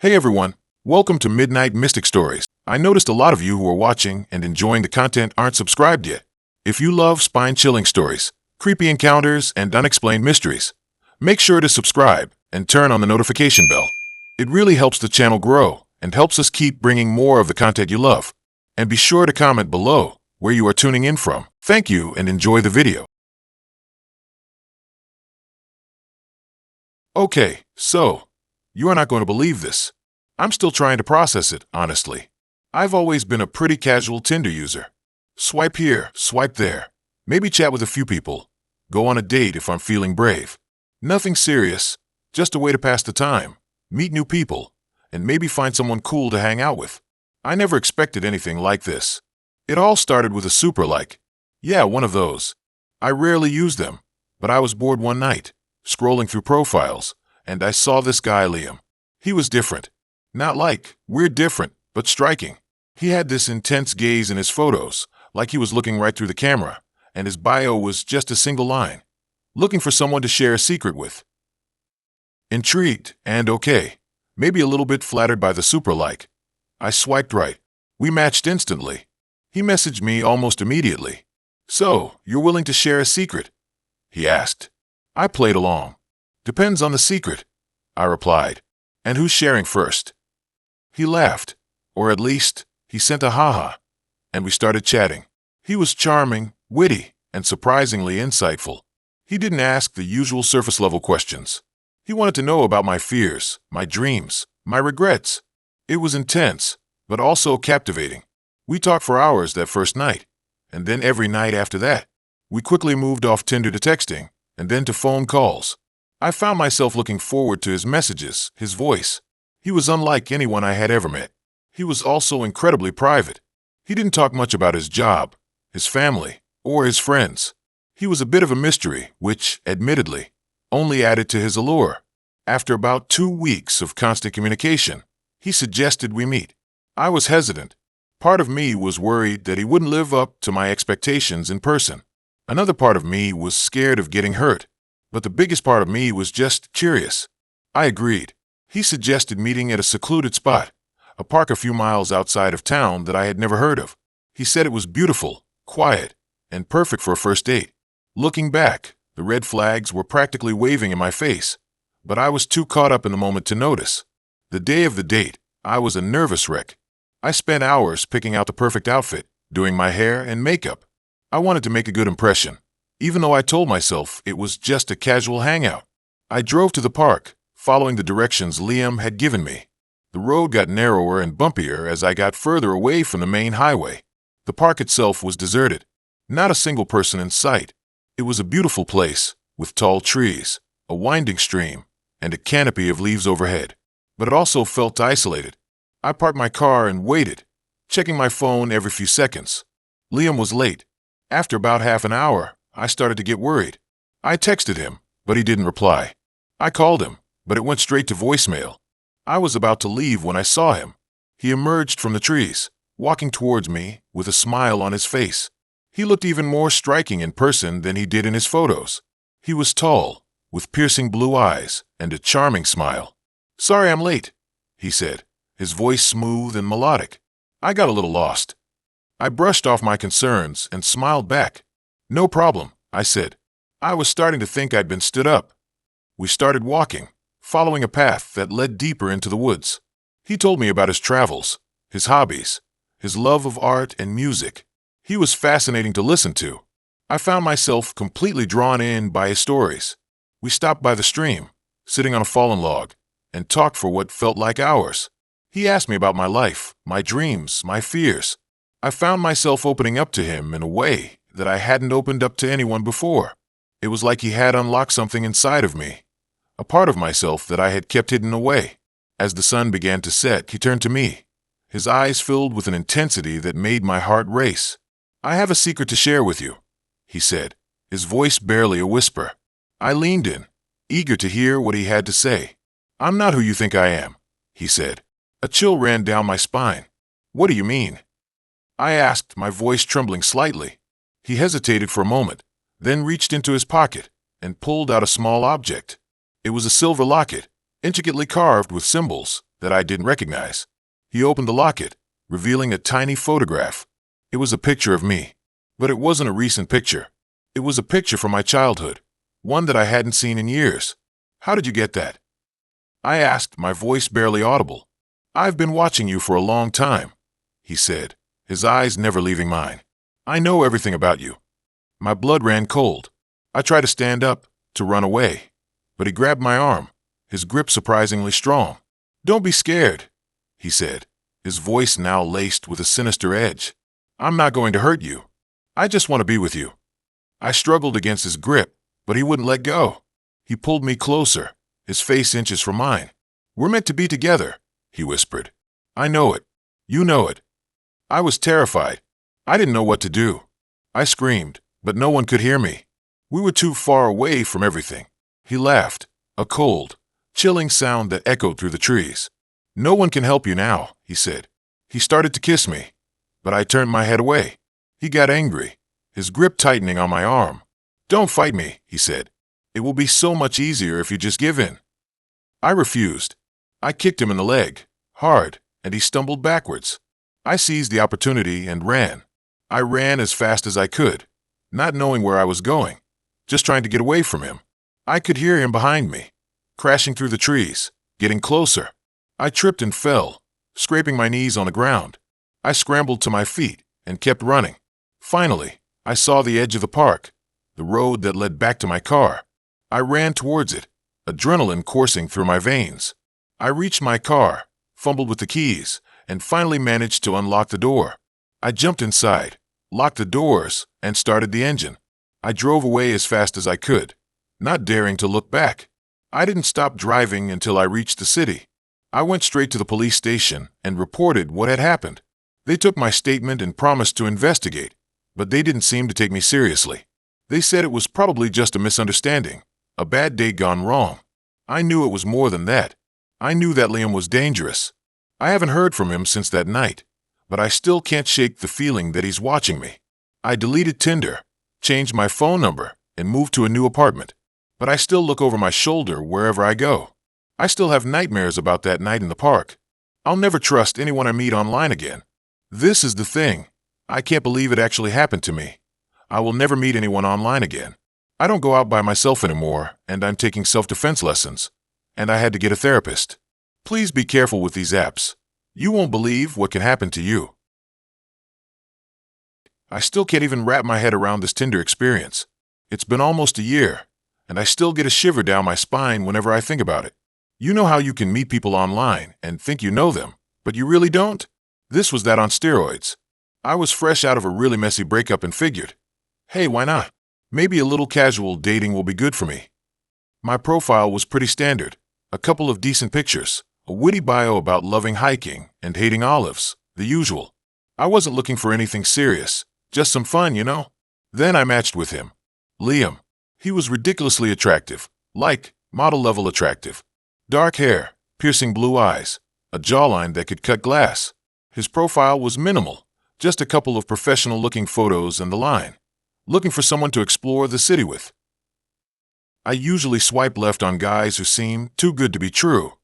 Hey everyone, welcome to Midnight Mystic Stories. I noticed a lot of you who are watching and enjoying the content aren't subscribed yet. If you love spine-chilling stories, creepy encounters, and unexplained mysteries, make sure to subscribe and turn on the notification bell. It really helps the channel grow and helps us keep bringing more of the content you love. And be sure to comment below where you are tuning in from. Thank you and enjoy the video. Okay, so you are not going to believe this. I'm still trying to process it, honestly. I've always been a pretty casual Tinder user. Swipe here, swipe there. Maybe chat with a few people. Go on a date if I'm feeling brave. Nothing serious, just a way to pass the time, meet new people, and maybe find someone cool to hang out with. I never expected anything like this. It all started with a super like. Yeah, one of those. I rarely use them, but I was bored one night, scrolling through profiles, and I saw this guy, Liam. He was different. Not like weird different, but striking. He had this intense gaze in his photos, like he was looking right through the camera, and his bio was just a single line. Looking for someone to share a secret with. Intrigued and okay, maybe a little bit flattered by the super like. I swiped right. We matched instantly. He messaged me almost immediately. So, you're willing to share a secret? He asked. I played along. Depends on the secret, I replied. And who's sharing first? He laughed, or at least, he sent a haha, and we started chatting. He was charming, witty, and surprisingly insightful. He didn't ask the usual surface-level questions. He wanted to know about my fears, my dreams, my regrets. It was intense, but also captivating. We talked for hours that first night, and then every night after that. We quickly moved off Tinder to texting, and then to phone calls. I found myself looking forward to his messages, his voice. He was unlike anyone I had ever met. He was also incredibly private. He didn't talk much about his job, his family, or his friends. He was a bit of a mystery, which, admittedly, only added to his allure. After about 2 weeks of constant communication, he suggested we meet. I was hesitant. Part of me was worried that he wouldn't live up to my expectations in person. Another part of me was scared of getting hurt. But the biggest part of me was just curious. I agreed. He suggested meeting at a secluded spot, a park a few miles outside of town that I had never heard of. He said it was beautiful, quiet, and perfect for a first date. Looking back, the red flags were practically waving in my face, but I was too caught up in the moment to notice. The day of the date, I was a nervous wreck. I spent hours picking out the perfect outfit, doing my hair and makeup. I wanted to make a good impression, even though I told myself it was just a casual hangout. I drove to the park, following the directions Liam had given me. The road got narrower and bumpier as I got further away from the main highway. The park itself was deserted. Not a single person in sight. It was a beautiful place, with tall trees, a winding stream, and a canopy of leaves overhead. But it also felt isolated. I parked my car and waited, checking my phone every few seconds. Liam was late. After about half an hour, I started to get worried. I texted him, but he didn't reply. I called him, but it went straight to voicemail. I was about to leave when I saw him. He emerged from the trees, walking towards me with a smile on his face. He looked even more striking in person than he did in his photos. He was tall, with piercing blue eyes and a charming smile. "Sorry I'm late," he said, his voice smooth and melodic. I got a little lost. I brushed off my concerns and smiled back. "No problem," I said. I was starting to think I'd been stood up. We started walking, following a path that led deeper into the woods. He told me about his travels, his hobbies, his love of art and music. He was fascinating to listen to. I found myself completely drawn in by his stories. We stopped by the stream, sitting on a fallen log, and talked for what felt like hours. He asked me about my life, my dreams, my fears. I found myself opening up to him in a way that I hadn't opened up to anyone before. It was like he had unlocked something inside of me, a part of myself that I had kept hidden away. As the sun began to set, he turned to me, his eyes filled with an intensity that made my heart race. "I have a secret to share with you," he said, his voice barely a whisper. I leaned in, eager to hear what he had to say. "I'm not who you think I am," he said. A chill ran down my spine. "What do you mean?" I asked, my voice trembling slightly. He hesitated for a moment, then reached into his pocket and pulled out a small object. It was a silver locket, intricately carved with symbols, that I didn't recognize. He opened the locket, revealing a tiny photograph. It was a picture of me. But it wasn't a recent picture. It was a picture from my childhood, one that I hadn't seen in years. "How did you get that?" I asked, my voice barely audible. "I've been watching you for a long time," he said, his eyes never leaving mine. "I know everything about you." My blood ran cold. I tried to stand up, to run away, but he grabbed my arm, his grip surprisingly strong. "Don't be scared," he said, his voice now laced with a sinister edge. "I'm not going to hurt you. I just want to be with you." I struggled against his grip, but he wouldn't let go. He pulled me closer, his face inches from mine. "We're meant to be together," he whispered. "I know it. You know it." I was terrified. I didn't know what to do. I screamed, but no one could hear me. We were too far away from everything. He laughed, a cold, chilling sound that echoed through the trees. "No one can help you now," he said. He started to kiss me, but I turned my head away. He got angry, his grip tightening on my arm. "Don't fight me," he said. "It will be so much easier if you just give in." I refused. I kicked him in the leg, hard, and he stumbled backwards. I seized the opportunity and ran. I ran as fast as I could, not knowing where I was going, just trying to get away from him. I could hear him behind me, crashing through the trees, getting closer. I tripped and fell, scraping my knees on the ground. I scrambled to my feet and kept running. Finally, I saw the edge of the park, the road that led back to my car. I ran towards it, adrenaline coursing through my veins. I reached my car, fumbled with the keys, and finally managed to unlock the door. I jumped inside, locked the doors, and started the engine. I drove away as fast as I could, not daring to look back. I didn't stop driving until I reached the city. I went straight to the police station and reported what had happened. They took my statement and promised to investigate, but they didn't seem to take me seriously. They said it was probably just a misunderstanding, a bad day gone wrong. I knew it was more than that. I knew that Liam was dangerous. I haven't heard from him since that night, but I still can't shake the feeling that he's watching me. I deleted Tinder, changed my phone number, and moved to a new apartment. But I still look over my shoulder wherever I go. I still have nightmares about that night in the park. I'll never trust anyone I meet online again. This is the thing. I can't believe it actually happened to me. I will never meet anyone online again. I don't go out by myself anymore, and I'm taking self-defense lessons. And I had to get a therapist. Please be careful with these apps. You won't believe what can happen to you. I still can't even wrap my head around this Tinder experience. It's been almost a year, and I still get a shiver down my spine whenever I think about it. You know how you can meet people online and think you know them, but you really don't? This was that on steroids. I was fresh out of a really messy breakup and figured, hey, why not? Maybe a little casual dating will be good for me. My profile was pretty standard. A couple of decent pictures, a witty bio about loving hiking and hating olives, the usual. I wasn't looking for anything serious, just some fun, you know? Then I matched with him. Liam. He was ridiculously attractive, like model-level attractive. Dark hair, piercing blue eyes, a jawline that could cut glass. His profile was minimal, just a couple of professional-looking photos and the line. Looking for someone to explore the city with. I usually swipe left on guys who seem too good to be true,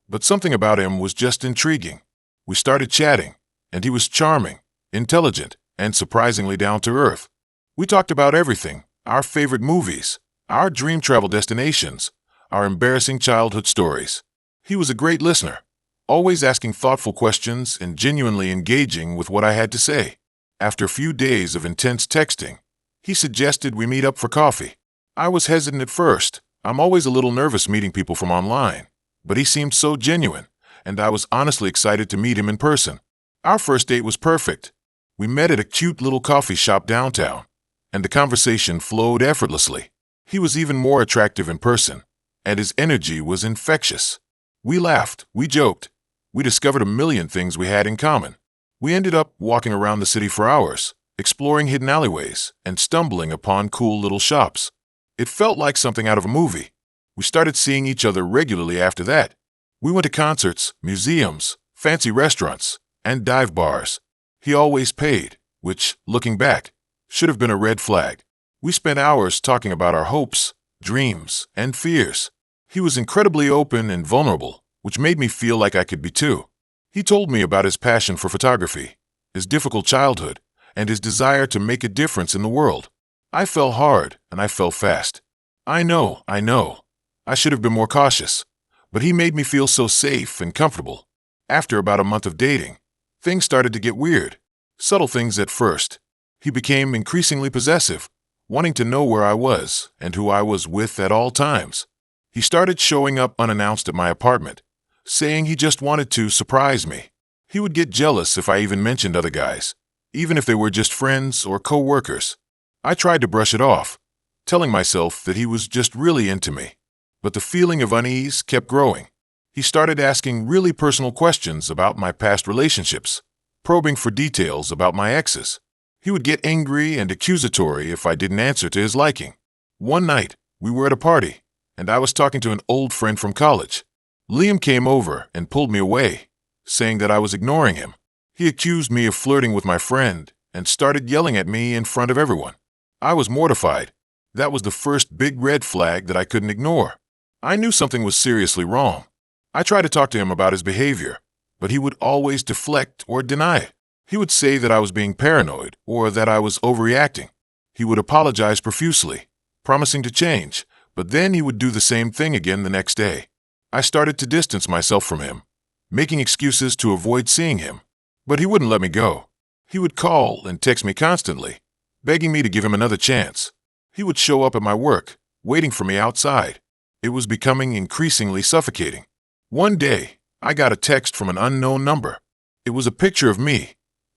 but something about him was just intriguing. We started chatting, and he was charming, intelligent, and surprisingly down to earth. We talked about everything, our favorite movies, our dream travel destinations, our embarrassing childhood stories. He was a great listener, always asking thoughtful questions and genuinely engaging with what I had to say. After a few days of intense texting, he suggested we meet up for coffee. I was hesitant at first. I'm always a little nervous meeting people from online, but he seemed so genuine, and I was honestly excited to meet him in person. Our first date was perfect. We met at a cute little coffee shop downtown, and the conversation flowed effortlessly. He was even more attractive in person, and his energy was infectious. We laughed, we joked, we discovered a million things we had in common. We ended up walking around the city for hours, exploring hidden alleyways, and stumbling upon cool little shops. It felt like something out of a movie. We started seeing each other regularly after that. We went to concerts, museums, fancy restaurants, and dive bars. He always paid, which, looking back, should have been a red flag. We spent hours talking about our hopes, dreams, and fears. He was incredibly open and vulnerable, which made me feel like I could be too. He told me about his passion for photography, his difficult childhood, and his desire to make a difference in the world. I fell hard and I fell fast. I know. I should have been more cautious, but he made me feel so safe and comfortable. After about a month of dating, things started to get weird. Subtle things at first. He became increasingly possessive, wanting to know where I was and who I was with at all times. He started showing up unannounced at my apartment, saying he just wanted to surprise me. He would get jealous if I even mentioned other guys, even if they were just friends or co-workers. I tried to brush it off, telling myself that he was just really into me. But the feeling of unease kept growing. He started asking really personal questions about my past relationships, probing for details about my exes. He would get angry and accusatory if I didn't answer to his liking. One night, we were at a party, and I was talking to an old friend from college. Liam came over and pulled me away, saying that I was ignoring him. He accused me of flirting with my friend and started yelling at me in front of everyone. I was mortified. That was the first big red flag that I couldn't ignore. I knew something was seriously wrong. I tried to talk to him about his behavior, but he would always deflect or deny it. He would say that I was being paranoid or that I was overreacting. He would apologize profusely, promising to change, but then he would do the same thing again the next day. I started to distance myself from him, making excuses to avoid seeing him. But he wouldn't let me go. He would call and text me constantly, begging me to give him another chance. He would show up at my work, waiting for me outside. It was becoming increasingly suffocating. One day, I got a text from an unknown number. It was a picture of me,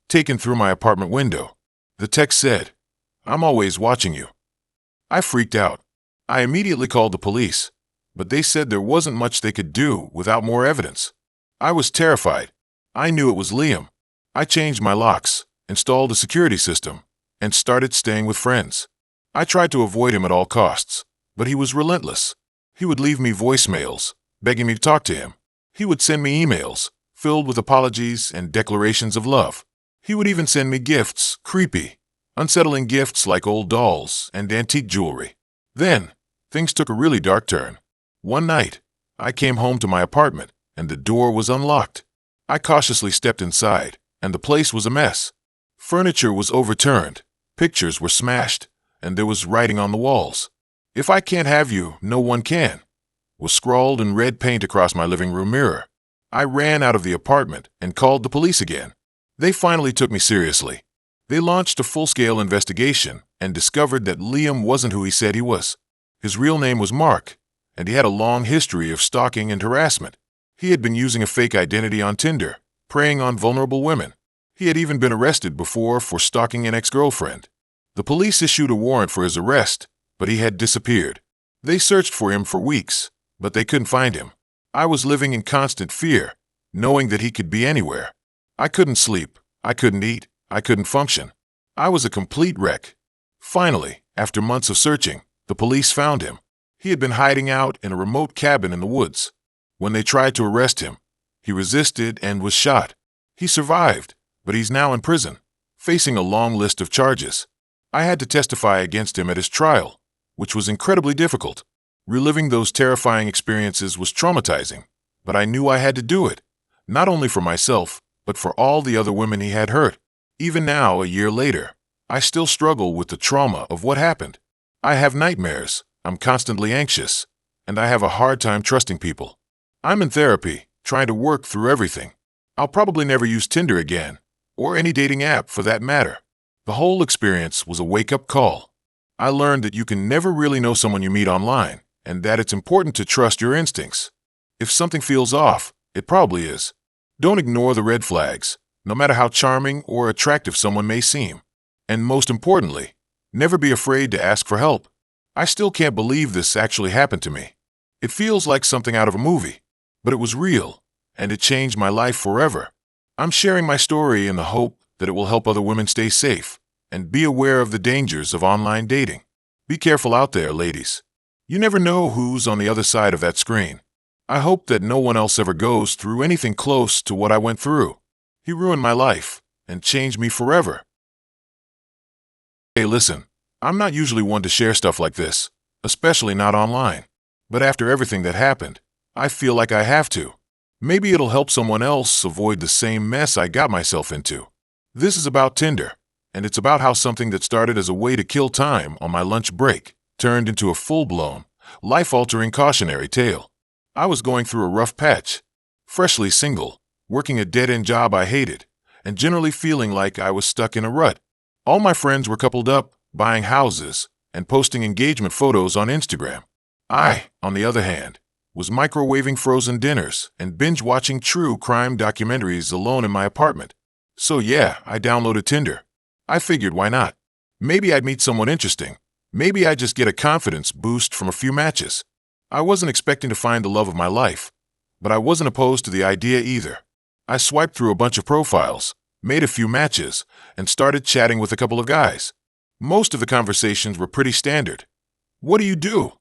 taken through my apartment window. The text said, "I'm always watching you." I freaked out. I immediately called the police, but they said there wasn't much they could do without more evidence. I was terrified. I knew it was Liam. I changed my locks, installed a security system, and started staying with friends. I tried to avoid him at all costs, but he was relentless. He would leave me voicemails, begging me to talk to him. He would send me emails, filled with apologies and declarations of love. He would even send me gifts, creepy, unsettling gifts like old dolls and antique jewelry. Then, things took a really dark turn. One night, I came home to my apartment, and the door was unlocked. I cautiously stepped inside, and the place was a mess. Furniture was overturned, pictures were smashed, and there was writing on the walls. "If I can't have you, no one can," was scrawled in red paint across my living room mirror. I ran out of the apartment and called the police again. They finally took me seriously. They launched a full-scale investigation and discovered that Liam wasn't who he said he was. His real name was Mark, and he had a long history of stalking and harassment. He had been using a fake identity on Tinder, preying on vulnerable women. He had even been arrested before for stalking an ex-girlfriend. The police issued a warrant for his arrest, but he had disappeared. They searched for him for weeks, but they couldn't find him. I was living in constant fear, knowing that he could be anywhere. I couldn't sleep, I couldn't eat, I couldn't function. I was a complete wreck. Finally, after months of searching, the police found him. He had been hiding out in a remote cabin in the woods. When they tried to arrest him, he resisted and was shot. He survived, but he's now in prison, facing a long list of charges. I had to testify against him at his trial, which was incredibly difficult. Reliving those terrifying experiences was traumatizing, but I knew I had to do it, not only for myself, but for all the other women he had hurt. Even now, a year later, I still struggle with the trauma of what happened. I have nightmares, I'm constantly anxious, and I have a hard time trusting people. I'm in therapy, trying to work through everything. I'll probably never use Tinder again, or any dating app for that matter. The whole experience was a wake-up call. I learned that you can never really know someone you meet online, and that it's important to trust your instincts. If something feels off, it probably is. Don't ignore the red flags, no matter how charming or attractive someone may seem. And most importantly, never be afraid to ask for help. I still can't believe this actually happened to me. It feels like something out of a movie, but it was real, and it changed my life forever. I'm sharing my story in the hope that it will help other women stay safe and be aware of the dangers of online dating. Be careful out there, ladies. You never know who's on the other side of that screen. I hope that no one else ever goes through anything close to what I went through. He ruined my life and changed me forever. Hey, listen, I'm not usually one to share stuff like this, especially not online. But after everything that happened, I feel like I have to. Maybe it'll help someone else avoid the same mess I got myself into. This is about Tinder, and it's about how something that started as a way to kill time on my lunch break turned into a full-blown, life-altering cautionary tale. I was going through a rough patch, freshly single, working a dead-end job I hated, and generally feeling like I was stuck in a rut. All my friends were coupled up, buying houses, and posting engagement photos on Instagram. I, on the other hand, was microwaving frozen dinners and binge-watching true crime documentaries alone in my apartment. So yeah, I downloaded Tinder. I figured, why not? Maybe I'd meet someone interesting. Maybe I'd just get a confidence boost from a few matches. I wasn't expecting to find the love of my life, but I wasn't opposed to the idea either. I swiped through a bunch of profiles, made a few matches, and started chatting with a couple of guys. Most of the conversations were pretty standard. What do you do?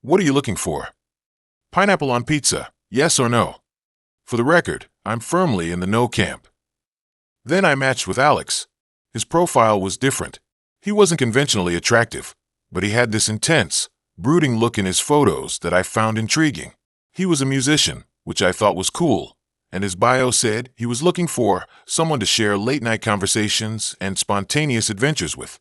What are you looking for? Pineapple on pizza, yes or no? For the record, I'm firmly in the no camp. Then I matched with Alex. His profile was different. He wasn't conventionally attractive, but he had this intense, brooding look in his photos that I found intriguing. He was a musician, which I thought was cool, and his bio said he was looking for someone to share late-night conversations and spontaneous adventures with.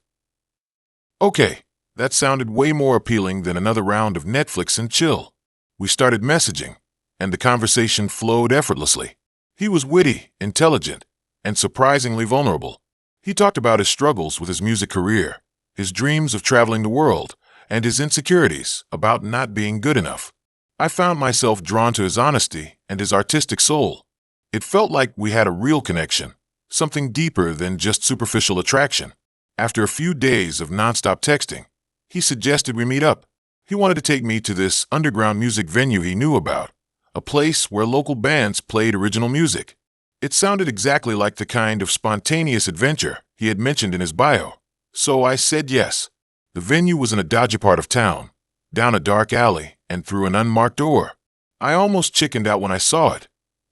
Okay, that sounded way more appealing than another round of Netflix and chill. We started messaging, and the conversation flowed effortlessly. He was witty, intelligent, and surprisingly vulnerable. He talked about his struggles with his music career, his dreams of traveling the world, and his insecurities about not being good enough. I found myself drawn to his honesty and his artistic soul. It felt like we had a real connection, something deeper than just superficial attraction. After a few days of nonstop texting, he suggested we meet up. He wanted to take me to this underground music venue he knew about, a place where local bands played original music. It sounded exactly like the kind of spontaneous adventure he had mentioned in his bio, so I said yes. The venue was in a dodgy part of town, down a dark alley and through an unmarked door. I almost chickened out when I saw it,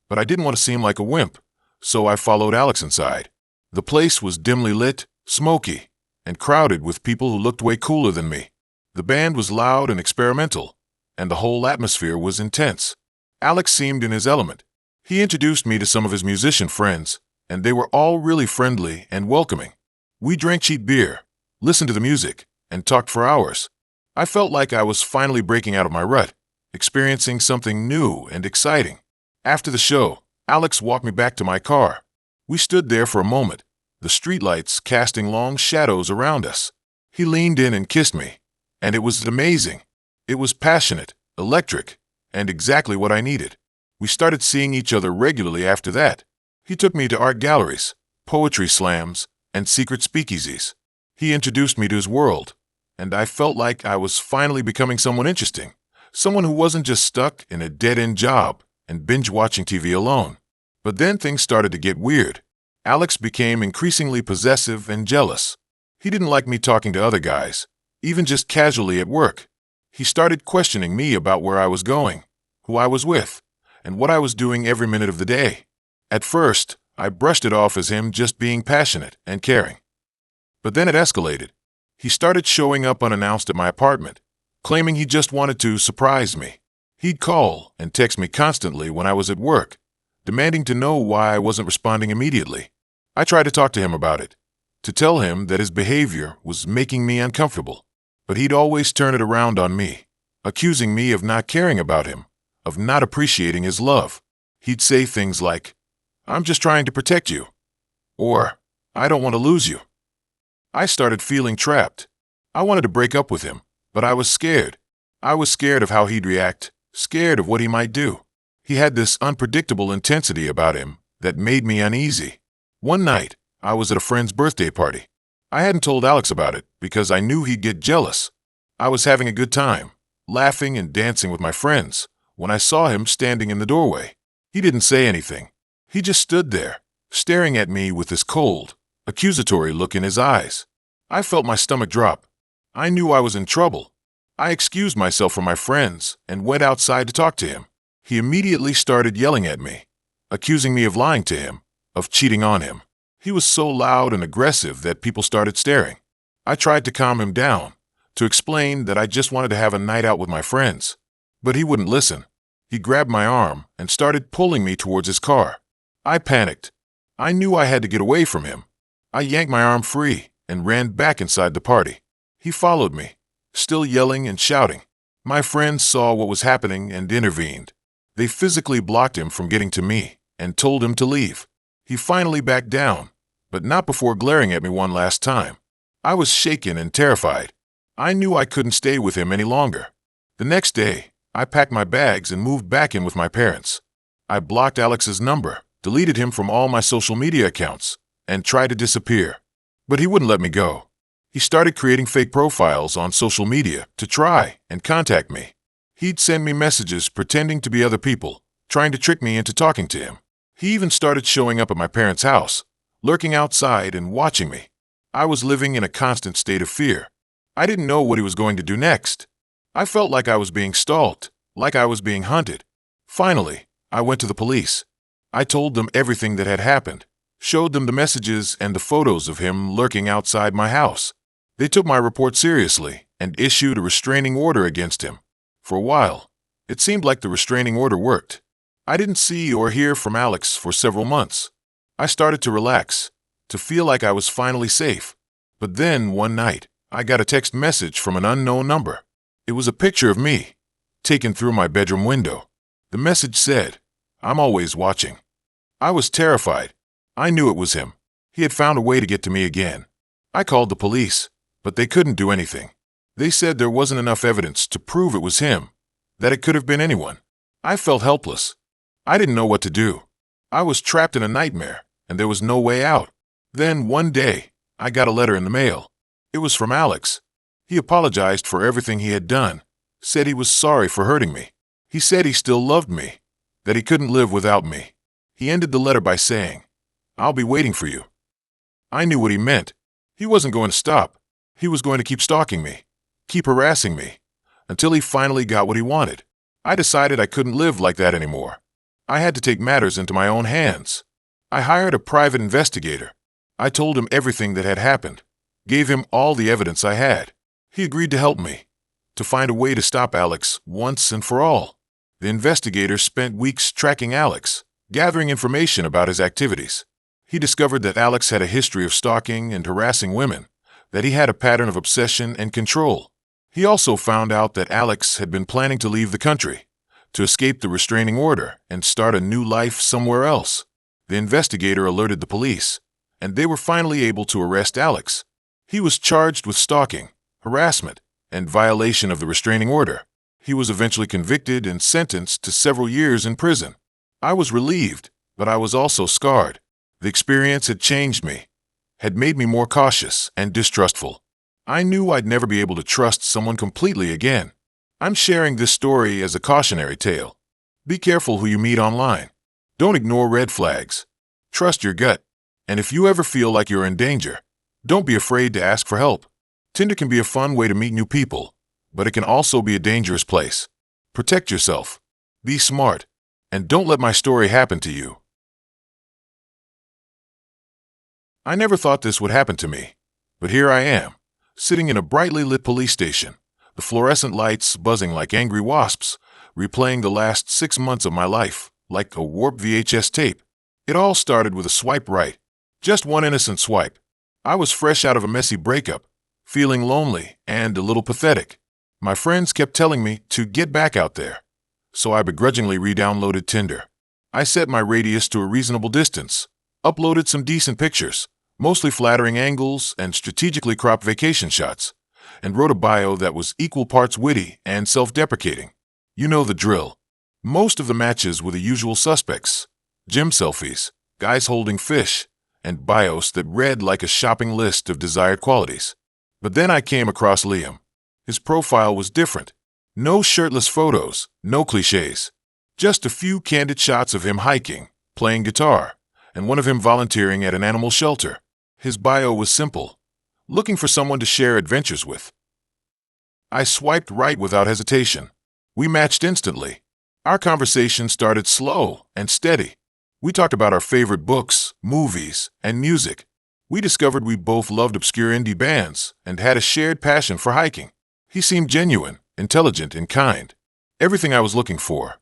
but I didn't want to seem like a wimp, so I followed Alex inside. The place was dimly lit, smoky, and crowded with people who looked way cooler than me. The band was loud and experimental, and the whole atmosphere was intense. Alex seemed in his element. He introduced me to some of his musician friends, and they were all really friendly and welcoming. We drank cheap beer, listened to the music, and talked for hours. I felt like I was finally breaking out of my rut, experiencing something new and exciting. After the show, Alex walked me back to my car. We stood there for a moment, the streetlights casting long shadows around us. He leaned in and kissed me, and it was amazing. It was passionate, electric, and exactly what I needed. We started seeing each other regularly after that. He took me to art galleries, poetry slams, and secret speakeasies. He introduced me to his world, and I felt like I was finally becoming someone interesting, someone who wasn't just stuck in a dead-end job and binge-watching TV alone. But then things started to get weird. Alex became increasingly possessive and jealous. He didn't like me talking to other guys, even just casually at work. He started questioning me about where I was going, who I was with, and what I was doing every minute of the day. At first, I brushed it off as him just being passionate and caring. But then it escalated. He started showing up unannounced at my apartment, claiming he just wanted to surprise me. He'd call and text me constantly when I was at work, demanding to know why I wasn't responding immediately. I tried to talk to him about it, to tell him that his behavior was making me uncomfortable, but he'd always turn it around on me, accusing me of not caring about him, of not appreciating his love. He'd say things like, "I'm just trying to protect you," or "I don't want to lose you." I started feeling trapped. I wanted to break up with him, but I was scared. I was scared of how he'd react, scared of what he might do. He had this unpredictable intensity about him that made me uneasy. One night, I was at a friend's birthday party. I hadn't told Alex about it because I knew he'd get jealous. I was having a good time, laughing and dancing with my friends, when I saw him standing in the doorway. He didn't say anything. He just stood there, staring at me with this cold, accusatory look in his eyes. I felt my stomach drop. I knew I was in trouble. I excused myself from my friends and went outside to talk to him. He immediately started yelling at me, accusing me of lying to him, of cheating on him. He was so loud and aggressive that people started staring. I tried to calm him down, to explain that I just wanted to have a night out with my friends. But he wouldn't listen. He grabbed my arm and started pulling me towards his car. I panicked. I knew I had to get away from him. I yanked my arm free and ran back inside the party. He followed me, still yelling and shouting. My friends saw what was happening and intervened. They physically blocked him from getting to me and told him to leave. He finally backed down, but not before glaring at me one last time. I was shaken and terrified. I knew I couldn't stay with him any longer. The next day, I packed my bags and moved back in with my parents. I blocked Alex's number, deleted him from all my social media accounts, and tried to disappear. But he wouldn't let me go. He started creating fake profiles on social media to try and contact me. He'd send me messages pretending to be other people, trying to trick me into talking to him. He even started showing up at my parents' house, lurking outside and watching me. I was living in a constant state of fear. I didn't know what he was going to do next. I felt like I was being stalked, like I was being hunted. Finally, I went to the police. I told them everything that had happened, showed them the messages and the photos of him lurking outside my house. They took my report seriously and issued a restraining order against him. For a while, it seemed like the restraining order worked. I didn't see or hear from Alex for several months. I started to relax, to feel like I was finally safe. But then, one night, I got a text message from an unknown number. It was a picture of me, taken through my bedroom window. The message said, "I'm always watching." I was terrified. I knew it was him. He had found a way to get to me again. I called the police, but they couldn't do anything. They said there wasn't enough evidence to prove it was him, that it could have been anyone. I felt helpless. I didn't know what to do. I was trapped in a nightmare, and there was no way out. Then, one day, I got a letter in the mail. It was from Alex. He apologized for everything he had done, said he was sorry for hurting me. He said he still loved me, that he couldn't live without me. He ended the letter by saying, "I'll be waiting for you." I knew what he meant. He wasn't going to stop. He was going to keep stalking me, keep harassing me, until he finally got what he wanted. I decided I couldn't live like that anymore. I had to take matters into my own hands. I hired a private investigator. I told him everything that had happened, gave him all the evidence I had. He agreed to help me, to find a way to stop Alex once and for all. The investigator spent weeks tracking Alex, gathering information about his activities. He discovered that Alex had a history of stalking and harassing women, that he had a pattern of obsession and control. He also found out that Alex had been planning to leave the country, to escape the restraining order and start a new life somewhere else. The investigator alerted the police, and they were finally able to arrest Alex. He was charged with stalking, harassment, and violation of the restraining order. He was eventually convicted and sentenced to several years in prison. I was relieved, but I was also scarred. The experience had changed me, had made me more cautious and distrustful. I knew I'd never be able to trust someone completely again. I'm sharing this story as a cautionary tale. Be careful who you meet online. Don't ignore red flags. Trust your gut. And if you ever feel like you're in danger, don't be afraid to ask for help. Tinder can be a fun way to meet new people, but it can also be a dangerous place. Protect yourself. Be smart. And don't let my story happen to you. I never thought this would happen to me, but here I am, sitting in a brightly lit police station, the fluorescent lights buzzing like angry wasps, replaying the last 6 months of my life, like a warped VHS tape. It all started with a swipe right. Just one innocent swipe. I was fresh out of a messy breakup, feeling lonely and a little pathetic. My friends kept telling me to get back out there, so I begrudgingly re-downloaded Tinder. I set my radius to a reasonable distance, uploaded some decent pictures, mostly flattering angles and strategically cropped vacation shots, and wrote a bio that was equal parts witty and self-deprecating. You know the drill. Most of the matches were the usual suspects: gym selfies, guys holding fish, and bios that read like a shopping list of desired qualities. But then I came across Liam. His profile was different. No shirtless photos, no cliches. Just a few candid shots of him hiking, playing guitar, and one of him volunteering at an animal shelter. His bio was simple: looking for someone to share adventures with. I swiped right without hesitation. We matched instantly. Our conversation started slow and steady. We talked about our favorite books, movies, and music. We discovered we both loved obscure indie bands and had a shared passion for hiking. He seemed genuine, intelligent, and kind. Everything I was looking for.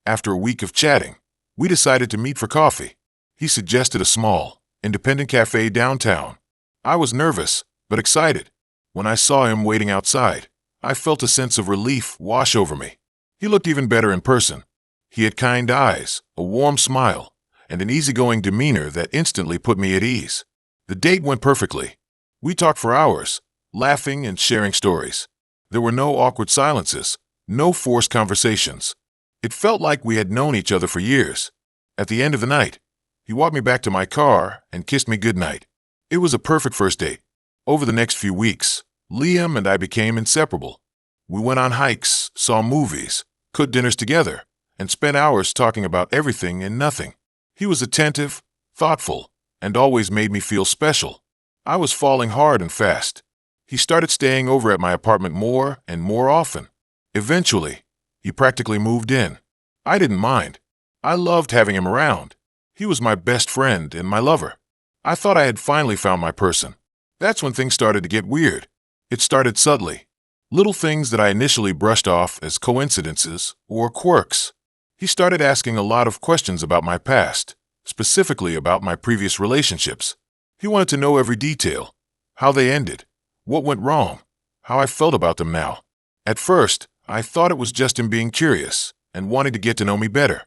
After a week of chatting, we decided to meet for coffee. He suggested a small, independent cafe downtown. I was nervous, but excited. When I saw him waiting outside, I felt a sense of relief wash over me. He looked even better in person. He had kind eyes, a warm smile, and an easygoing demeanor that instantly put me at ease. The date went perfectly. We talked for hours, laughing and sharing stories. There were no awkward silences, no forced conversations. It felt like we had known each other for years. At the end of the night, he walked me back to my car and kissed me goodnight. It was a perfect first date. Over the next few weeks, Liam and I became inseparable. We went on hikes, saw movies, cooked dinners together, and spent hours talking about everything and nothing. He was attentive, thoughtful, and always made me feel special. I was falling hard and fast. He started staying over at my apartment more and more often. Eventually, he practically moved in. I didn't mind. I loved having him around. He was my best friend and my lover. I thought I had finally found my person. That's when things started to get weird. It started subtly. Little things that I initially brushed off as coincidences or quirks. He started asking a lot of questions about my past, specifically about my previous relationships. He wanted to know every detail, how they ended, what went wrong, how I felt about them now. At first, I thought it was just him being curious and wanting to get to know me better.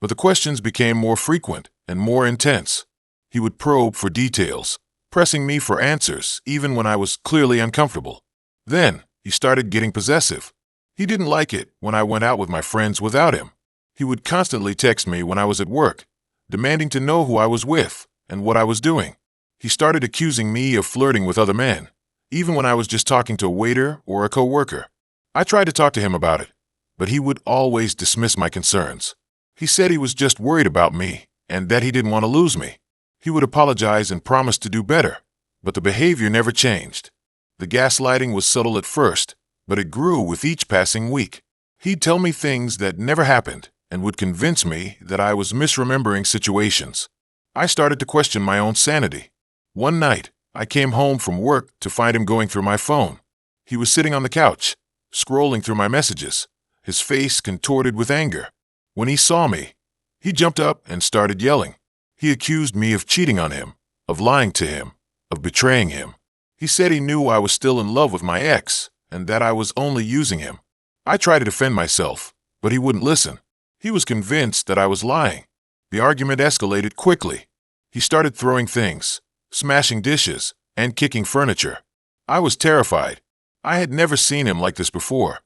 But the questions became more frequent and more intense. He would probe for details, pressing me for answers even when I was clearly uncomfortable. Then, he started getting possessive. He didn't like it when I went out with my friends without him. He would constantly text me when I was at work, demanding to know who I was with and what I was doing. He started accusing me of flirting with other men, even when I was just talking to a waiter or a coworker. I tried to talk to him about it, but he would always dismiss my concerns. He said he was just worried about me and that he didn't want to lose me. He would apologize and promise to do better, but the behavior never changed. The gaslighting was subtle at first, but it grew with each passing week. He'd tell me things that never happened and would convince me that I was misremembering situations. I started to question my own sanity. One night, I came home from work to find him going through my phone. He was sitting on the couch, scrolling through my messages, his face contorted with anger. When he saw me, he jumped up and started yelling. He accused me of cheating on him, of lying to him, of betraying him. He said he knew I was still in love with my ex and that I was only using him. I tried to defend myself, but he wouldn't listen. He was convinced that I was lying. The argument escalated quickly. He started throwing things, smashing dishes, and kicking furniture. I was terrified. I had never seen him like this before.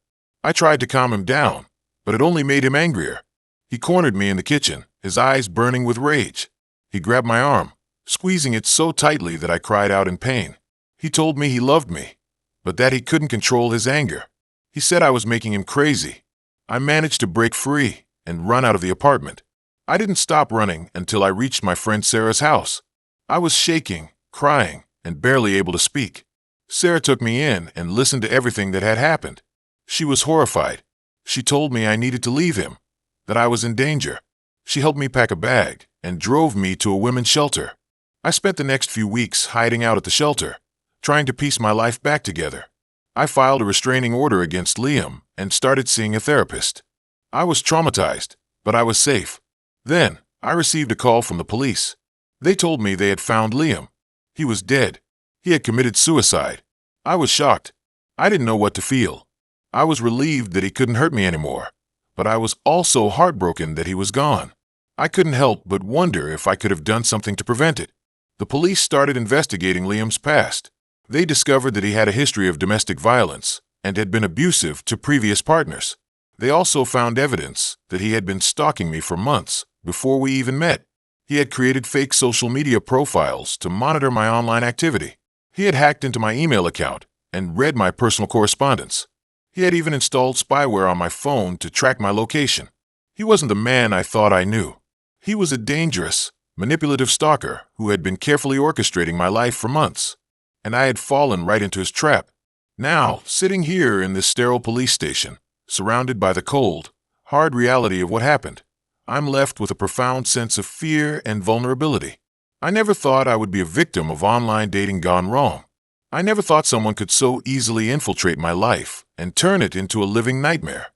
I tried to calm him down, but it only made him angrier. He cornered me in the kitchen, his eyes burning with rage. He grabbed my arm, squeezing it so tightly that I cried out in pain. He told me he loved me, but that he couldn't control his anger. He said I was making him crazy. I managed to break free and run out of the apartment. I didn't stop running until I reached my friend Sarah's house. I was shaking, crying, and barely able to speak. Sarah took me in and listened to everything that had happened. She was horrified. She told me I needed to leave him, that I was in danger. She helped me pack a bag and drove me to a women's shelter. I spent the next few weeks hiding out at the shelter, trying to piece my life back together. I filed a restraining order against Liam and started seeing a therapist. I was traumatized, but I was safe. Then, I received a call from the police. They told me they had found Liam. He was dead. He had committed suicide. I was shocked. I didn't know what to feel. I was relieved that he couldn't hurt me anymore, but I was also heartbroken that he was gone. I couldn't help but wonder if I could have done something to prevent it. The police started investigating Liam's past. They discovered that he had a history of domestic violence and had been abusive to previous partners. They also found evidence that he had been stalking me for months before we even met. He had created fake social media profiles to monitor my online activity. He had hacked into my email account and read my personal correspondence. He had even installed spyware on my phone to track my location. He wasn't the man I thought I knew. He was a dangerous, manipulative stalker who had been carefully orchestrating my life for months, and I had fallen right into his trap. Now, sitting here in this sterile police station, surrounded by the cold, hard reality of what happened, I'm left with a profound sense of fear and vulnerability. I never thought I would be a victim of online dating gone wrong. I never thought someone could so easily infiltrate my life and turn it into a living nightmare.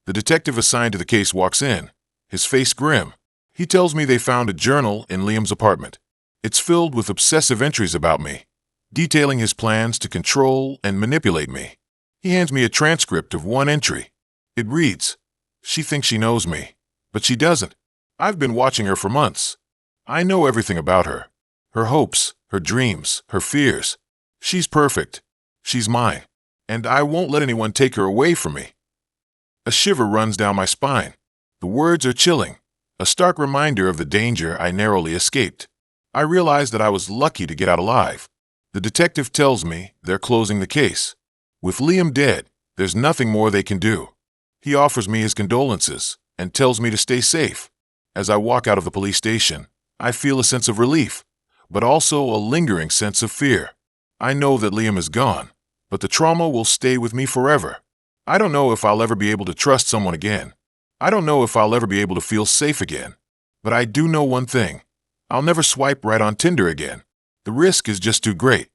The detective assigned to the case walks in, his face grim. He tells me they found a journal in Liam's apartment. It's filled with obsessive entries about me, detailing his plans to control and manipulate me. He hands me a transcript of one entry. It reads, "She thinks she knows me, but she doesn't. I've been watching her for months. I know everything about her. Her hopes, her dreams, her fears. She's perfect. She's mine. And I won't let anyone take her away from me." A shiver runs down my spine. The words are chilling, a stark reminder of the danger I narrowly escaped. I realize that I was lucky to get out alive. The detective tells me they're closing the case. With Liam dead, there's nothing more they can do. He offers me his condolences and tells me to stay safe. As I walk out of the police station, I feel a sense of relief, but also a lingering sense of fear. I know that Liam is gone, but the trauma will stay with me forever. I don't know if I'll ever be able to trust someone again. I don't know if I'll ever be able to feel safe again. But I do know one thing. I'll never swipe right on Tinder again. The risk is just too great.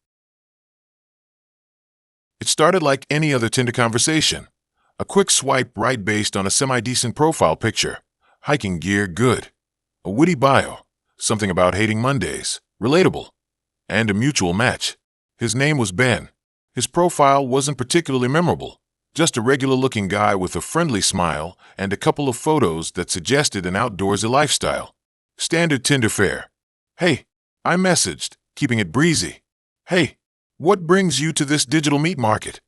It started like any other Tinder conversation. A quick swipe right based on a semi-decent profile picture. Hiking gear, good. A witty bio. Something about hating Mondays. Relatable. And a mutual match. His name was Ben. His profile wasn't particularly memorable. Just a regular-looking guy with a friendly smile and a couple of photos that suggested an outdoorsy lifestyle. Standard Tinder fare. "Hey," I messaged, keeping it breezy. "Hey, what brings you to this digital meat market?"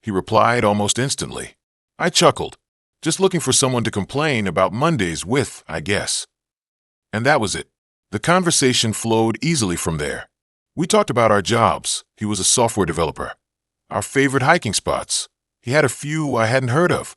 He replied almost instantly. I chuckled. Just looking for someone to complain about Mondays with, I guess. And that was it. The conversation flowed easily from there. We talked about our jobs. He was a software developer. Our favorite hiking spots. He had a few I hadn't heard of.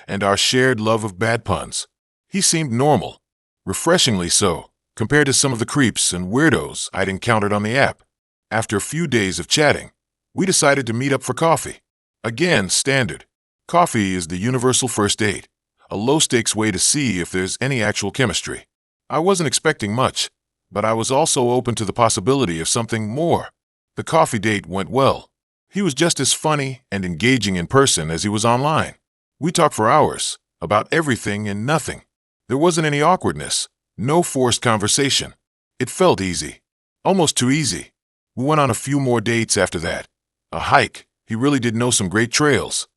And our shared love of bad puns. He seemed normal. Refreshingly so, compared to some of the creeps and weirdos I'd encountered on the app. After a few days of chatting, we decided to meet up for coffee. Again, standard. Coffee is the universal first date, a low-stakes way to see if there's any actual chemistry. I wasn't expecting much, but I was also open to the possibility of something more. The coffee date went well. He was just as funny and engaging in person as he was online. We talked for hours, about everything and nothing. There wasn't any awkwardness, no forced conversation. It felt easy, almost too easy. We went on a few more dates after that. A hike, he really did know some great trails.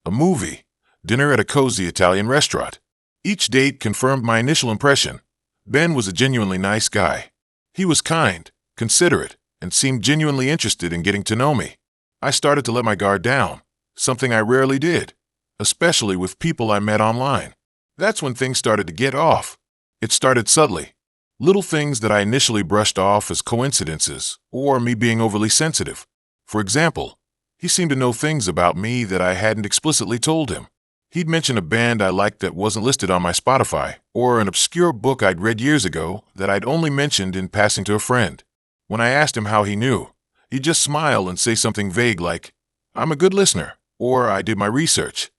A movie, dinner at a cozy Italian restaurant. Each date confirmed my initial impression. Ben was a genuinely nice guy. He was kind, considerate, and seemed genuinely interested in getting to know me. I started to let my guard down, something I rarely did, especially with people I met online. That's when things started to get off. It started subtly. Little things that I initially brushed off as coincidences or me being overly sensitive. For example, he seemed to know things about me that I hadn't explicitly told him. He'd mention a band I liked that wasn't listed on my Spotify, or an obscure book I'd read years ago that I'd only mentioned in passing to a friend. When I asked him how he knew, he'd just smile and say something vague like, "I'm a good listener," or "I did my research."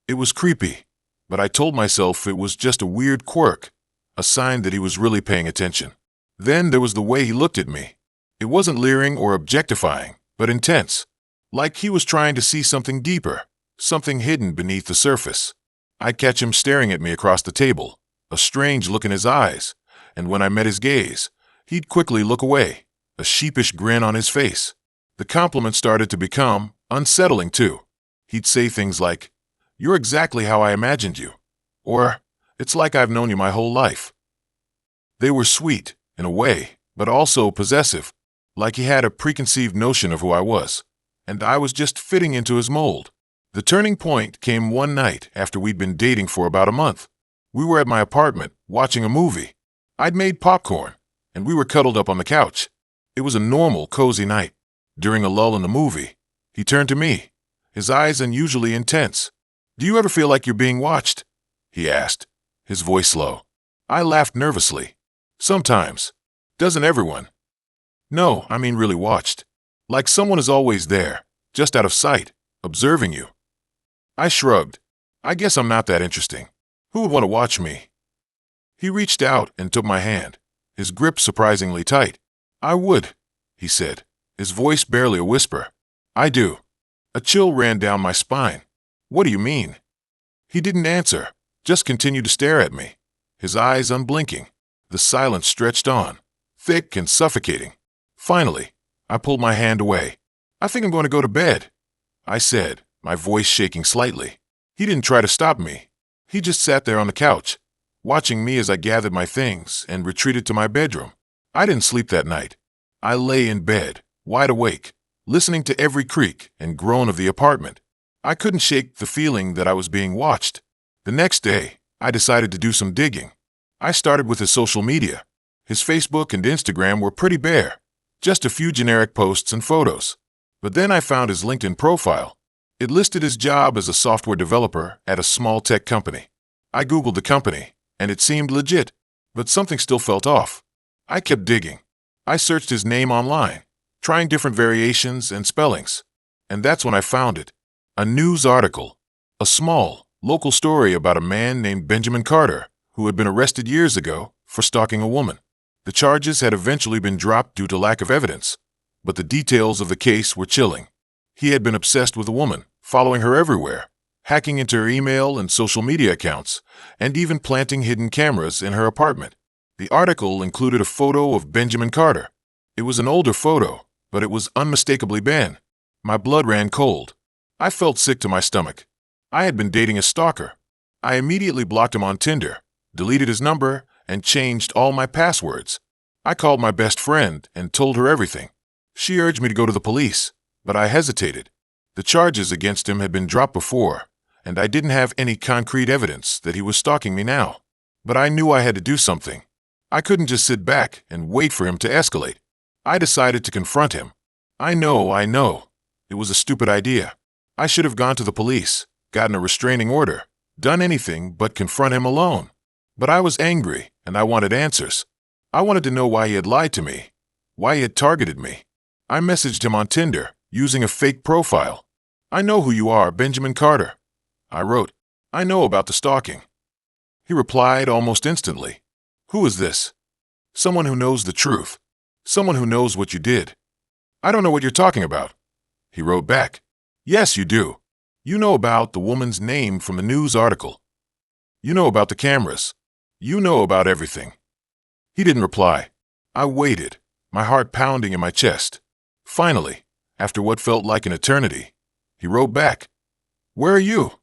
It was creepy, but I told myself it was just a weird quirk, a sign that he was really paying attention. Then there was the way he looked at me. It wasn't leering or objectifying, but intense, like he was trying to see something deeper. Something hidden beneath the surface. I'd catch him staring at me across the table, a strange look in his eyes, and when I met his gaze, he'd quickly look away, a sheepish grin on his face. The compliments started to become unsettling too. He'd say things like, "You're exactly how I imagined you," or "It's like I've known you my whole life." They were sweet, in a way, but also possessive, like he had a preconceived notion of who I was, and I was just fitting into his mold. The turning point came one night after we'd been dating for about a month. We were at my apartment, watching a movie. I'd made popcorn, and we were cuddled up on the couch. It was a normal, cozy night. During a lull in the movie, he turned to me, his eyes unusually intense. "Do you ever feel like you're being watched?" he asked, his voice low. I laughed nervously. "Sometimes. Doesn't everyone?" "No, I mean really watched. Like someone is always there, just out of sight, observing you." I shrugged. "I guess I'm not that interesting. Who would want to watch me?" He reached out and took my hand, his grip surprisingly tight. "I would," he said, his voice barely a whisper. "I do." A chill ran down my spine. "What do you mean?" He didn't answer, just continued to stare at me. his eyes unblinking. The silence stretched on, thick and suffocating. Finally, I pulled my hand away. "I think I'm going to go to bed," I said, my voice shaking slightly. He didn't try to stop me. He just sat there on the couch, watching me as I gathered my things and retreated to my bedroom. I didn't sleep that night. I lay in bed, wide awake, listening to every creak and groan of the apartment. I couldn't shake the feeling that I was being watched. The next day, I decided to do some digging. I started with his social media. His Facebook and Instagram were pretty bare, just a few generic posts and photos. But then I found his LinkedIn profile. It listed his job as a software developer at a small tech company. I Googled the company, and it seemed legit, but something still felt off. I kept digging. I searched his name online, trying different variations and spellings. And that's when I found it. A news article. A small, local story about a man named Benjamin Carter, who had been arrested years ago for stalking a woman. The charges had eventually been dropped due to lack of evidence, but the details of the case were chilling. He had been obsessed with a woman, following her everywhere, hacking into her email and social media accounts, and even planting hidden cameras in her apartment. The article included a photo of Benjamin Carter. It was an older photo, but it was unmistakably Ben. My blood ran cold. I felt sick to my stomach. I had been dating a stalker. I immediately blocked him on Tinder, deleted his number, and changed all my passwords. I called my best friend and told her everything. She urged me to go to the police, but I hesitated. The charges against him had been dropped before, and I didn't have any concrete evidence that he was stalking me now. But I knew I had to do something. I couldn't just sit back and wait for him to escalate. I decided to confront him. I know. It was a stupid idea. I should have gone to the police, gotten a restraining order, done anything but confront him alone. But I was angry, and I wanted answers. I wanted to know why he had lied to me, why he had targeted me. I messaged him on Tinder, using a fake profile. "I know who you are, Benjamin Carter," I wrote. "I know about the stalking." He replied almost instantly. "Who is this?" "Someone who knows the truth. Someone who knows what you did." "I don't know what you're talking about," he wrote back. "Yes, you do. You know about the woman's name from the news article. You know about the cameras. You know about everything." He didn't reply. I waited, my heart pounding in my chest. Finally, after what felt like an eternity, he wrote back, "Where are you?"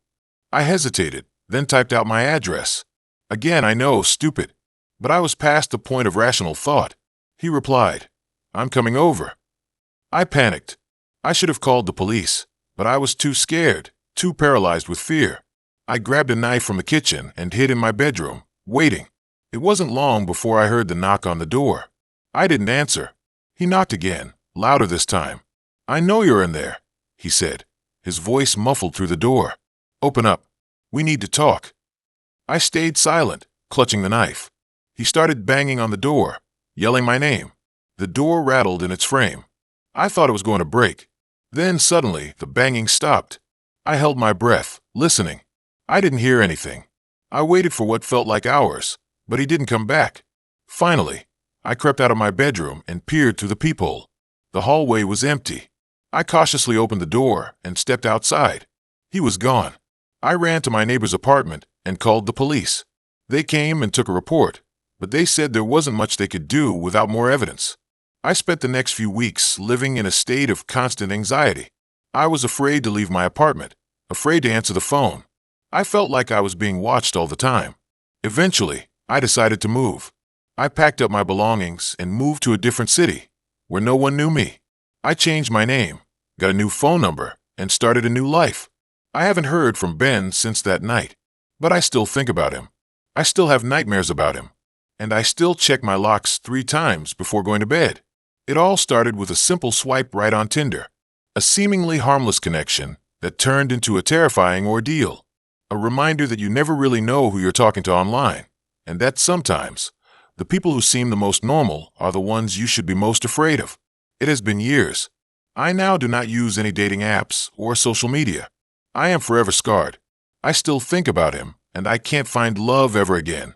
I hesitated, then typed out my address. Again, I know, stupid, but I was past the point of rational thought. He replied, "I'm coming over." I panicked. I should have called the police, but I was too scared, too paralyzed with fear. I grabbed a knife from the kitchen and hid in my bedroom, waiting. It wasn't long before I heard the knock on the door. I didn't answer. He knocked again, louder this time. "I know you're in there," he said, his voice muffled through the door. "Open up. We need to talk." I stayed silent, clutching the knife. He started banging on the door, yelling my name. The door rattled in its frame. I thought it was going to break. Then suddenly, the banging stopped. I held my breath, listening. I didn't hear anything. I waited for what felt like hours, but he didn't come back. Finally, I crept out of my bedroom and peered through the peephole. The hallway was empty. I cautiously opened the door and stepped outside. He was gone. I ran to my neighbor's apartment and called the police. They came and took a report, but they said there wasn't much they could do without more evidence. I spent the next few weeks living in a state of constant anxiety. I was afraid to leave my apartment, afraid to answer the phone. I felt like I was being watched all the time. Eventually, I decided to move. I packed up my belongings and moved to a different city, where no one knew me. I changed my name, got a new phone number, and started a new life. I haven't heard from Ben since that night, but I still think about him. I still have nightmares about him, and I still check my locks 3 times before going to bed. It all started with a simple swipe right on Tinder, a seemingly harmless connection that turned into a terrifying ordeal, a reminder that you never really know who you're talking to online, and that sometimes the people who seem the most normal are the ones you should be most afraid of. It has been years. I now do not use any dating apps or social media. I am forever scarred. I still think about him, and I can't find love ever again.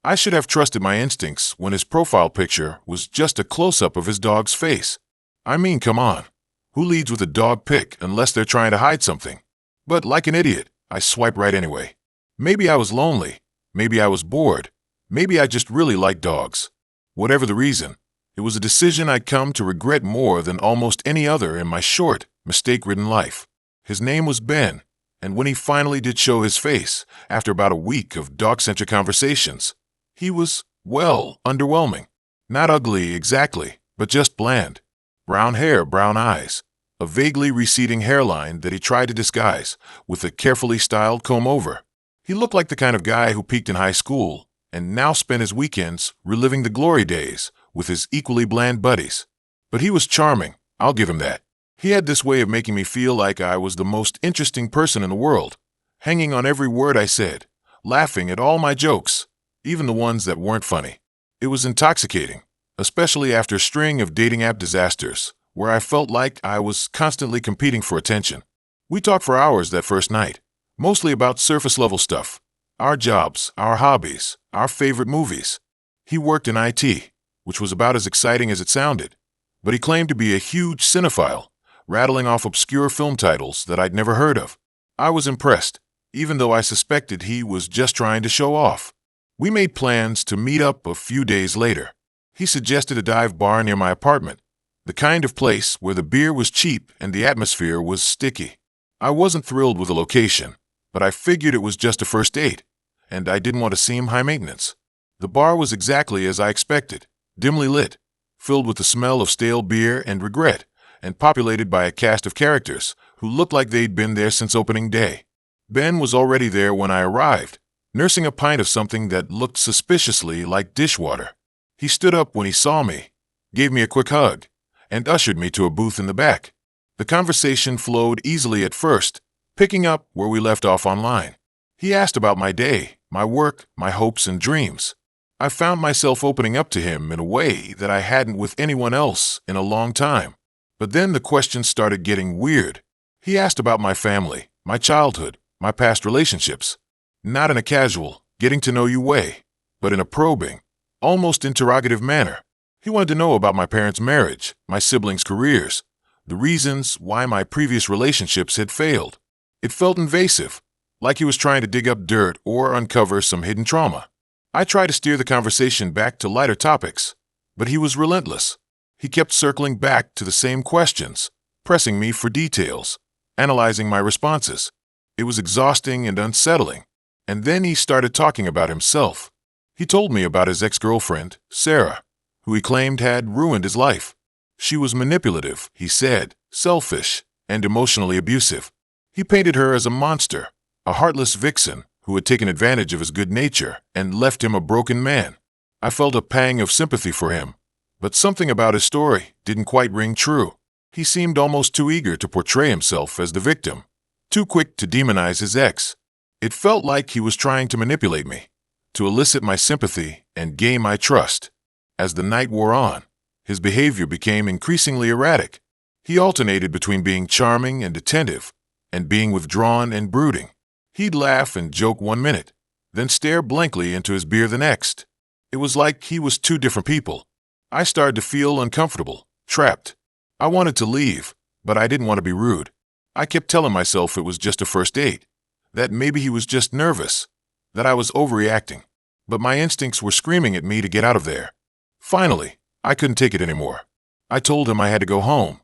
I should have trusted my instincts when his profile picture was just a close-up of his dog's face. I mean, come on. Who leads with a dog pic unless they're trying to hide something? But like an idiot, I swiped right anyway. Maybe I was lonely. Maybe I was bored. Maybe I just really liked dogs. Whatever the reason, it was a decision I'd come to regret more than almost any other in my short, mistake-ridden life. His name was Ben, and when he finally did show his face, after about a week of dog-centric conversations, he was, well, underwhelming. Not ugly exactly, but just bland. Brown hair, brown eyes, a vaguely receding hairline that he tried to disguise with a carefully styled comb-over. He looked like the kind of guy who peaked in high school and now spent his weekends reliving the glory days with his equally bland buddies. But he was charming, I'll give him that. He had this way of making me feel like I was the most interesting person in the world, hanging on every word I said, laughing at all my jokes, even the ones that weren't funny. It was intoxicating, especially after a string of dating app disasters, where I felt like I was constantly competing for attention. We talked for hours that first night, mostly about surface-level stuff, our jobs, our hobbies, our favorite movies. He worked in IT, which was about as exciting as it sounded, but he claimed to be a huge cinephile, rattling off obscure film titles that I'd never heard of. I was impressed, even though I suspected he was just trying to show off. We made plans to meet up a few days later. He suggested a dive bar near my apartment, the kind of place where the beer was cheap and the atmosphere was sticky. I wasn't thrilled with the location, but I figured it was just a first date, and I didn't want to seem high maintenance. The bar was exactly as I expected, dimly lit, filled with the smell of stale beer and regret, and populated by a cast of characters who looked like they'd been there since opening day. Ben was already there when I arrived, nursing a pint of something that looked suspiciously like dishwater. He stood up when he saw me, gave me a quick hug, and ushered me to a booth in the back. The conversation flowed easily at first, picking up where we left off online. He asked about my day, my work, my hopes and dreams. I found myself opening up to him in a way that I hadn't with anyone else in a long time. But then the questions started getting weird. He asked about my family, my childhood, my past relationships. Not in a casual, getting-to-know-you way, but in a probing, almost interrogative manner. He wanted to know about my parents' marriage, my siblings' careers, the reasons why my previous relationships had failed. It felt invasive, like he was trying to dig up dirt or uncover some hidden trauma. I tried to steer the conversation back to lighter topics, but he was relentless. He kept circling back to the same questions, pressing me for details, analyzing my responses. It was exhausting and unsettling. And then he started talking about himself. He told me about his ex-girlfriend, Sarah, who he claimed had ruined his life. She was manipulative, he said, selfish, and emotionally abusive. He painted her as a monster, a heartless vixen who had taken advantage of his good nature and left him a broken man. I felt a pang of sympathy for him, but something about his story didn't quite ring true. He seemed almost too eager to portray himself as the victim, too quick to demonize his ex. It felt like he was trying to manipulate me, to elicit my sympathy and gain my trust. As the night wore on, his behavior became increasingly erratic. He alternated between being charming and attentive, and being withdrawn and brooding. He'd laugh and joke 1 minute, then stare blankly into his beer the next. It was like he was two different people. I started to feel uncomfortable, trapped. I wanted to leave, but I didn't want to be rude. I kept telling myself it was just a first date, that maybe he was just nervous, that I was overreacting. But my instincts were screaming at me to get out of there. Finally, I couldn't take it anymore. I told him I had to go home,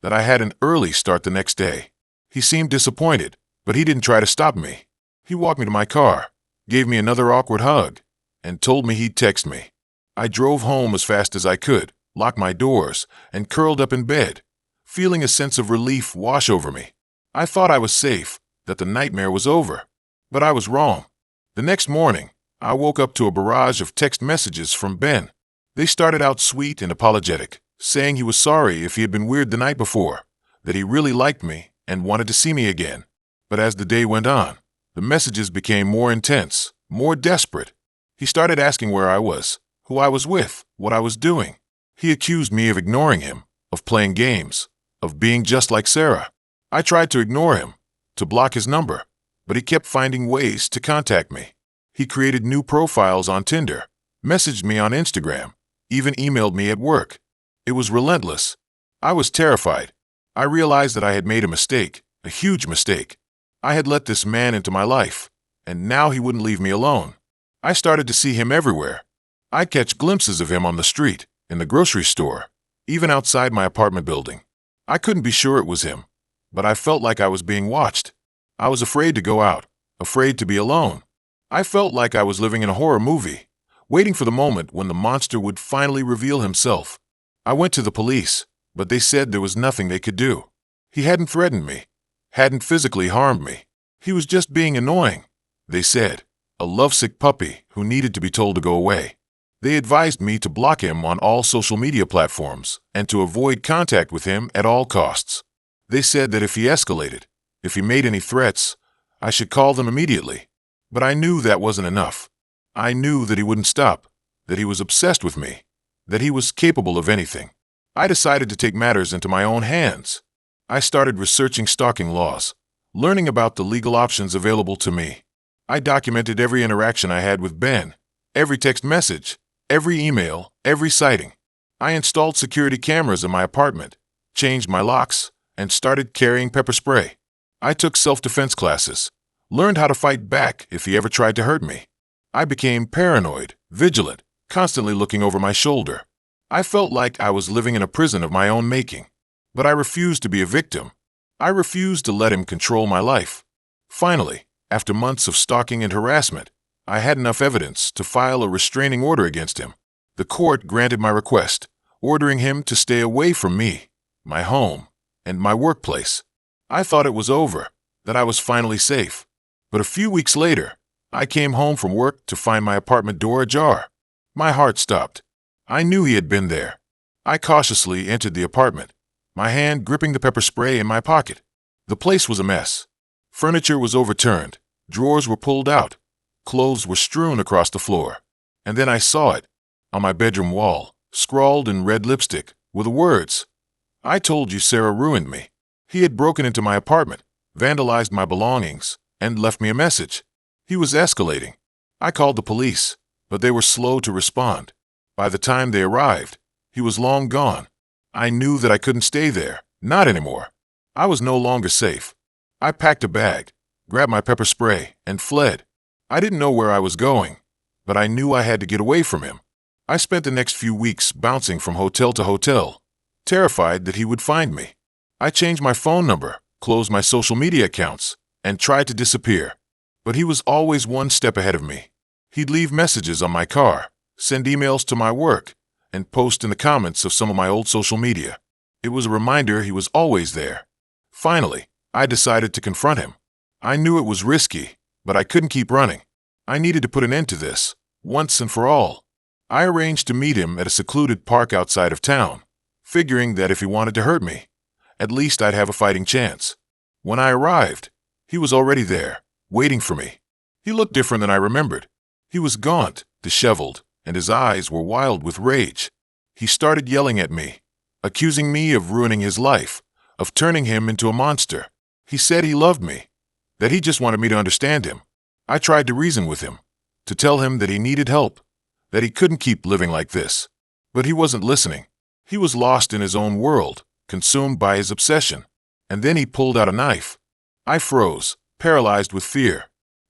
that I had an early start the next day. He seemed disappointed, but he didn't try to stop me. He walked me to my car, gave me another awkward hug, and told me he'd text me. I drove home as fast as I could, locked my doors, and curled up in bed, feeling a sense of relief wash over me. I thought I was safe, that the nightmare was over, but I was wrong. The next morning, I woke up to a barrage of text messages from Ben. They started out sweet and apologetic, saying he was sorry if he had been weird the night before, that he really liked me and wanted to see me again. But as the day went on, the messages became more intense, more desperate. He started asking where I was, who I was with, what I was doing. He accused me of ignoring him, of playing games, of being just like Sarah. I tried to ignore him, to block his number, but he kept finding ways to contact me. He created new profiles on Tinder, messaged me on Instagram, even emailed me at work. It was relentless. I was terrified. I realized that I had made a mistake, a huge mistake. I had let this man into my life, and now he wouldn't leave me alone. I started to see him everywhere. I'd catch glimpses of him on the street, in the grocery store, even outside my apartment building. I couldn't be sure it was him, but I felt like I was being watched. I was afraid to go out, afraid to be alone. I felt like I was living in a horror movie, waiting for the moment when the monster would finally reveal himself. I went to the police, but they said there was nothing they could do. He hadn't threatened me, hadn't physically harmed me. He was just being annoying, they said, a lovesick puppy who needed to be told to go away. They advised me to block him on all social media platforms and to avoid contact with him at all costs. They said that if he escalated, if he made any threats, I should call them immediately. But I knew that wasn't enough. I knew that he wouldn't stop, that he was obsessed with me, that he was capable of anything. I decided to take matters into my own hands. I started researching stalking laws, learning about the legal options available to me. I documented every interaction I had with Ben, every text message, every email, every sighting. I installed security cameras in my apartment, changed my locks, and started carrying pepper spray. I took self-defense classes, learned how to fight back if he ever tried to hurt me. I became paranoid, vigilant, constantly looking over my shoulder. I felt like I was living in a prison of my own making. But I refused to be a victim. I refused to let him control my life. Finally, after months of stalking and harassment, I had enough evidence to file a restraining order against him. The court granted my request, ordering him to stay away from me, my home, and my workplace. I thought it was over, that I was finally safe. But a few weeks later, I came home from work to find my apartment door ajar. My heart stopped. I knew he had been there. I cautiously entered the apartment, my hand gripping the pepper spray in my pocket. The place was a mess. Furniture was overturned, drawers were pulled out, clothes were strewn across the floor. And then I saw it, on my bedroom wall, scrawled in red lipstick, were the words, "I told you Sarah ruined me." He had broken into my apartment, vandalized my belongings, and left me a message. He was escalating. I called the police, but they were slow to respond. By the time they arrived, he was long gone. I knew that I couldn't stay there, not anymore. I was no longer safe. I packed a bag, grabbed my pepper spray, and fled. I didn't know where I was going, but I knew I had to get away from him. I spent the next few weeks bouncing from hotel to hotel, terrified that he would find me. I changed my phone number, closed my social media accounts, and tried to disappear. But he was always one step ahead of me. He'd leave messages on my car, send emails to my work, and post in the comments of some of my old social media. It was a reminder he was always there. Finally, I decided to confront him. I knew it was risky, but I couldn't keep running. I needed to put an end to this, once and for all. I arranged to meet him at a secluded park outside of town, figuring that if he wanted to hurt me, at least I'd have a fighting chance. When I arrived, he was already there, waiting for me. He looked different than I remembered. He was gaunt, disheveled, and his eyes were wild with rage. He started yelling at me, accusing me of ruining his life, of turning him into a monster. He said he loved me, that he just wanted me to understand him. I tried to reason with him, to tell him that he needed help, that he couldn't keep living like this. But he wasn't listening. He was lost in his own world, consumed by his obsession. And then he pulled out a knife. I froze, paralyzed with fear.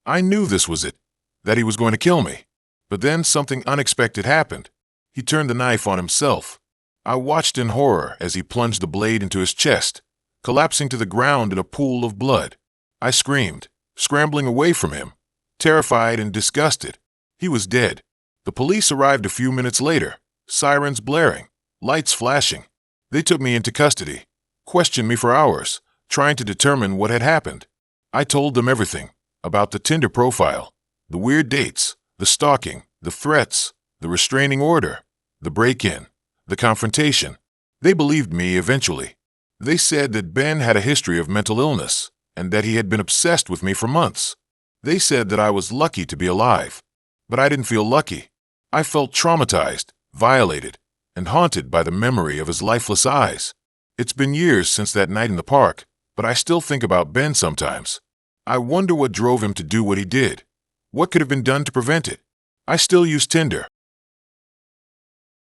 I knew this was it, that he was going to kill me. But then something unexpected happened. He turned the knife on himself. I watched in horror as he plunged the blade into his chest, collapsing to the ground in a pool of blood. I screamed, scrambling away from him, terrified and disgusted. He was dead. The police arrived a few minutes later, sirens blaring, lights flashing. They took me into custody, questioned me for hours, trying to determine what had happened. I told them everything, about the Tinder profile, the weird dates, the stalking, the threats, the restraining order, the break-in, the confrontation. They believed me eventually. They said that Ben had a history of mental illness and that he had been obsessed with me for months. They said that I was lucky to be alive. But I didn't feel lucky. I felt traumatized, violated, and haunted by the memory of his lifeless eyes. It's been years since that night in the park, but I still think about Ben sometimes. I wonder what drove him to do what he did. What could have been done to prevent it? I still use Tinder.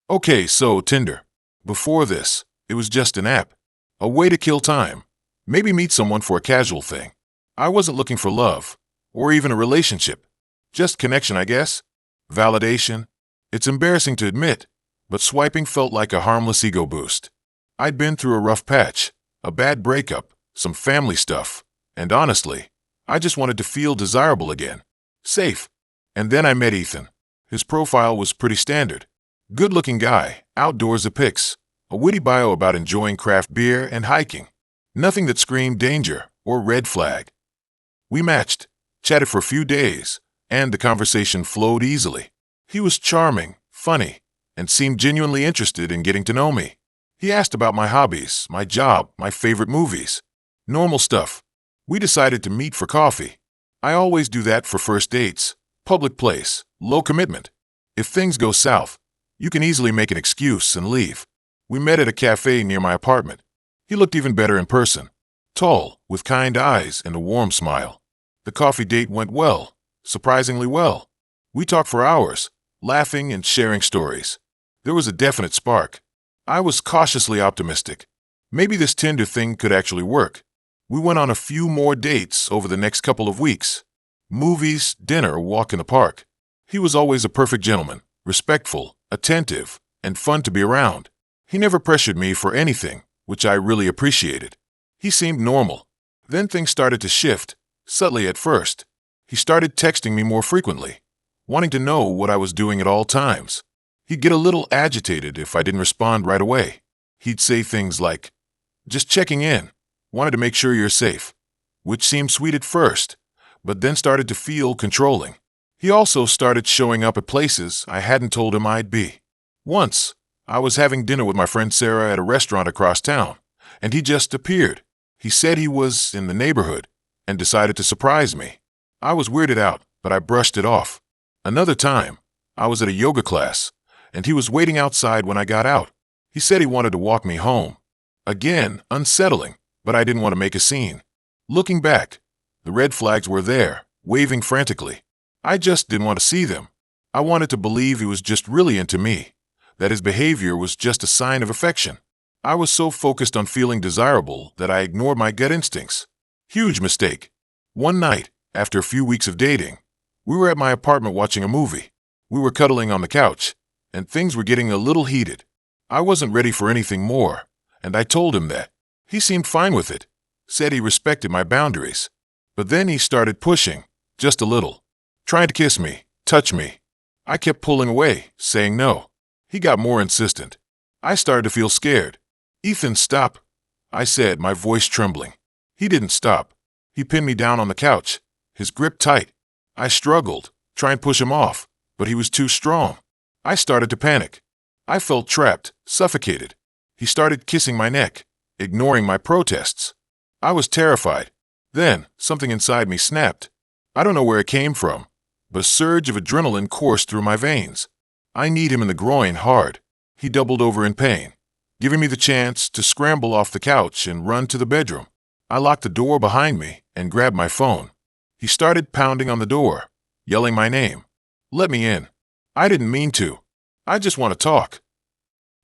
Okay, so Tinder. Before this, it was just an app. A way to kill time. Maybe meet someone for a casual thing. I wasn't looking for love, or even a relationship. Just connection, I guess. Validation. It's embarrassing to admit, but swiping felt like a harmless ego boost. I'd been through a rough patch, a bad breakup, some family stuff, and honestly, I just wanted to feel desirable again. Safe. And then I met Ethan. His profile was pretty standard. Good-looking guy, outdoorsy pics, a witty bio about enjoying craft beer and hiking. Nothing that screamed danger or red flag. We matched, chatted for a few days, and the conversation flowed easily. He was charming, funny, and seemed genuinely interested in getting to know me. He asked about my hobbies, my job, my favorite movies. Normal stuff. We decided to meet for coffee. I always do that for first dates. Public place, low commitment. If things go south, you can easily make an excuse and leave. We met at a cafe near my apartment. He looked even better in person. Tall, with kind eyes and a warm smile. The coffee date went well, surprisingly well. We talked for hours, laughing and sharing stories. There was a definite spark. I was cautiously optimistic. Maybe this Tinder thing could actually work. We went on a few more dates over the next couple of weeks. Movies, dinner, a walk in the park. He was always a perfect gentleman, respectful, attentive, and fun to be around. He never pressured me for anything, which I really appreciated. He seemed normal. Then things started to shift, subtly at first. He started texting me more frequently, wanting to know what I was doing at all times. He'd get a little agitated if I didn't respond right away. He'd say things like, "Just checking in, wanted to make sure you're safe," which seemed sweet at first, but then started to feel controlling. He also started showing up at places I hadn't told him I'd be. Once, I was having dinner with my friend Sarah at a restaurant across town, and he just appeared. He said he was in the neighborhood and decided to surprise me. I was weirded out, but I brushed it off. Another time, I was at a yoga class, and he was waiting outside when I got out. He said he wanted to walk me home. Again, unsettling, but I didn't want to make a scene. Looking back, the red flags were there, waving frantically. I just didn't want to see them. I wanted to believe he was just really into me, that his behavior was just a sign of affection. I was so focused on feeling desirable that I ignored my gut instincts. Huge mistake. One night, after a few weeks of dating, we were at my apartment watching a movie. We were cuddling on the couch, and things were getting a little heated. I wasn't ready for anything more, and I told him that. He seemed fine with it, said he respected my boundaries. But then he started pushing, just a little, trying to kiss me, touch me. I kept pulling away, saying no. He got more insistent. I started to feel scared. "Ethan, stop," I said, my voice trembling. He didn't stop. He pinned me down on the couch, his grip tight. I struggled, trying to push him off, but he was too strong. I started to panic. I felt trapped, suffocated. He started kissing my neck, ignoring my protests. I was terrified. Then, something inside me snapped. I don't know where it came from, but a surge of adrenaline coursed through my veins. I kneed him in the groin hard. He doubled over in pain, giving me the chance to scramble off the couch and run to the bedroom. I locked the door behind me and grabbed my phone. He started pounding on the door, yelling my name. "Let me in." I didn't mean to. "I just want to talk."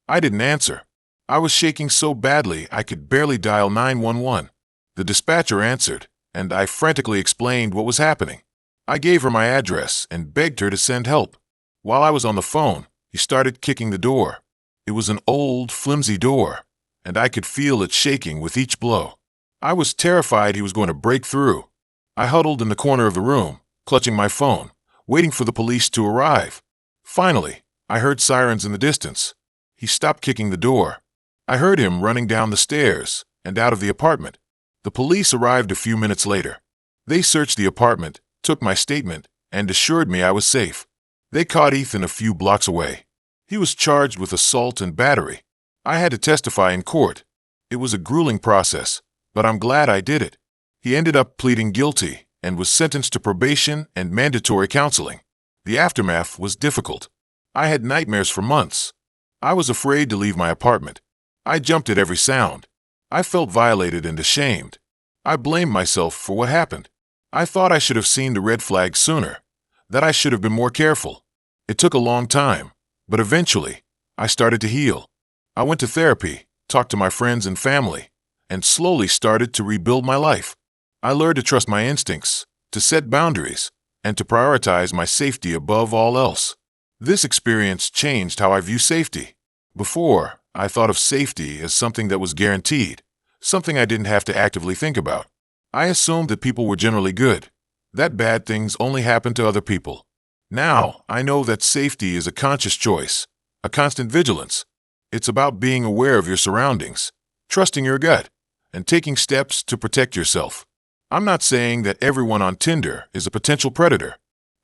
I didn't answer. I was shaking so badly I could barely dial 911. The dispatcher answered, and I frantically explained what was happening. I gave her my address and begged her to send help. While I was on the phone, he started kicking the door. It was an old, flimsy door, and I could feel it shaking with each blow. I was terrified he was going to break through. I huddled in the corner of the room, clutching my phone, waiting for the police to arrive. Finally, I heard sirens in the distance. He stopped kicking the door. I heard him running down the stairs and out of the apartment. The police arrived a few minutes later. They searched the apartment, took my statement, and assured me I was safe. They caught Ethan a few blocks away. He was charged with assault and battery. I had to testify in court. It was a grueling process, but I'm glad I did it. He ended up pleading guilty and was sentenced to probation and mandatory counseling. The aftermath was difficult. I had nightmares for months. I was afraid to leave my apartment. I jumped at every sound. I felt violated and ashamed. I blamed myself for what happened. I thought I should have seen the red flags sooner, that I should have been more careful. It took a long time, but eventually, I started to heal. I went to therapy, talked to my friends and family, and slowly started to rebuild my life. I learned to trust my instincts, to set boundaries, and to prioritize my safety above all else. This experience changed how I view safety. Before, I thought of safety as something that was guaranteed, something I didn't have to actively think about. I assumed that people were generally good, that bad things only happen to other people. Now, I know that safety is a conscious choice, a constant vigilance. It's about being aware of your surroundings, trusting your gut, and taking steps to protect yourself. I'm not saying that everyone on Tinder is a potential predator.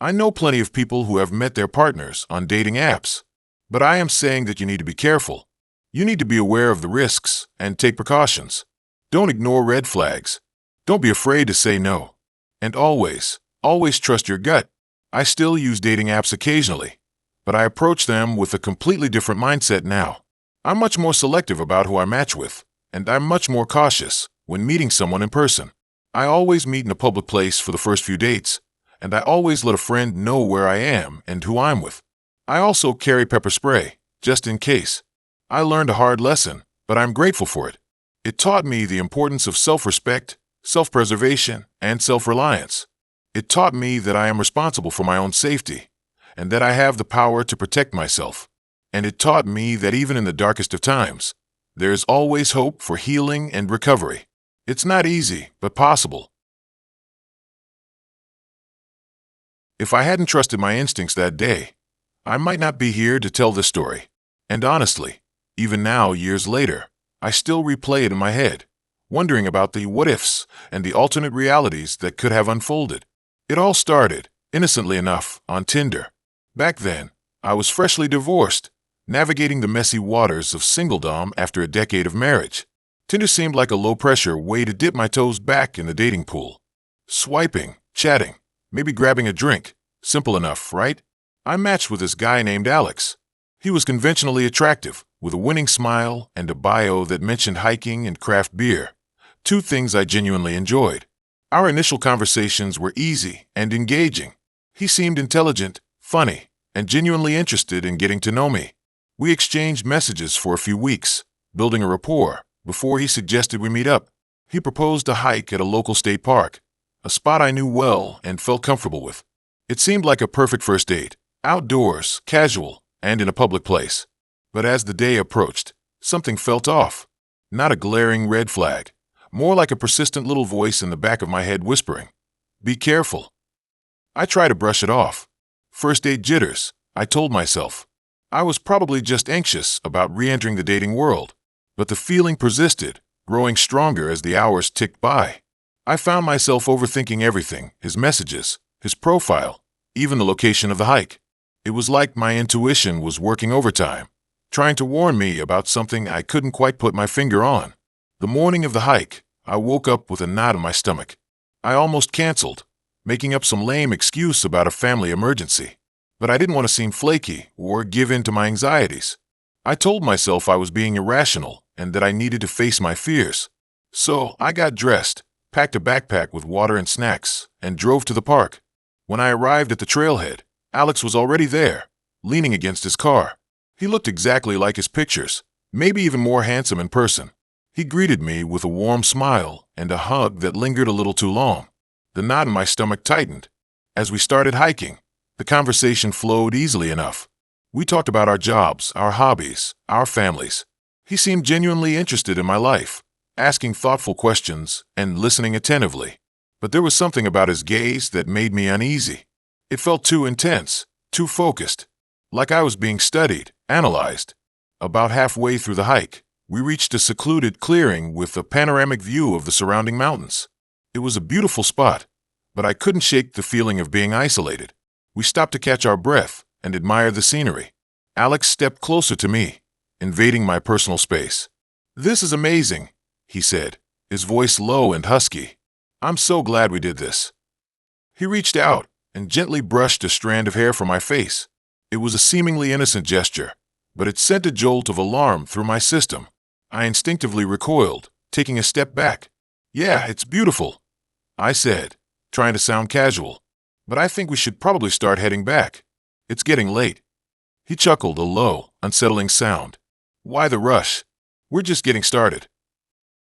I know plenty of people who have met their partners on dating apps. But I am saying that you need to be careful. You need to be aware of the risks and take precautions. Don't ignore red flags. Don't be afraid to say no. And always trust your gut. I still use dating apps occasionally, but I approach them with a completely different mindset now. I'm much more selective about who I match with, and I'm much more cautious when meeting someone in person. I always meet in a public place for the first few dates, and I always let a friend know where I am and who I'm with. I also carry pepper spray, just in case. I learned a hard lesson, but I'm grateful for it. It taught me the importance of self-respect, self-preservation, and self-reliance. It taught me that I am responsible for my own safety, and that I have the power to protect myself. And it taught me that even in the darkest of times, there is always hope for healing and recovery. It's not easy, but possible. If I hadn't trusted my instincts that day, I might not be here to tell this story. And honestly, even now, years later, I still replay it in my head, wondering about the what-ifs and the alternate realities that could have unfolded. It all started, innocently enough, on Tinder. Back then, I was freshly divorced, navigating the messy waters of singledom after a decade of marriage. Tinder seemed like a low-pressure way to dip my toes back in the dating pool. Swiping, chatting, maybe grabbing a drink. Simple enough, right? I matched with this guy named Alex. He was conventionally attractive, with a winning smile and a bio that mentioned hiking and craft beer, two things I genuinely enjoyed. Our initial conversations were easy and engaging. He seemed intelligent, funny, and genuinely interested in getting to know me. We exchanged messages for a few weeks, building a rapport, before he suggested we meet up. He proposed a hike at a local state park, a spot I knew well and felt comfortable with. It seemed like a perfect first date, outdoors, casual, and in a public place. But as the day approached, something felt off. Not a glaring red flag, more like a persistent little voice in the back of my head whispering, "Be careful." I tried to brush it off. First date jitters, I told myself. I was probably just anxious about re-entering the dating world. But the feeling persisted, growing stronger as the hours ticked by. I found myself overthinking everything, his messages, his profile, even the location of the hike. It was like my intuition was working overtime, trying to warn me about something I couldn't quite put my finger on. The morning of the hike, I woke up with a knot in my stomach. I almost canceled, making up some lame excuse about a family emergency. But I didn't want to seem flaky or give in to my anxieties. I told myself I was being irrational and that I needed to face my fears. So I got dressed, packed a backpack with water and snacks, and drove to the park. When I arrived at the trailhead, Alex was already there, leaning against his car. He looked exactly like his pictures, maybe even more handsome in person. He greeted me with a warm smile and a hug that lingered a little too long. The knot in my stomach tightened. As we started hiking, the conversation flowed easily enough. We talked about our jobs, our hobbies, our families. He seemed genuinely interested in my life, asking thoughtful questions and listening attentively. But there was something about his gaze that made me uneasy. It felt too intense, too focused, like I was being studied, analyzed. About halfway through the hike, we reached a secluded clearing with a panoramic view of the surrounding mountains. It was a beautiful spot, but I couldn't shake the feeling of being isolated. We stopped to catch our breath and admire the scenery. Alex stepped closer to me, invading my personal space. "This is amazing," he said, his voice low and husky. "I'm so glad we did this." He reached out and gently brushed a strand of hair from my face. It was a seemingly innocent gesture, but it sent a jolt of alarm through my system. I instinctively recoiled, taking a step back. "Yeah, it's beautiful," I said, trying to sound casual. "But I think we should probably start heading back. It's getting late." He chuckled, a low, unsettling sound. "Why the rush? We're just getting started."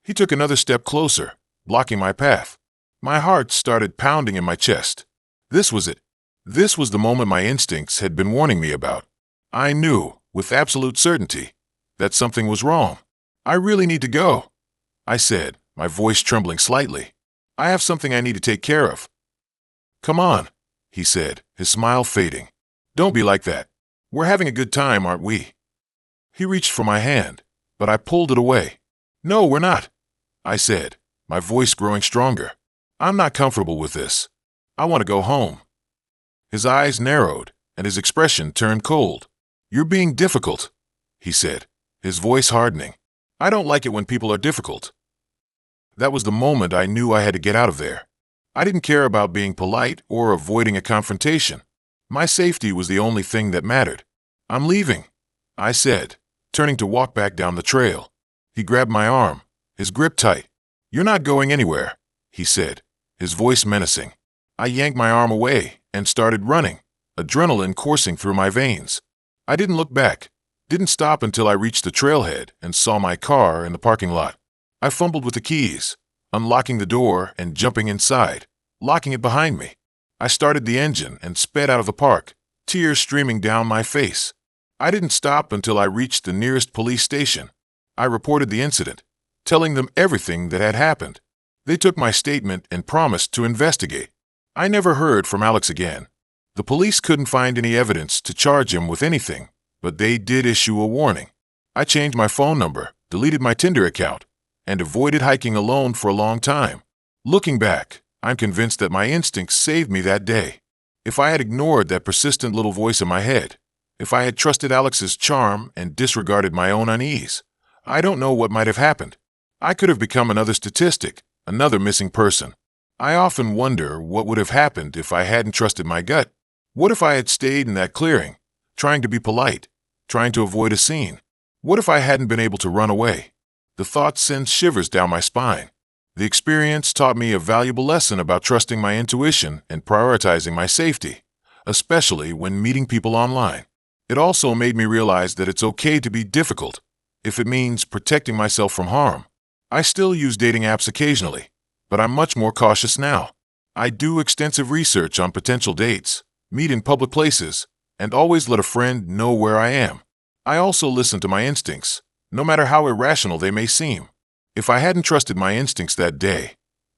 He took another step closer, blocking my path. My heart started pounding in my chest. This was it. This was the moment my instincts had been warning me about. I knew, with absolute certainty, that something was wrong. I really need to go, I said, my voice trembling slightly. I have something I need to take care of. Come on, he said, his smile fading. Don't be like that. We're having a good time, aren't we? He reached for my hand, but I pulled it away. No, we're not, I said, my voice growing stronger. I'm not comfortable with this. I want to go home. His eyes narrowed, and his expression turned cold. You're being difficult, he said, his voice hardening. I don't like it when people are difficult. That was the moment I knew I had to get out of there. I didn't care about being polite or avoiding a confrontation. My safety was the only thing that mattered. I'm leaving, I said, turning to walk back down the trail. He grabbed my arm, his grip tight. You're not going anywhere, he said, his voice menacing. I yanked my arm away and started running, adrenaline coursing through my veins. I didn't look back, didn't stop until I reached the trailhead and saw my car in the parking lot. I fumbled with the keys, unlocking the door and jumping inside, locking it behind me. I started the engine and sped out of the park, tears streaming down my face. I didn't stop until I reached the nearest police station. I reported the incident, telling them everything that had happened. They took my statement and promised to investigate. I never heard from Alex again. The police couldn't find any evidence to charge him with anything, but they did issue a warning. I changed my phone number, deleted my Tinder account, and avoided hiking alone for a long time. Looking back, I'm convinced that my instincts saved me that day. If I had ignored that persistent little voice in my head, if I had trusted Alex's charm and disregarded my own unease, I don't know what might have happened. I could have become another statistic, another missing person. I often wonder what would have happened if I hadn't trusted my gut. What if I had stayed in that clearing, trying to be polite, trying to avoid a scene? What if I hadn't been able to run away? The thought sends shivers down my spine. The experience taught me a valuable lesson about trusting my intuition and prioritizing my safety, especially when meeting people online. It also made me realize that it's okay to be difficult, if it means protecting myself from harm. I still use dating apps occasionally, but I'm much more cautious now. I do extensive research on potential dates, meet in public places, and always let a friend know where I am. I also listen to my instincts, no matter how irrational they may seem. If I hadn't trusted my instincts that day,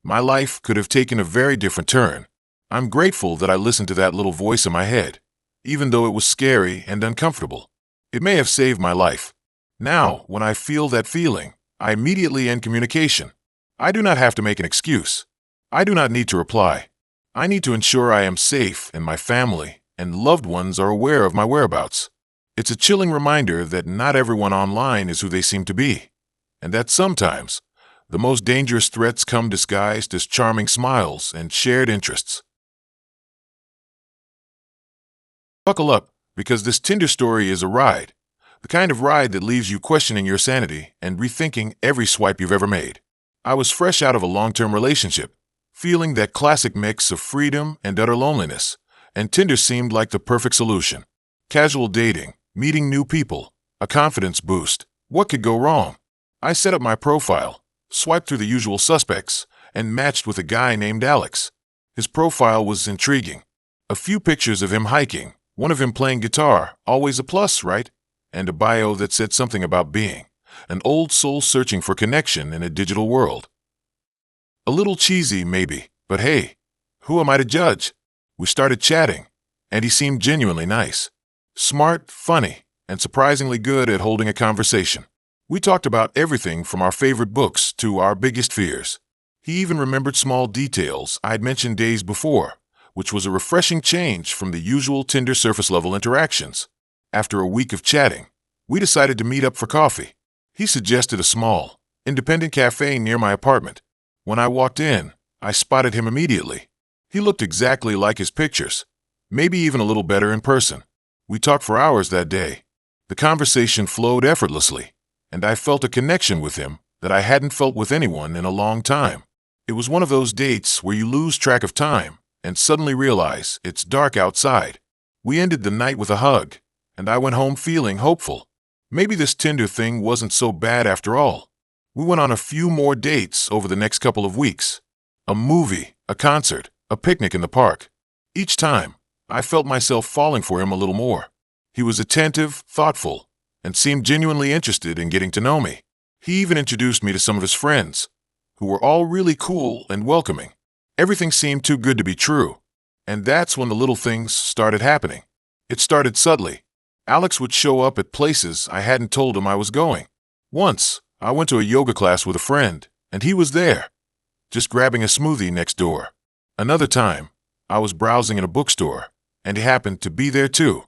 my life could have taken a very different turn. I'm grateful that I listened to that little voice in my head, even though it was scary and uncomfortable. It may have saved my life. Now, when I feel that feeling, I immediately end communication. I do not have to make an excuse. I do not need to reply. I need to ensure I am safe and my family and loved ones are aware of my whereabouts. It's a chilling reminder that not everyone online is who they seem to be, and that sometimes the most dangerous threats come disguised as charming smiles and shared interests. Buckle up, because this Tinder story is a ride, the kind of ride that leaves you questioning your sanity and rethinking every swipe you've ever made. I was fresh out of a long-term relationship, feeling that classic mix of freedom and utter loneliness, and Tinder seemed like the perfect solution. Casual dating, meeting new people, a confidence boost. What could go wrong? I set up my profile, swiped through the usual suspects, and matched with a guy named Alex. His profile was intriguing. A few pictures of him hiking, one of him playing guitar, always a plus, right? And a bio that said something about being an old soul searching for connection in a digital world. A little cheesy, maybe, but hey, who am I to judge? We started chatting, and he seemed genuinely nice. Smart, funny, and surprisingly good at holding a conversation. We talked about everything from our favorite books to our biggest fears. He even remembered small details I'd mentioned days before, which was a refreshing change from the usual Tinder surface-level interactions. After a week of chatting, we decided to meet up for coffee. He suggested a small, independent cafe near my apartment. When I walked in, I spotted him immediately. He looked exactly like his pictures, maybe even a little better in person. We talked for hours that day. The conversation flowed effortlessly, and I felt a connection with him that I hadn't felt with anyone in a long time. It was one of those dates where you lose track of time and suddenly realize it's dark outside. We ended the night with a hug, and I went home feeling hopeful. Maybe this Tinder thing wasn't so bad after all. We went on a few more dates over the next couple of weeks. A movie, a concert, a picnic in the park. Each time, I felt myself falling for him a little more. He was attentive, thoughtful, and seemed genuinely interested in getting to know me. He even introduced me to some of his friends, who were all really cool and welcoming. Everything seemed too good to be true. And that's when the little things started happening. It started subtly. Alex would show up at places I hadn't told him I was going. Once, I went to a yoga class with a friend, and he was there, just grabbing a smoothie next door. Another time, I was browsing in a bookstore, and he happened to be there too,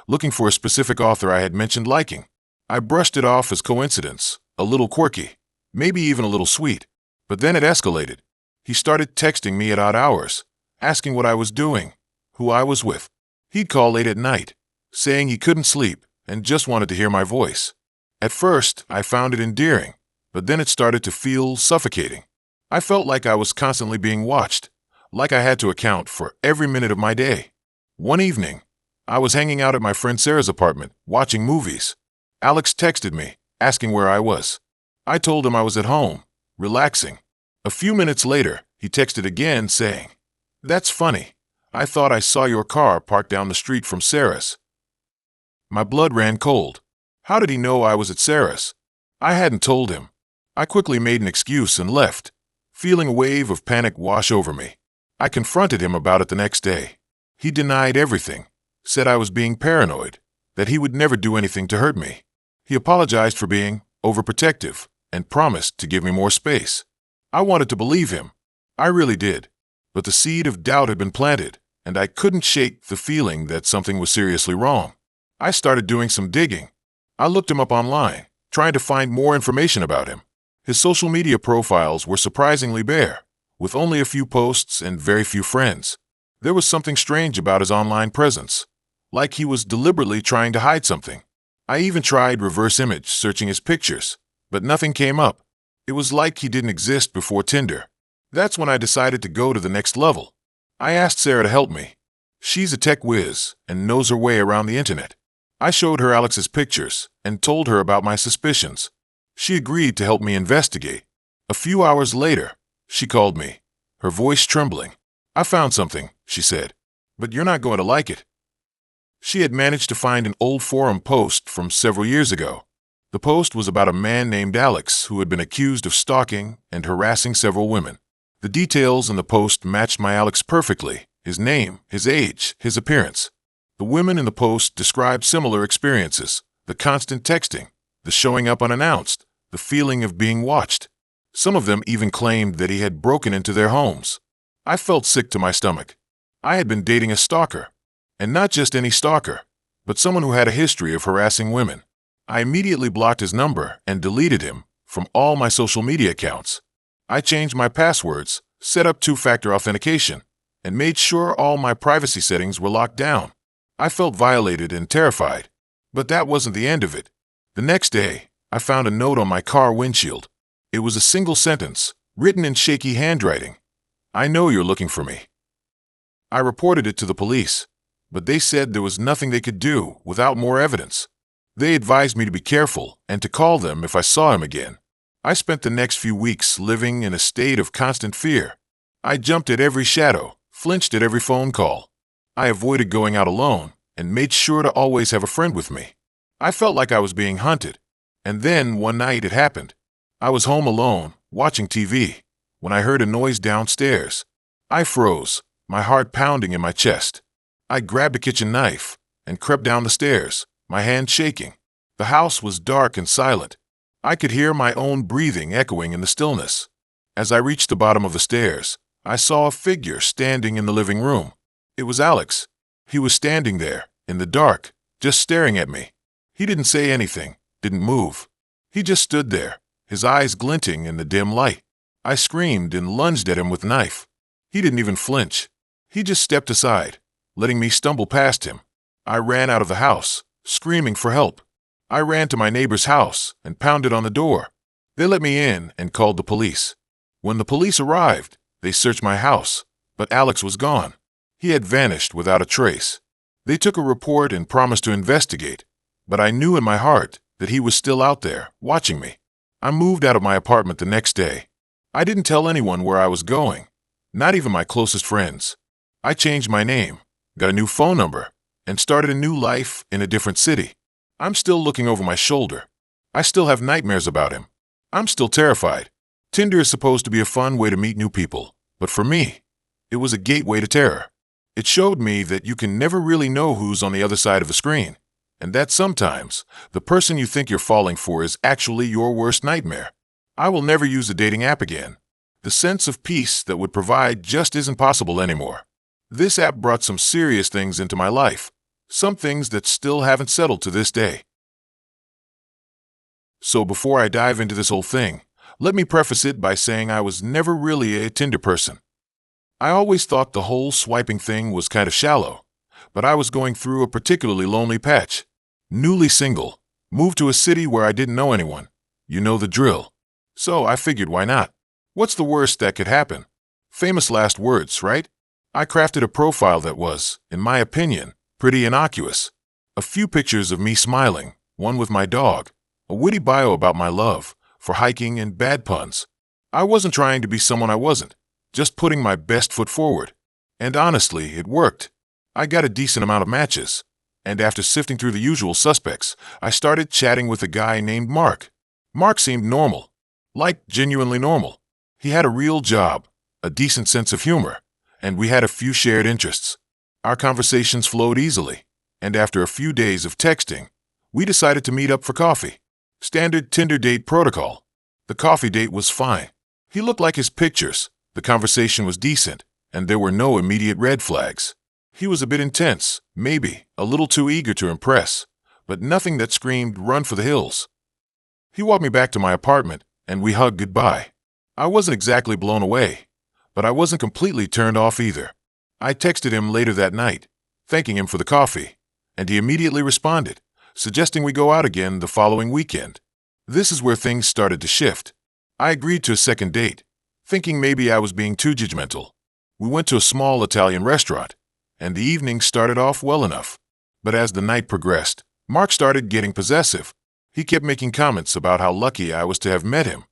looking for a specific author I had mentioned liking. I brushed it off as coincidence, a little quirky, maybe even a little sweet. But then it escalated. He started texting me at odd hours, asking what I was doing, who I was with. He'd call late at night, saying he couldn't sleep and just wanted to hear my voice. At first, I found it endearing, but then it started to feel suffocating. I felt like I was constantly being watched, like I had to account for every minute of my day. One evening, I was hanging out at my friend Sarah's apartment, watching movies. Alex texted me, asking where I was. I told him I was at home, relaxing. A few minutes later, he texted again saying, "That's funny. I thought I saw your car parked down the street from Sarah's." My blood ran cold. How did he know I was at Sarah's? I hadn't told him. I quickly made an excuse and left, feeling a wave of panic wash over me. I confronted him about it the next day. He denied everything, said I was being paranoid, that he would never do anything to hurt me. He apologized for being overprotective and promised to give me more space. I wanted to believe him. I really did. But the seed of doubt had been planted, and I couldn't shake the feeling that something was seriously wrong. I started doing some digging. I looked him up online, trying to find more information about him. His social media profiles were surprisingly bare, with only a few posts and very few friends. There was something strange about his online presence, like he was deliberately trying to hide something. I even tried reverse image searching his pictures, but nothing came up. It was like he didn't exist before Tinder. That's when I decided to go to the next level. I asked Sarah to help me. She's a tech whiz and knows her way around the internet. I showed her Alex's pictures and told her about my suspicions. She agreed to help me investigate. A few hours later, she called me, her voice trembling. "I found something," she said, "but you're not going to like it." She had managed to find an old forum post from several years ago. The post was about a man named Alex who had been accused of stalking and harassing several women. The details in the post matched my Alex perfectly: his name, his age, his appearance. The women in the post described similar experiences: the constant texting, the showing up unannounced, the feeling of being watched. Some of them even claimed that he had broken into their homes. I felt sick to my stomach. I had been dating a stalker. And not just any stalker, but someone who had a history of harassing women. I immediately blocked his number and deleted him from all my social media accounts. I changed my passwords, set up two-factor authentication, and made sure all my privacy settings were locked down. I felt violated and terrified. But that wasn't the end of it. The next day, I found a note on my car windshield. It was a single sentence, written in shaky handwriting. "I know you're looking for me." I reported it to the police, but they said there was nothing they could do without more evidence. They advised me to be careful and to call them if I saw him again. I spent the next few weeks living in a state of constant fear. I jumped at every shadow, flinched at every phone call. I avoided going out alone and made sure to always have a friend with me. I felt like I was being hunted. And then one night it happened. I was home alone, watching TV, when I heard a noise downstairs. I froze, my heart pounding in my chest. I grabbed a kitchen knife and crept down the stairs, my hand shaking. The house was dark and silent. I could hear my own breathing echoing in the stillness. As I reached the bottom of the stairs, I saw a figure standing in the living room. It was Alex. He was standing there, in the dark, just staring at me. He didn't say anything, didn't move. He just stood there, his eyes glinting in the dim light. I screamed and lunged at him with the knife. He didn't even flinch. He just stepped aside, letting me stumble past him. I ran out of the house, screaming for help. I ran to my neighbor's house and pounded on the door. They let me in and called the police. When the police arrived, they searched my house, but Alex was gone. He had vanished without a trace. They took a report and promised to investigate, but I knew in my heart that he was still out there, watching me. I moved out of my apartment the next day. I didn't tell anyone where I was going, Not even my closest friends. I changed my name, got a new phone number, and started a new life in a different city. I'm still looking over my shoulder. I still have nightmares about him. I'm still terrified. Tinder is supposed to be a fun way to meet new people, but for me, it was a gateway to terror. It showed me that you can never really know who's on the other side of the screen, and that sometimes the person you think you're falling for is actually your worst nightmare. I will never use a dating app again. The sense of peace that would provide just isn't possible anymore. This app brought some serious things into my life, some things that still haven't settled to this day. So before I dive into this whole thing, let me preface it by saying I was never really a Tinder person. I always thought the whole swiping thing was kind of shallow, but I was going through a particularly lonely patch. Newly single, moved to a city where I didn't know anyone. You know the drill. So I figured, why not? What's the worst that could happen? Famous last words, right? I crafted a profile that was, in my opinion, pretty innocuous. A few pictures of me smiling, one with my dog, a witty bio about my love for hiking and bad puns. I wasn't trying to be someone I wasn't, just putting my best foot forward. And honestly, it worked. I got a decent amount of matches, and after sifting through the usual suspects, I started chatting with a guy named Mark. Mark seemed normal, like genuinely normal. He had a real job, a decent sense of humor, and we had a few shared interests. Our conversations flowed easily, and after a few days of texting, we decided to meet up for coffee. Standard Tinder date protocol. The coffee date was fine. He looked like his pictures, the conversation was decent, and there were no immediate red flags. He was a bit intense, maybe a little too eager to impress, but nothing that screamed run for the hills. He walked me back to my apartment, and we hugged goodbye. I wasn't exactly blown away, but I wasn't completely turned off either. I texted him later that night, thanking him for the coffee, and he immediately responded, suggesting we go out again the following weekend. This is where things started to shift. I agreed to a second date, thinking maybe I was being too judgmental. We went to a small Italian restaurant, and the evening started off well enough. But as the night progressed, Mark started getting possessive. He kept making comments about how lucky I was to have met him,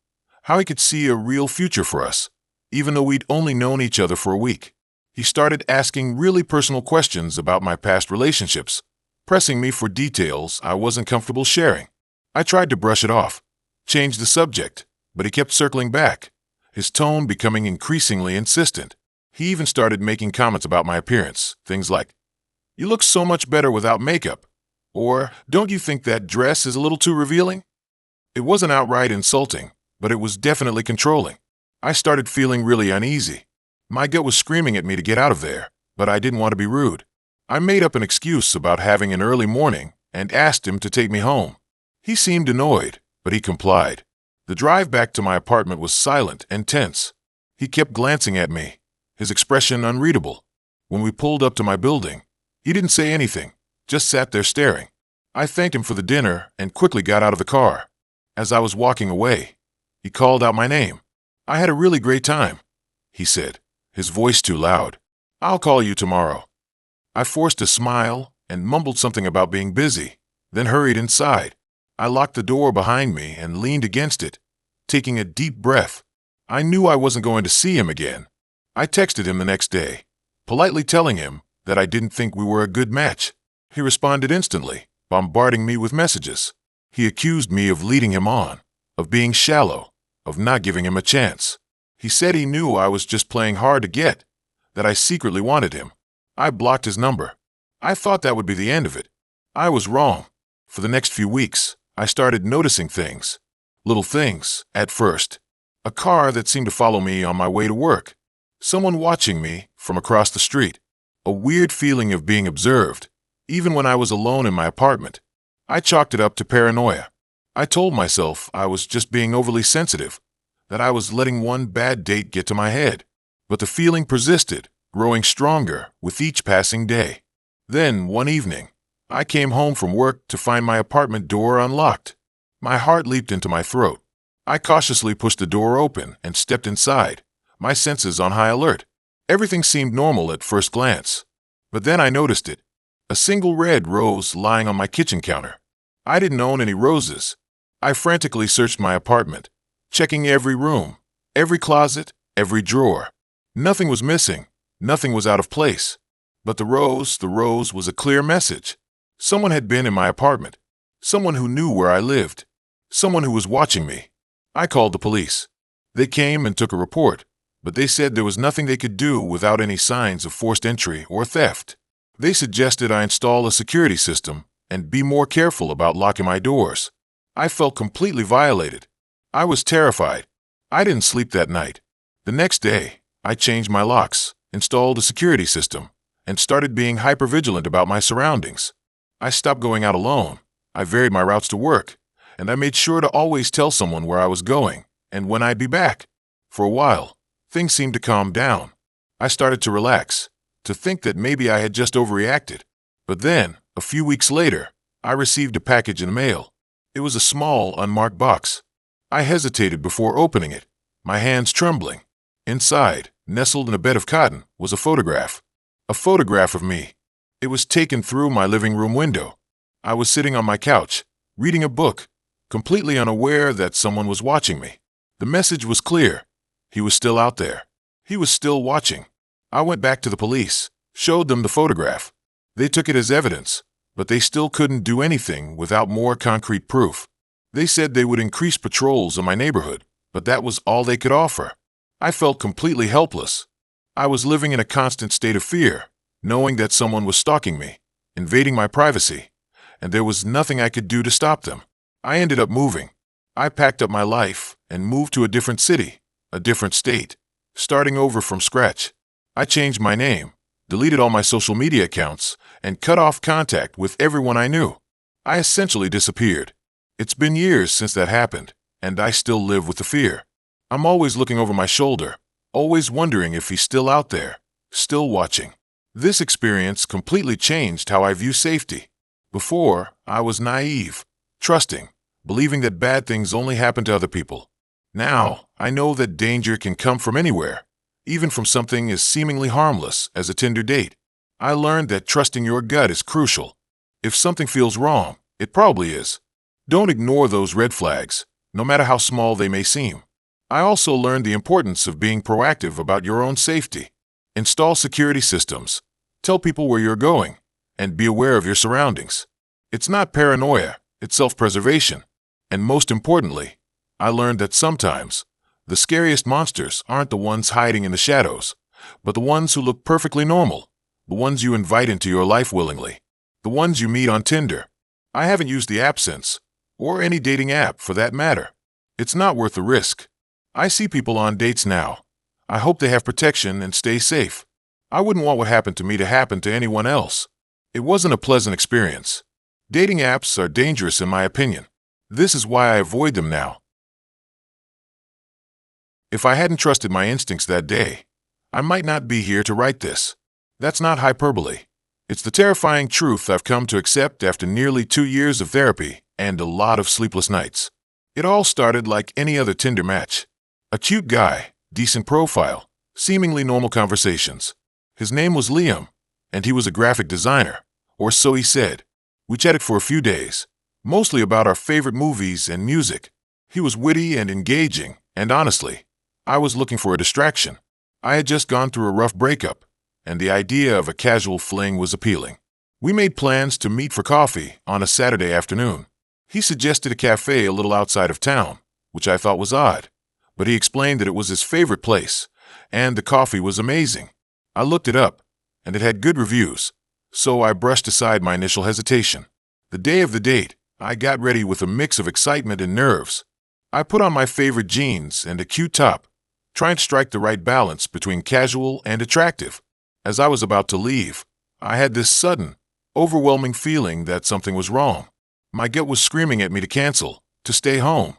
how he could see a real future for us, even though we'd only known each other for a week. He started asking really personal questions about my past relationships, pressing me for details I wasn't comfortable sharing. I tried to brush it off, change the subject, but he kept circling back, his tone becoming increasingly insistent. He even started making comments about my appearance, things like, "You look so much better without makeup," or "Don't you think that dress is a little too revealing?" It wasn't outright insulting, but it was definitely controlling. I started feeling really uneasy. My gut was screaming at me to get out of there, but I didn't want to be rude. I made up an excuse about having an early morning and asked him to take me home. He seemed annoyed, but he complied. The drive back to my apartment was silent and tense. He kept glancing at me, his expression unreadable. When we pulled up to my building, he didn't say anything, just sat there staring. I thanked him for the dinner and quickly got out of the car. As I was walking away, he called out my name. "I had a really great time," he said, his voice too loud. "I'll call you tomorrow." I forced a smile and mumbled something about being busy, then hurried inside. I locked the door behind me and leaned against it, taking a deep breath. I knew I wasn't going to see him again. I texted him the next day, politely telling him that I didn't think we were a good match. He responded instantly, bombarding me with messages. He accused me of leading him on, of being shallow, of not giving him a chance. He said he knew I was just playing hard to get, that I secretly wanted him. I blocked his number. I thought that would be the end of it. I was wrong. For the next few weeks, I started noticing things. Little things, at first. A car that seemed to follow me on my way to work. Someone watching me from across the street. A weird feeling of being observed, even when I was alone in my apartment. I chalked it up to paranoia. I told myself I was just being overly sensitive, that I was letting one bad date get to my head. But the feeling persisted, growing stronger with each passing day. Then, one evening, I came home from work to find my apartment door unlocked. My heart leaped into my throat. I cautiously pushed the door open and stepped inside, my senses on high alert. Everything seemed normal at first glance. But then I noticed it. A single red rose lying on my kitchen counter. I didn't own any roses. I frantically searched my apartment, checking every room, every closet, every drawer. Nothing was missing. Nothing was out of place. But the rose was a clear message. Someone had been in my apartment. Someone who knew where I lived. Someone who was watching me. I called the police. They came and took a report, but they said there was nothing they could do without any signs of forced entry or theft. They suggested I install a security system and be more careful about locking my doors. I felt completely violated. I was terrified. I didn't sleep that night. The next day, I changed my locks, installed a security system, and started being hypervigilant about my surroundings. I stopped going out alone. I varied my routes to work, and I made sure to always tell someone where I was going and when I'd be back. For a while, things seemed to calm down. I started to relax, to think that maybe I had just overreacted. But then, a few weeks later, I received a package in the mail. It was a small, unmarked box. I hesitated before opening it, my hands trembling. Inside, nestled in a bed of cotton, was a photograph. A photograph of me. It was taken through my living room window. I was sitting on my couch, reading a book, completely unaware that someone was watching me. The message was clear. He was still out there. He was still watching. I went back to the police, showed them the photograph. They took it as evidence, but they still couldn't do anything without more concrete proof. They said they would increase patrols in my neighborhood, but that was all they could offer. I felt completely helpless. I was living in a constant state of fear, knowing that someone was stalking me, invading my privacy, and there was nothing I could do to stop them. I ended up moving. I packed up my life and moved to a different city, a different state, starting over from scratch. I changed my name, deleted all my social media accounts, and cut off contact with everyone I knew. I essentially disappeared. It's been years since that happened, and I still live with the fear. I'm always looking over my shoulder, always wondering if he's still out there, still watching. This experience completely changed how I view safety. Before, I was naive, trusting, believing that bad things only happen to other people. Now, I know that danger can come from anywhere, even from something as seemingly harmless as a Tinder date. I learned that trusting your gut is crucial. If something feels wrong, it probably is. Don't ignore those red flags, no matter how small they may seem. I also learned the importance of being proactive about your own safety. Install security systems, tell people where you're going, and be aware of your surroundings. It's not paranoia, it's self-preservation. And most importantly, I learned that sometimes the scariest monsters aren't the ones hiding in the shadows, but the ones who look perfectly normal, the ones you invite into your life willingly, the ones you meet on Tinder. I haven't used the app since, or any dating app for that matter. It's not worth the risk. I see people on dates now. I hope they have protection and stay safe. I wouldn't want what happened to me to happen to anyone else. It wasn't a pleasant experience. Dating apps are dangerous in my opinion. This is why I avoid them now. If I hadn't trusted my instincts that day, I might not be here to write this. That's not hyperbole. It's the terrifying truth I've come to accept after nearly 2 years of therapy and a lot of sleepless nights. It all started like any other Tinder match. A cute guy, decent profile, seemingly normal conversations. His name was Liam, and he was a graphic designer, or so he said. We chatted for a few days, mostly about our favorite movies and music. He was witty and engaging, and honestly, I was looking for a distraction. I had just gone through a rough breakup, and the idea of a casual fling was appealing. We made plans to meet for coffee on a Saturday afternoon. He suggested a cafe a little outside of town, which I thought was odd, but he explained that it was his favorite place, and the coffee was amazing. I looked it up, and it had good reviews, so I brushed aside my initial hesitation. The day of the date, I got ready with a mix of excitement and nerves. I put on my favorite jeans and a cute top, trying to strike the right balance between casual and attractive. As I was about to leave, I had this sudden, overwhelming feeling that something was wrong. My gut was screaming at me to cancel, to stay home,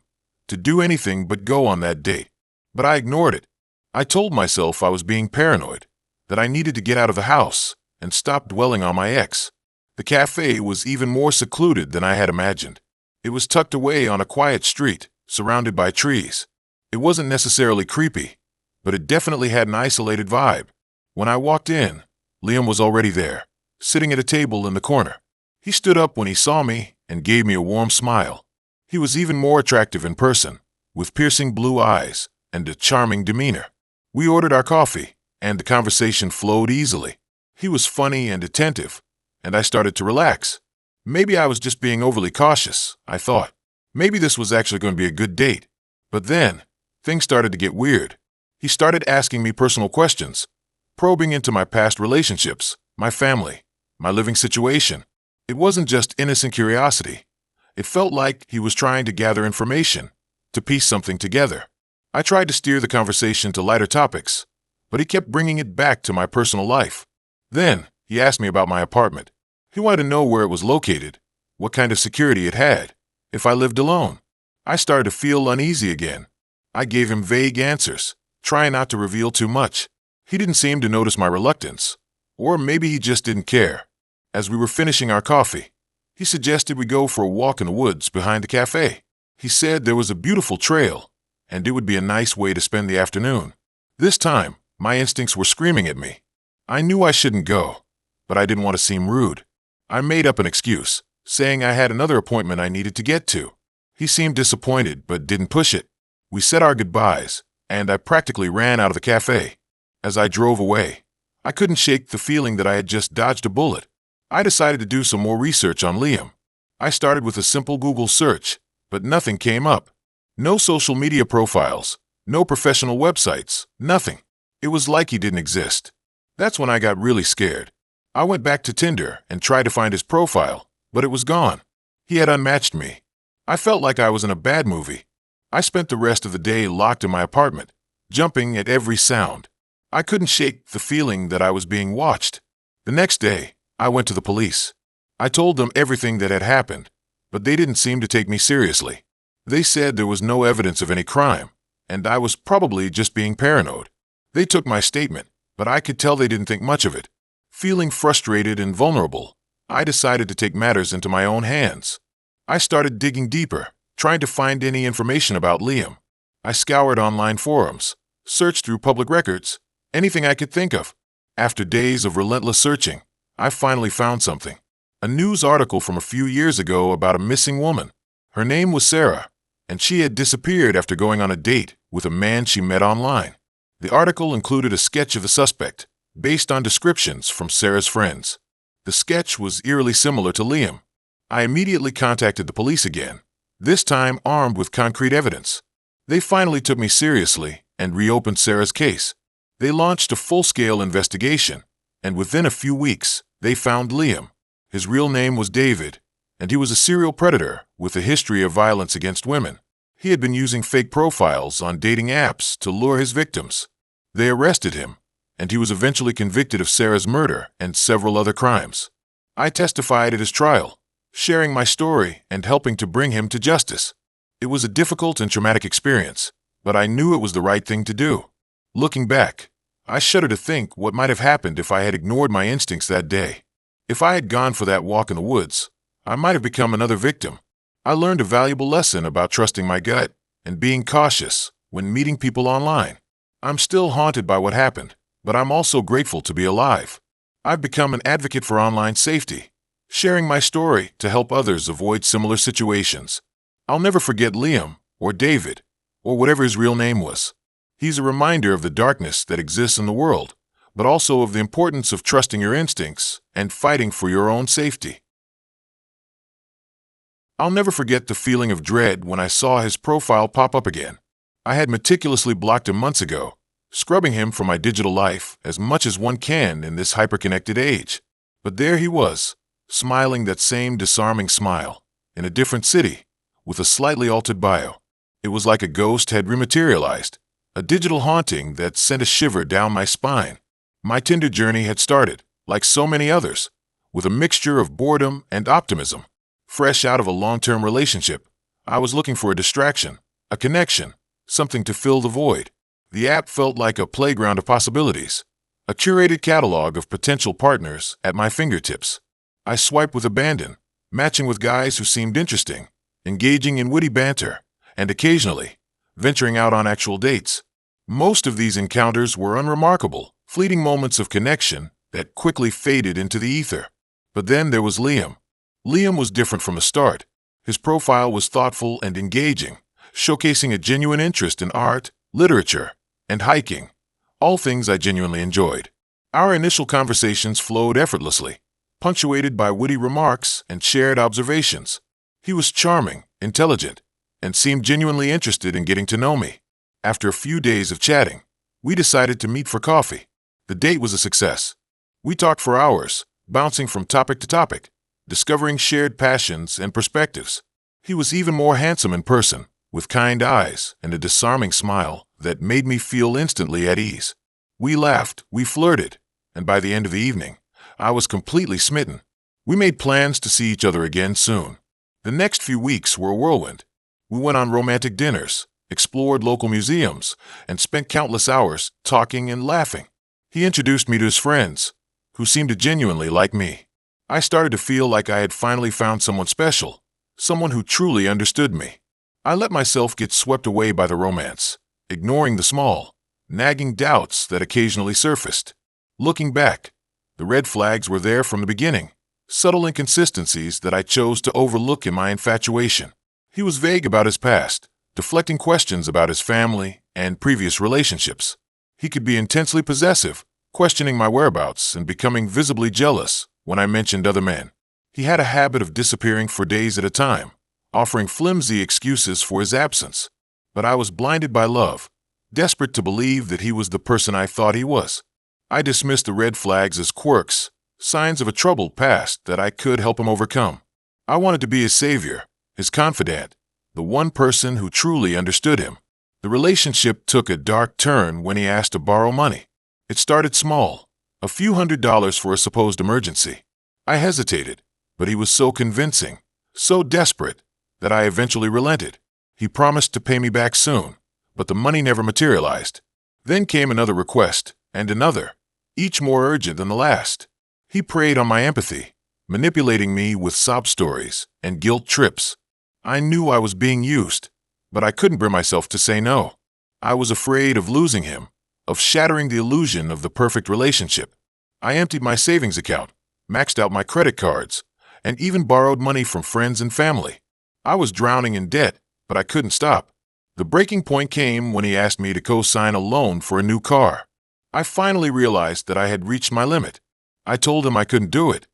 to do anything but go on that date. But I ignored it. I told myself I was being paranoid, that I needed to get out of the house and stop dwelling on my ex. The cafe was even more secluded than I had imagined. It was tucked away on a quiet street, surrounded by trees. It wasn't necessarily creepy, but it definitely had an isolated vibe. When I walked in, Liam was already there, sitting at a table in the corner. He stood up when he saw me and gave me a warm smile. He was even more attractive in person, with piercing blue eyes and a charming demeanor. We ordered our coffee, and the conversation flowed easily. He was funny and attentive, and I started to relax. Maybe I was just being overly cautious, I thought. Maybe this was actually going to be a good date. But then, things started to get weird. He started asking me personal questions, probing into my past relationships, my family, my living situation. It wasn't just innocent curiosity. It felt like he was trying to gather information, to piece something together. I tried to steer the conversation to lighter topics, but he kept bringing it back to my personal life. Then, he asked me about my apartment. He wanted to know where it was located, what kind of security it had, if I lived alone. I started to feel uneasy again. I gave him vague answers, trying not to reveal too much. He didn't seem to notice my reluctance, or maybe he just didn't care. As we were finishing our coffee, he suggested we go for a walk in the woods behind the cafe. He said there was a beautiful trail, and it would be a nice way to spend the afternoon. This time, my instincts were screaming at me. I knew I shouldn't go, but I didn't want to seem rude. I made up an excuse, saying I had another appointment I needed to get to. He seemed disappointed, but didn't push it. We said our goodbyes, and I practically ran out of the cafe. As I drove away, I couldn't shake the feeling that I had just dodged a bullet. I decided to do some more research on Liam. I started with a simple Google search, but nothing came up. No social media profiles, no professional websites, nothing. It was like he didn't exist. That's when I got really scared. I went back to Tinder and tried to find his profile, but it was gone. He had unmatched me. I felt like I was in a bad movie. I spent the rest of the day locked in my apartment, jumping at every sound. I couldn't shake the feeling that I was being watched. The next day, I went to the police. I told them everything that had happened, but they didn't seem to take me seriously. They said there was no evidence of any crime, and I was probably just being paranoid. They took my statement, but I could tell they didn't think much of it. Feeling frustrated and vulnerable, I decided to take matters into my own hands. I started digging deeper, trying to find any information about Liam. I scoured online forums, searched through public records, anything I could think of. After days of relentless searching, I finally found something. A news article from a few years ago about a missing woman. Her name was Sarah, and she had disappeared after going on a date with a man she met online. The article included a sketch of the suspect, based on descriptions from Sarah's friends. The sketch was eerily similar to Liam. I immediately contacted the police again, this time armed with concrete evidence. They finally took me seriously and reopened Sarah's case. They launched a full-scale investigation, and within a few weeks, they found Liam. His real name was David, and he was a serial predator with a history of violence against women. He had been using fake profiles on dating apps to lure his victims. They arrested him, and he was eventually convicted of Sarah's murder and several other crimes. I testified at his trial, sharing my story and helping to bring him to justice. It was a difficult and traumatic experience, but I knew it was the right thing to do. Looking back, I shudder to think what might have happened if I had ignored my instincts that day. If I had gone for that walk in the woods, I might have become another victim. I learned a valuable lesson about trusting my gut and being cautious when meeting people online. I'm still haunted by what happened, but I'm also grateful to be alive. I've become an advocate for online safety, sharing my story to help others avoid similar situations. I'll never forget Liam, or David, or whatever his real name was. He's a reminder of the darkness that exists in the world, but also of the importance of trusting your instincts and fighting for your own safety. I'll never forget the feeling of dread when I saw his profile pop up again. I had meticulously blocked him months ago, scrubbing him from my digital life as much as one can in this hyper-connected age. But there he was, smiling that same disarming smile, in a different city, with a slightly altered bio. It was like a ghost had rematerialized, a digital haunting that sent a shiver down my spine. My Tinder journey had started, like so many others, with a mixture of boredom and optimism. Fresh out of a long-term relationship, I was looking for a distraction, a connection, something to fill the void. The app felt like a playground of possibilities, a curated catalog of potential partners at my fingertips. I swiped with abandon, matching with guys who seemed interesting, engaging in witty banter, and occasionally, venturing out on actual dates. Most of these encounters were unremarkable, fleeting moments of connection that quickly faded into the ether. But then there was Liam. Liam was different from the start. His profile was thoughtful and engaging, showcasing a genuine interest in art, literature, and hiking, all things I genuinely enjoyed. Our initial conversations flowed effortlessly, punctuated by witty remarks and shared observations. He was charming, intelligent, and seemed genuinely interested in getting to know me. After a few days of chatting, we decided to meet for coffee. The date was a success. We talked for hours, bouncing from topic to topic, discovering shared passions and perspectives. He was even more handsome in person, with kind eyes and a disarming smile that made me feel instantly at ease. We laughed, we flirted, and by the end of the evening, I was completely smitten. We made plans to see each other again soon. The next few weeks were a whirlwind. We went on romantic dinners, explored local museums, and spent countless hours talking and laughing. He introduced me to his friends, who seemed to genuinely like me. I started to feel like I had finally found someone special, someone who truly understood me. I let myself get swept away by the romance, ignoring the small, nagging doubts that occasionally surfaced. Looking back, the red flags were there from the beginning, subtle inconsistencies that I chose to overlook in my infatuation. He was vague about his past, deflecting questions about his family and previous relationships. He could be intensely possessive, questioning my whereabouts and becoming visibly jealous when I mentioned other men. He had a habit of disappearing for days at a time, offering flimsy excuses for his absence. But I was blinded by love, desperate to believe that he was the person I thought he was. I dismissed the red flags as quirks, signs of a troubled past that I could help him overcome. I wanted to be his savior, his confidant, the one person who truly understood him. The relationship took a dark turn when he asked to borrow money. It started small, a few $100s for a supposed emergency. I hesitated, but he was so convincing, so desperate, that I eventually relented. He promised to pay me back soon, but the money never materialized. Then came another request, and another, each more urgent than the last. He preyed on my empathy, manipulating me with sob stories and guilt trips. I knew I was being used, but I couldn't bring myself to say no. I was afraid of losing him, of shattering the illusion of the perfect relationship. I emptied my savings account, maxed out my credit cards, and even borrowed money from friends and family. I was drowning in debt, but I couldn't stop. The breaking point came when he asked me to co-sign a loan for a new car. I finally realized that I had reached my limit. I told him I couldn't do it,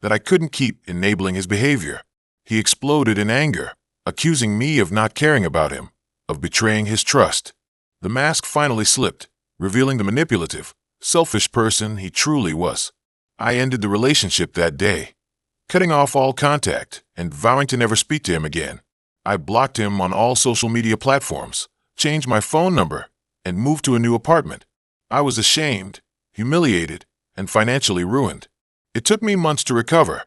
that I couldn't keep enabling his behavior. He exploded in anger, accusing me of not caring about him, of betraying his trust. The mask finally slipped, revealing the manipulative, selfish person he truly was. I ended the relationship that day, cutting off all contact and vowing to never speak to him again. I blocked him on all social media platforms, changed my phone number, and moved to a new apartment. I was ashamed, humiliated, and financially ruined. It took me months to recover,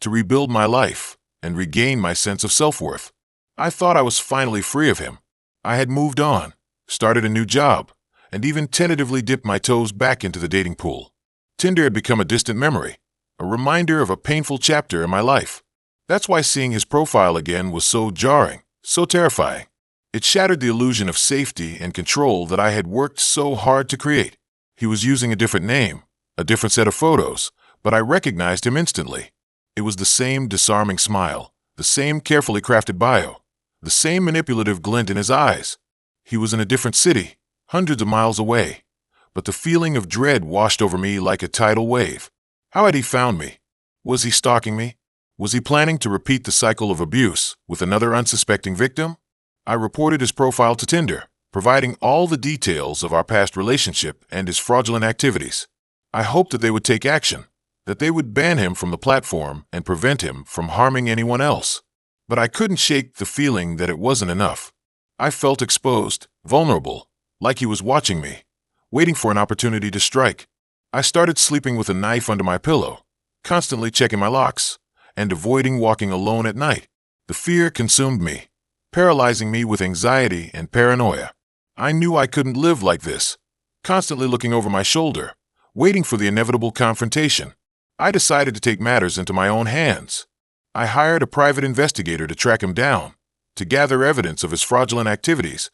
to rebuild my life, and regain my sense of self-worth. I thought I was finally free of him. I had moved on, started a new job, and even tentatively dipped my toes back into the dating pool. Tinder had become a distant memory, a reminder of a painful chapter in my life. That's why seeing his profile again was so jarring, so terrifying. It shattered the illusion of safety and control that I had worked so hard to create. He was using a different name, a different set of photos, but I recognized him instantly. It was the same disarming smile, the same carefully crafted bio, the same manipulative glint in his eyes. He was in a different city, hundreds of miles away, but the feeling of dread washed over me like a tidal wave. How had he found me? Was he stalking me? Was he planning to repeat the cycle of abuse with another unsuspecting victim? I reported his profile to Tinder, providing all the details of our past relationship and his fraudulent activities. I hoped that they would take action, that they would ban him from the platform and prevent him from harming anyone else. But I couldn't shake the feeling that it wasn't enough. I felt exposed, vulnerable, like he was watching me, waiting for an opportunity to strike. I started sleeping with a knife under my pillow, constantly checking my locks, and avoiding walking alone at night. The fear consumed me, paralyzing me with anxiety and paranoia. I knew I couldn't live like this, constantly looking over my shoulder, waiting for the inevitable confrontation. I decided to take matters into my own hands. I hired a private investigator to track him down, to gather evidence of his fraudulent activities,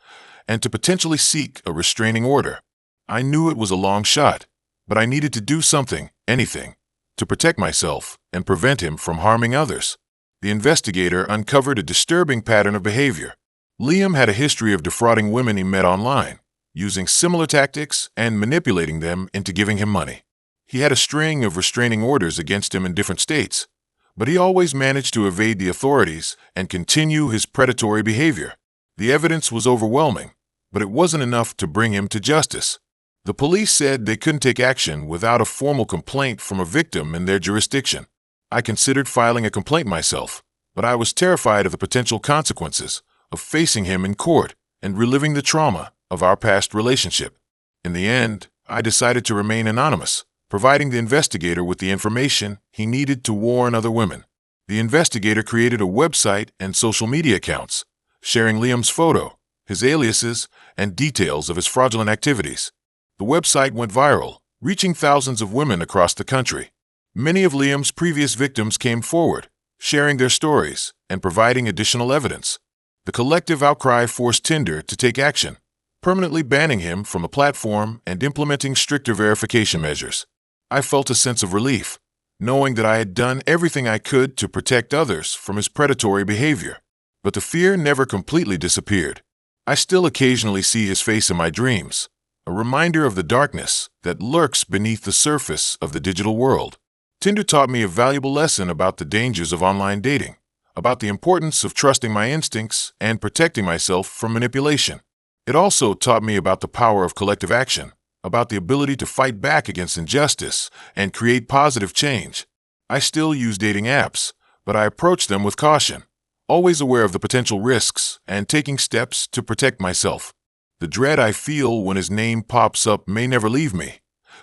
and to potentially seek a restraining order. I knew it was a long shot, but I needed to do something, anything, to protect myself and prevent him from harming others. The investigator uncovered a disturbing pattern of behavior. Liam had a history of defrauding women he met online, using similar tactics and manipulating them into giving him money. He had a string of restraining orders against him in different states, but he always managed to evade the authorities and continue his predatory behavior. The evidence was overwhelming, but it wasn't enough to bring him to justice. The police said they couldn't take action without a formal complaint from a victim in their jurisdiction. I considered filing a complaint myself, but I was terrified of the potential consequences of facing him in court and reliving the trauma of our past relationship. In the end, I decided to remain anonymous, providing the investigator with the information he needed to warn other women. The investigator created a website and social media accounts, sharing Liam's photo, his aliases, and details of his fraudulent activities. The website went viral, reaching thousands of women across the country. Many of Liam's previous victims came forward, sharing their stories and providing additional evidence. The collective outcry forced Tinder to take action, permanently banning him from the platform and implementing stricter verification measures. I felt a sense of relief, knowing that I had done everything I could to protect others from his predatory behavior. But the fear never completely disappeared. I still occasionally see his face in my dreams, a reminder of the darkness that lurks beneath the surface of the digital world. Tinder taught me a valuable lesson about the dangers of online dating, about the importance of trusting my instincts and protecting myself from manipulation. It also taught me about the power of collective action, about the ability to fight back against injustice and create positive change. I still use dating apps, but I approach them with caution, always aware of the potential risks and taking steps to protect myself. The dread I feel when his name pops up may never leave me,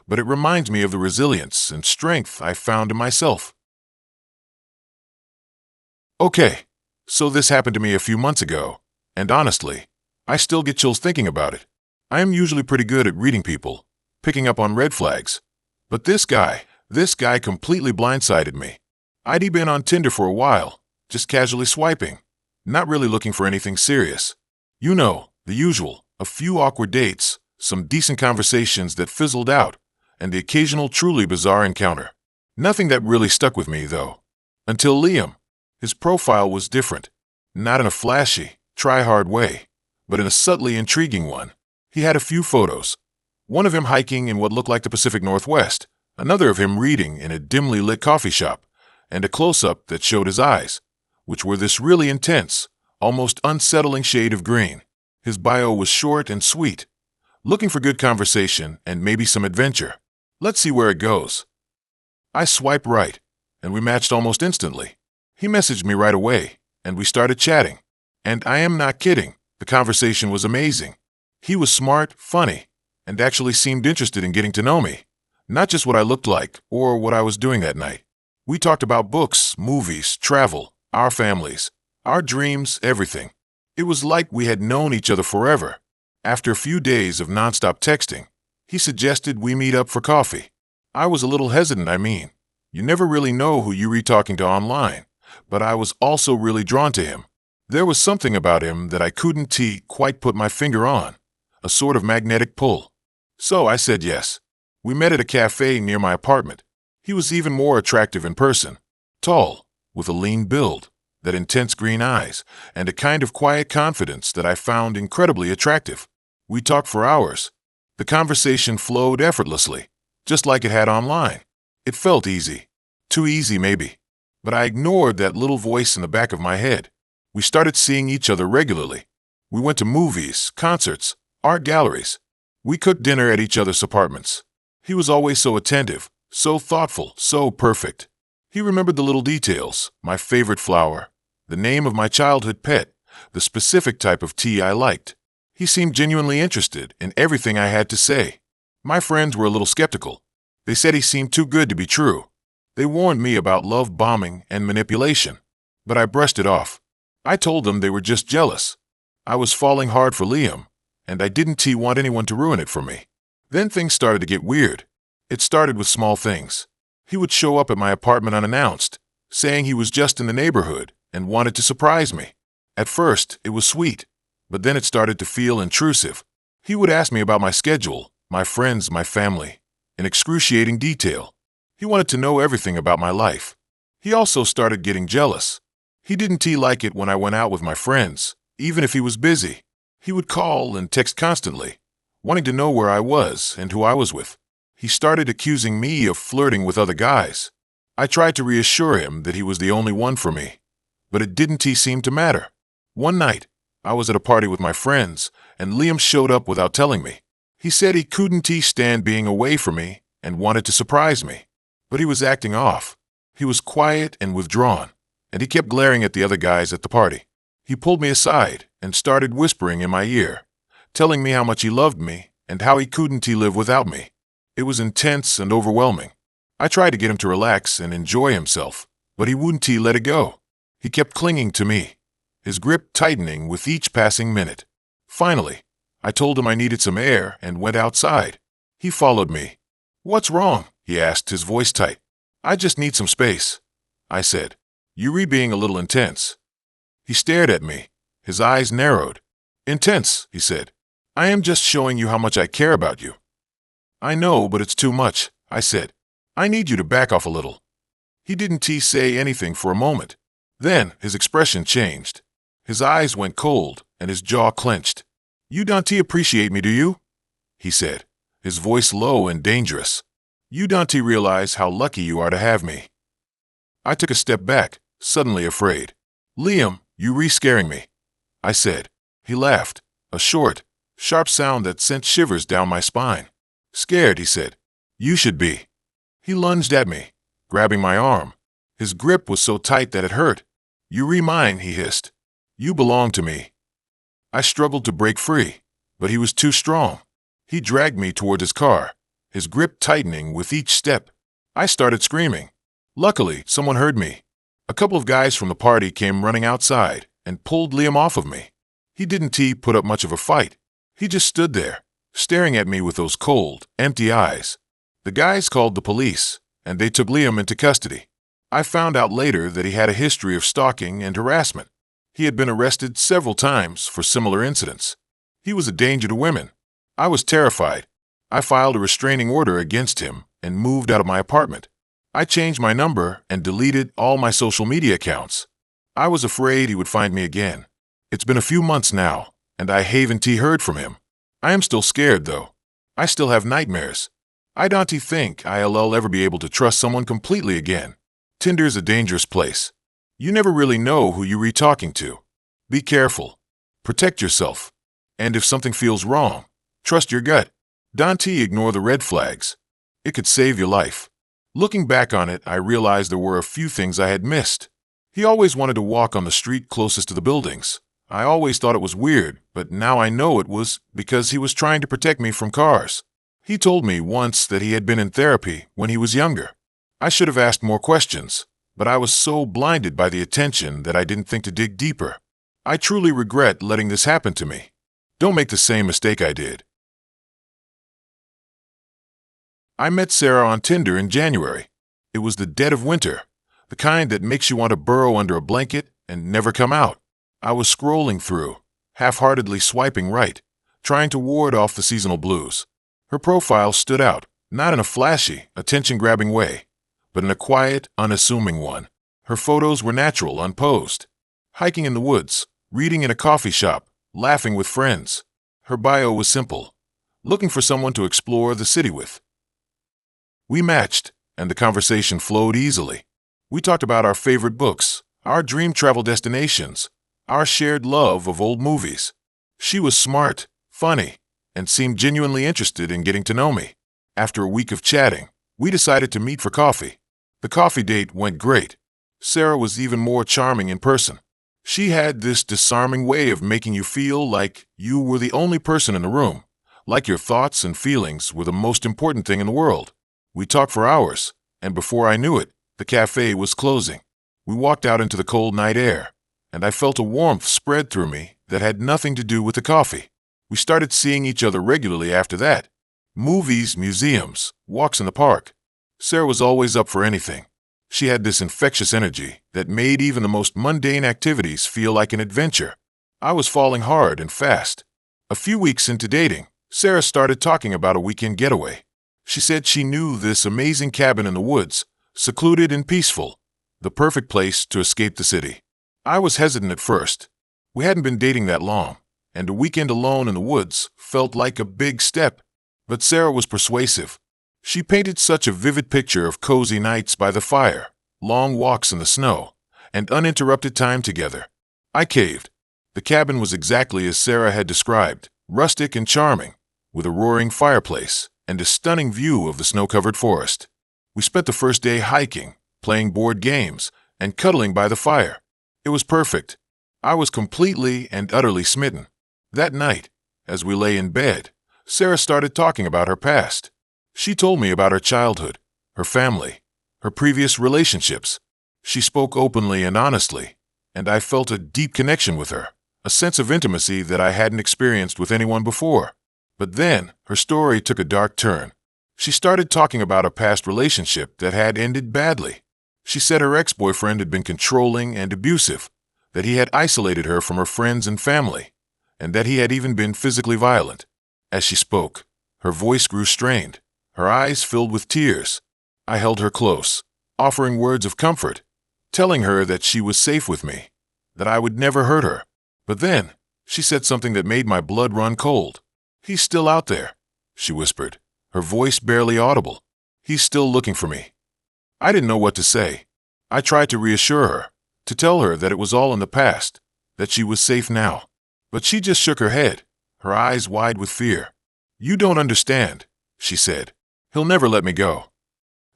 but it reminds me of the resilience and strength I found in myself. Okay, so this happened to me a few months ago, and honestly, I still get chills thinking about it. I am usually pretty good at reading people, picking up on red flags. But this guy completely blindsided me. I'd been on Tinder for a while, just casually swiping, not really looking for anything serious. You know, the usual, a few awkward dates, some decent conversations that fizzled out, and the occasional truly bizarre encounter. Nothing that really stuck with me, though. Until Liam. His profile was different, not in a flashy, try-hard way, but in a subtly intriguing one. He had a few photos. One of him hiking in what looked like the Pacific Northwest, another of him reading in a dimly lit coffee shop, and a close-up that showed his eyes, which were this really intense, almost unsettling shade of green. His bio was short and sweet, looking for good conversation and maybe some adventure. Let's see where it goes. I swiped right, and we matched almost instantly. He messaged me right away, and we started chatting. And I am not kidding, the conversation was amazing. He was smart, funny, and actually seemed interested in getting to know me, not just what I looked like or what I was doing that night. We talked about books, movies, travel, our families, our dreams, everything. It was like we had known each other forever. After a few days of nonstop texting, he suggested we meet up for coffee. I was a little hesitant, You never really know who you read talking to online, but I was also really drawn to him. There was something about him that I couldn't quite put my finger on, a sort of magnetic pull. So I said yes. We met at a cafe near my apartment. He was even more attractive in person. Tall, with a lean build, that intense green eyes, and a kind of quiet confidence that I found incredibly attractive. We talked for hours. The conversation flowed effortlessly, just like it had online. It felt easy. Too easy, maybe. But I ignored that little voice in the back of my head. We started seeing each other regularly. We went to movies, concerts, art galleries. We cooked dinner at each other's apartments. He was always so attentive, so thoughtful, so perfect. He remembered the little details, my favorite flower, the name of my childhood pet, the specific type of tea I liked. He seemed genuinely interested in everything I had to say. My friends were a little skeptical. They said he seemed too good to be true. They warned me about love bombing and manipulation, but I brushed it off. I told them they were just jealous. I was falling hard for Liam, and I didn't want anyone to ruin it for me. Then things started to get weird. It started with small things. He would show up at my apartment unannounced, saying he was just in the neighborhood and wanted to surprise me. At first, it was sweet, but then it started to feel intrusive. He would ask me about my schedule, my friends, my family, in excruciating detail. He wanted to know everything about my life. He also started getting jealous. He didn't like it when I went out with my friends, even if he was busy. He would call and text constantly, wanting to know where I was and who I was with. He started accusing me of flirting with other guys. I tried to reassure him that he was the only one for me, but it didn't seem to matter. One night, I was at a party with my friends, and Liam showed up without telling me. He said he couldn't stand being away from me and wanted to surprise me, but he was acting off. He was quiet and withdrawn, and he kept glaring at the other guys at the party. He pulled me aside and started whispering in my ear, telling me how much he loved me and how he couldn't live without me. It was intense and overwhelming. I tried to get him to relax and enjoy himself, but he wouldn't let it go. He kept clinging to me, his grip tightening with each passing minute. Finally, I told him I needed some air and went outside. He followed me. "What's wrong?" he asked, his voice tight. "I just need some space," I said. "You're being a little intense." He stared at me. His eyes narrowed. "Intense," he said. "I am just showing you how much I care about you." "I know, but it's too much," I said. "I need you to back off a little." He didn't say anything for a moment. Then his expression changed. His eyes went cold and his jaw clenched. "You don't appreciate me, do you?" he said, his voice low and dangerous. "You don't realize how lucky you are to have me." I took a step back, suddenly afraid. "Liam, you re-scaring me," I said. He laughed, a short, sharp sound that sent shivers down my spine. "Scared," he said. "You should be." He lunged at me, grabbing my arm. His grip was so tight that it hurt. "You mine," he hissed. "You belong to me." I struggled to break free, but he was too strong. He dragged me toward his car, his grip tightening with each step. I started screaming. Luckily, someone heard me. A couple of guys from the party came running outside and pulled Liam off of me. He didn't put up much of a fight. He just stood there, staring at me with those cold, empty eyes. The guys called the police, and they took Liam into custody. I found out later that he had a history of stalking and harassment. He had been arrested several times for similar incidents. He was a danger to women. I was terrified. I filed a restraining order against him and moved out of my apartment. I changed my number and deleted all my social media accounts. I was afraid he would find me again. It's been a few months now, and I haven't heard from him. I am still scared, though. I still have nightmares. I don't think I'll ever be able to trust someone completely again. Tinder's a dangerous place. You never really know who you're talking to. Be careful. Protect yourself. And if something feels wrong, trust your gut. Don't ignore the red flags. It could save your life. Looking back on it, I realized there were a few things I had missed. He always wanted to walk on the street closest to the buildings. I always thought it was weird, but now I know it was because he was trying to protect me from cars. He told me once that he had been in therapy when he was younger. I should have asked more questions, but I was so blinded by the attention that I didn't think to dig deeper. I truly regret letting this happen to me. Don't make the same mistake I did. I met Sarah on Tinder in January. It was the dead of winter, the kind that makes you want to burrow under a blanket and never come out. I was scrolling through, half-heartedly swiping right, trying to ward off the seasonal blues. Her profile stood out, not in a flashy, attention-grabbing way, but in a quiet, unassuming one. Her photos were natural, unposed. Hiking in the woods, reading in a coffee shop, laughing with friends. Her bio was simple, looking for someone to explore the city with. We matched, and the conversation flowed easily. We talked about our favorite books, our dream travel destinations, our shared love of old movies. She was smart, funny, and seemed genuinely interested in getting to know me. After a week of chatting, we decided to meet for coffee. The coffee date went great. Sarah was even more charming in person. She had this disarming way of making you feel like you were the only person in the room, like your thoughts and feelings were the most important thing in the world. We talked for hours, and before I knew it, the cafe was closing. We walked out into the cold night air, and I felt a warmth spread through me that had nothing to do with the coffee. We started seeing each other regularly after that. Movies, museums, walks in the park. Sarah was always up for anything. She had this infectious energy that made even the most mundane activities feel like an adventure. I was falling hard and fast. A few weeks into dating, Sarah started talking about a weekend getaway. She said she knew this amazing cabin in the woods, secluded and peaceful, the perfect place to escape the city. I was hesitant at first. We hadn't been dating that long, and a weekend alone in the woods felt like a big step. But Sarah was persuasive. She painted such a vivid picture of cozy nights by the fire, long walks in the snow, and uninterrupted time together. I caved. The cabin was exactly as Sarah had described, rustic and charming, with a roaring fireplace and a stunning view of the snow-covered forest. We spent the first day hiking, playing board games, and cuddling by the fire. It was perfect. I was completely and utterly smitten. That night, as we lay in bed, Sarah started talking about her past. She told me about her childhood, her family, her previous relationships. She spoke openly and honestly, and I felt a deep connection with her, a sense of intimacy that I hadn't experienced with anyone before. But then, her story took a dark turn. She started talking about a past relationship that had ended badly. She said her ex-boyfriend had been controlling and abusive, that he had isolated her from her friends and family, and that he had even been physically violent. As she spoke, her voice grew strained, her eyes filled with tears. I held her close, offering words of comfort, telling her that she was safe with me, that I would never hurt her. But then, she said something that made my blood run cold. "He's still out there," she whispered, her voice barely audible. "He's still looking for me." I didn't know what to say. I tried to reassure her, to tell her that it was all in the past, that she was safe now. But she just shook her head, her eyes wide with fear. "You don't understand," she said. "He'll never let me go."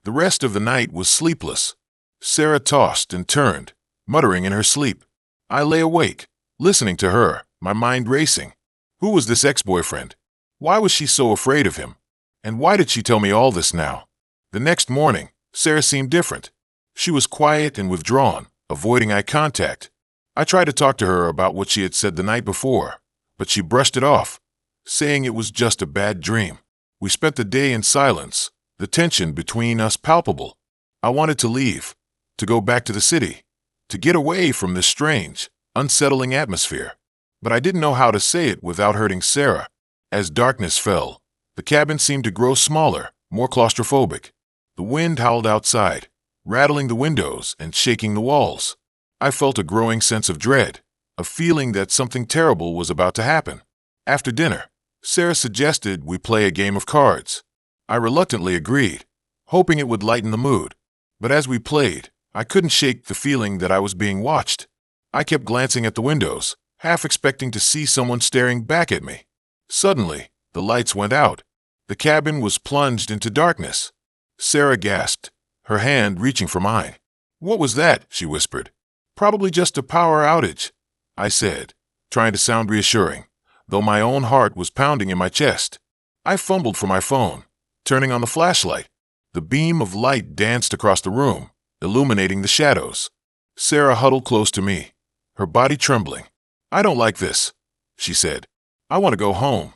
The rest of the night was sleepless. Sarah tossed and turned, muttering in her sleep. I lay awake, listening to her, my mind racing. Who was this ex-boyfriend? Why was she so afraid of him? And why did she tell me all this now? The next morning, Sarah seemed different. She was quiet and withdrawn, avoiding eye contact. I tried to talk to her about what she had said the night before, but she brushed it off, saying it was just a bad dream. We spent the day in silence, the tension between us palpable. I wanted to leave, to go back to the city, to get away from this strange, unsettling atmosphere. But I didn't know how to say it without hurting Sarah. As darkness fell, the cabin seemed to grow smaller, more claustrophobic. The wind howled outside, rattling the windows and shaking the walls. I felt a growing sense of dread, a feeling that something terrible was about to happen. After dinner, Sarah suggested we play a game of cards. I reluctantly agreed, hoping it would lighten the mood. But as we played, I couldn't shake the feeling that I was being watched. I kept glancing at the windows, half expecting to see someone staring back at me. Suddenly, the lights went out. The cabin was plunged into darkness. Sarah gasped, her hand reaching for mine. "What was that?" she whispered. "Probably just a power outage," I said, trying to sound reassuring, though my own heart was pounding in my chest. I fumbled for my phone, turning on the flashlight. The beam of light danced across the room, illuminating the shadows. Sarah huddled close to me, her body trembling. "I don't like this," she said. "I want to go home."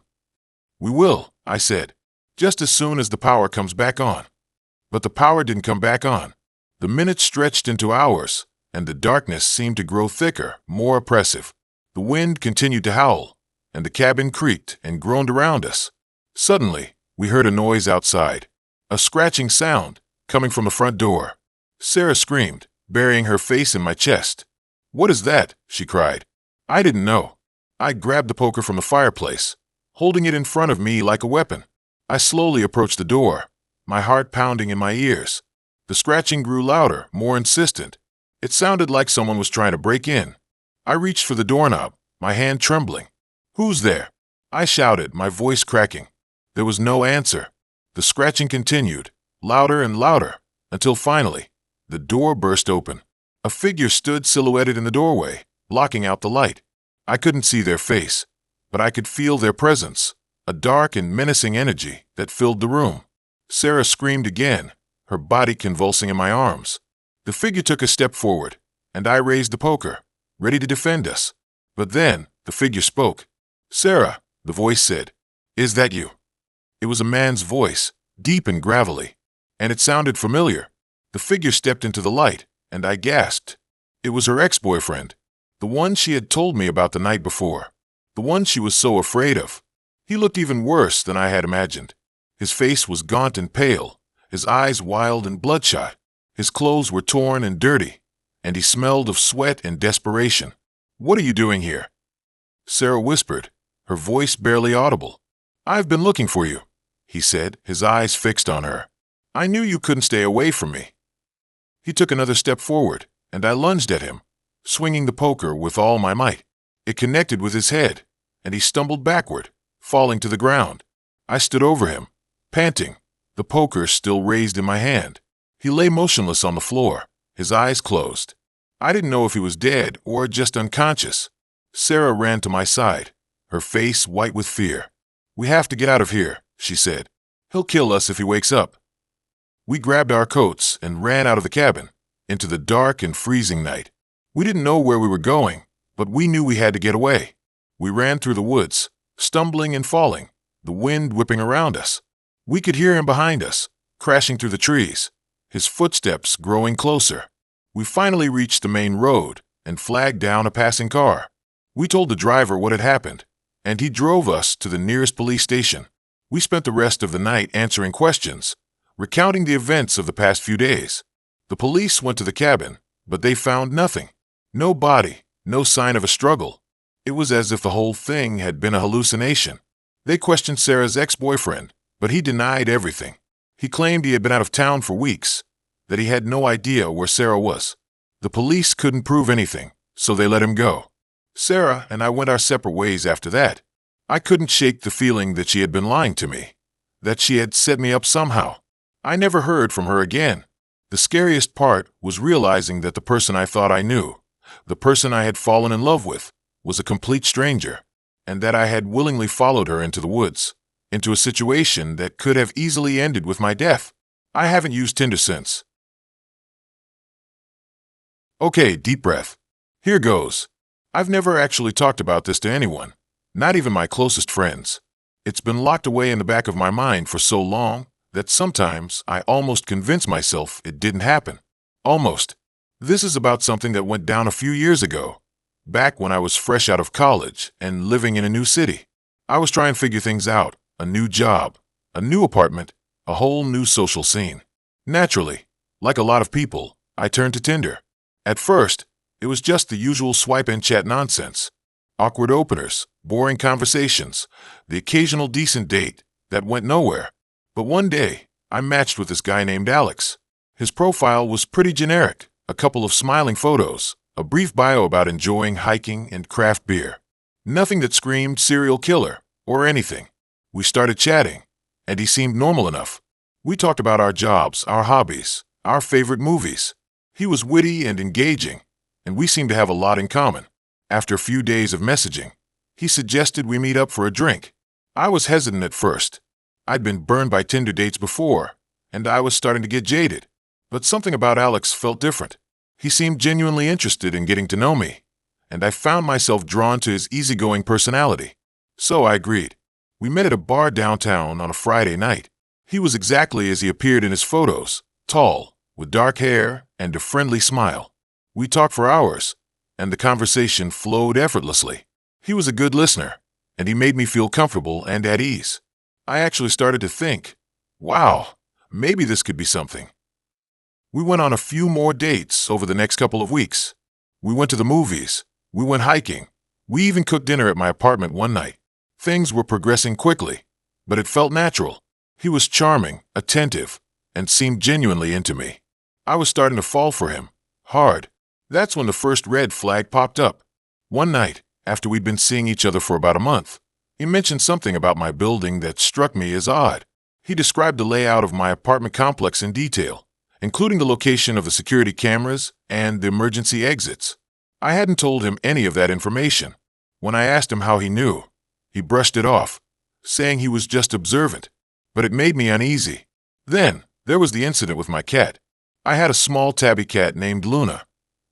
"We will," I said, "just as soon as the power comes back on." But the power didn't come back on. The minutes stretched into hours, and the darkness seemed to grow thicker, more oppressive. The wind continued to howl, and the cabin creaked and groaned around us. Suddenly, we heard a noise outside, a scratching sound coming from the front door. Sarah screamed, burying her face in my chest. "What is that?" she cried. I didn't know. I grabbed the poker from the fireplace, holding it in front of me like a weapon. I slowly approached the door, my heart pounding in my ears. The scratching grew louder, more insistent. It sounded like someone was trying to break in. I reached for the doorknob, my hand trembling. "Who's there?" I shouted, my voice cracking. There was no answer. The scratching continued, louder and louder, until finally, the door burst open. A figure stood silhouetted in the doorway, blocking out the light. I couldn't see their face, but I could feel their presence, a dark and menacing energy that filled the room. Sarah screamed again, her body convulsing in my arms. The figure took a step forward, and I raised the poker, ready to defend us. But then, the figure spoke. "Sarah," the voice said, "is that you?" It was a man's voice, deep and gravelly, and it sounded familiar. The figure stepped into the light, and I gasped. It was her ex-boyfriend, the one she had told me about the night before, the one she was so afraid of. He looked even worse than I had imagined. His face was gaunt and pale, his eyes wild and bloodshot. His clothes were torn and dirty, and he smelled of sweat and desperation. "What are you doing here?" Sarah whispered, her voice barely audible. "I've been looking for you," he said, his eyes fixed on her. "I knew you couldn't stay away from me." He took another step forward, and I lunged at him, swinging the poker with all my might. It connected with his head, and he stumbled backward, falling to the ground. I stood over him, panting, the poker still raised in my hand. He lay motionless on the floor, his eyes closed. I didn't know if he was dead or just unconscious. Sarah ran to my side, her face white with fear. "We have to get out of here," she said. "He'll kill us if he wakes up." We grabbed our coats and ran out of the cabin, into the dark and freezing night. We didn't know where we were going, but we knew we had to get away. We ran through the woods, stumbling and falling, the wind whipping around us. We could hear him behind us, crashing through the trees, his footsteps growing closer. We finally reached the main road and flagged down a passing car. We told the driver what had happened, and he drove us to the nearest police station. We spent the rest of the night answering questions, recounting the events of the past few days. The police went to the cabin, but they found nothing. No body, no sign of a struggle. It was as if the whole thing had been a hallucination. They questioned Sarah's ex-boyfriend, but he denied everything. He claimed he had been out of town for weeks, that he had no idea where Sarah was. The police couldn't prove anything, so they let him go. Sarah and I went our separate ways after that. I couldn't shake the feeling that she had been lying to me, that she had set me up somehow. I never heard from her again. The scariest part was realizing that the person I thought I knew, the person I had fallen in love with, was a complete stranger, and that I had willingly followed her into the woods, into a situation that could have easily ended with my death. I haven't used Tinder since. Okay, deep breath. Here goes. I've never actually talked about this to anyone, not even my closest friends. It's been locked away in the back of my mind for so long that sometimes I almost convince myself it didn't happen. Almost. This is about something that went down a few years ago, back when I was fresh out of college and living in a new city. I was trying to figure things out, a new job, a new apartment, a whole new social scene. Naturally, like a lot of people, I turned to Tinder. At first, it was just the usual swipe and chat nonsense. Awkward openers, boring conversations, the occasional decent date that went nowhere. But one day, I matched with this guy named Alex. His profile was pretty generic, a couple of smiling photos, a brief bio about enjoying hiking and craft beer. Nothing that screamed serial killer or anything. We started chatting, and he seemed normal enough. We talked about our jobs, our hobbies, our favorite movies. He was witty and engaging, and we seemed to have a lot in common. After a few days of messaging, he suggested we meet up for a drink. I was hesitant at first. I'd been burned by Tinder dates before, and I was starting to get jaded. But something about Alex felt different. He seemed genuinely interested in getting to know me, and I found myself drawn to his easygoing personality. So I agreed. We met at a bar downtown on a Friday night. He was exactly as he appeared in his photos, tall, with dark hair and a friendly smile. We talked for hours, and the conversation flowed effortlessly. He was a good listener, and he made me feel comfortable and at ease. I actually started to think, wow, maybe this could be something. We went on a few more dates over the next couple of weeks. We went to the movies. We went hiking. We even cooked dinner at my apartment one night. Things were progressing quickly, but it felt natural. He was charming, attentive, and seemed genuinely into me. I was starting to fall for him, hard. That's when the first red flag popped up. One night, after we'd been seeing each other for about a month, he mentioned something about my building that struck me as odd. He described the layout of my apartment complex in detail, including the location of the security cameras and the emergency exits. I hadn't told him any of that information. When I asked him how he knew, he brushed it off, saying he was just observant. But it made me uneasy. Then, there was the incident with my cat. I had a small tabby cat named Luna,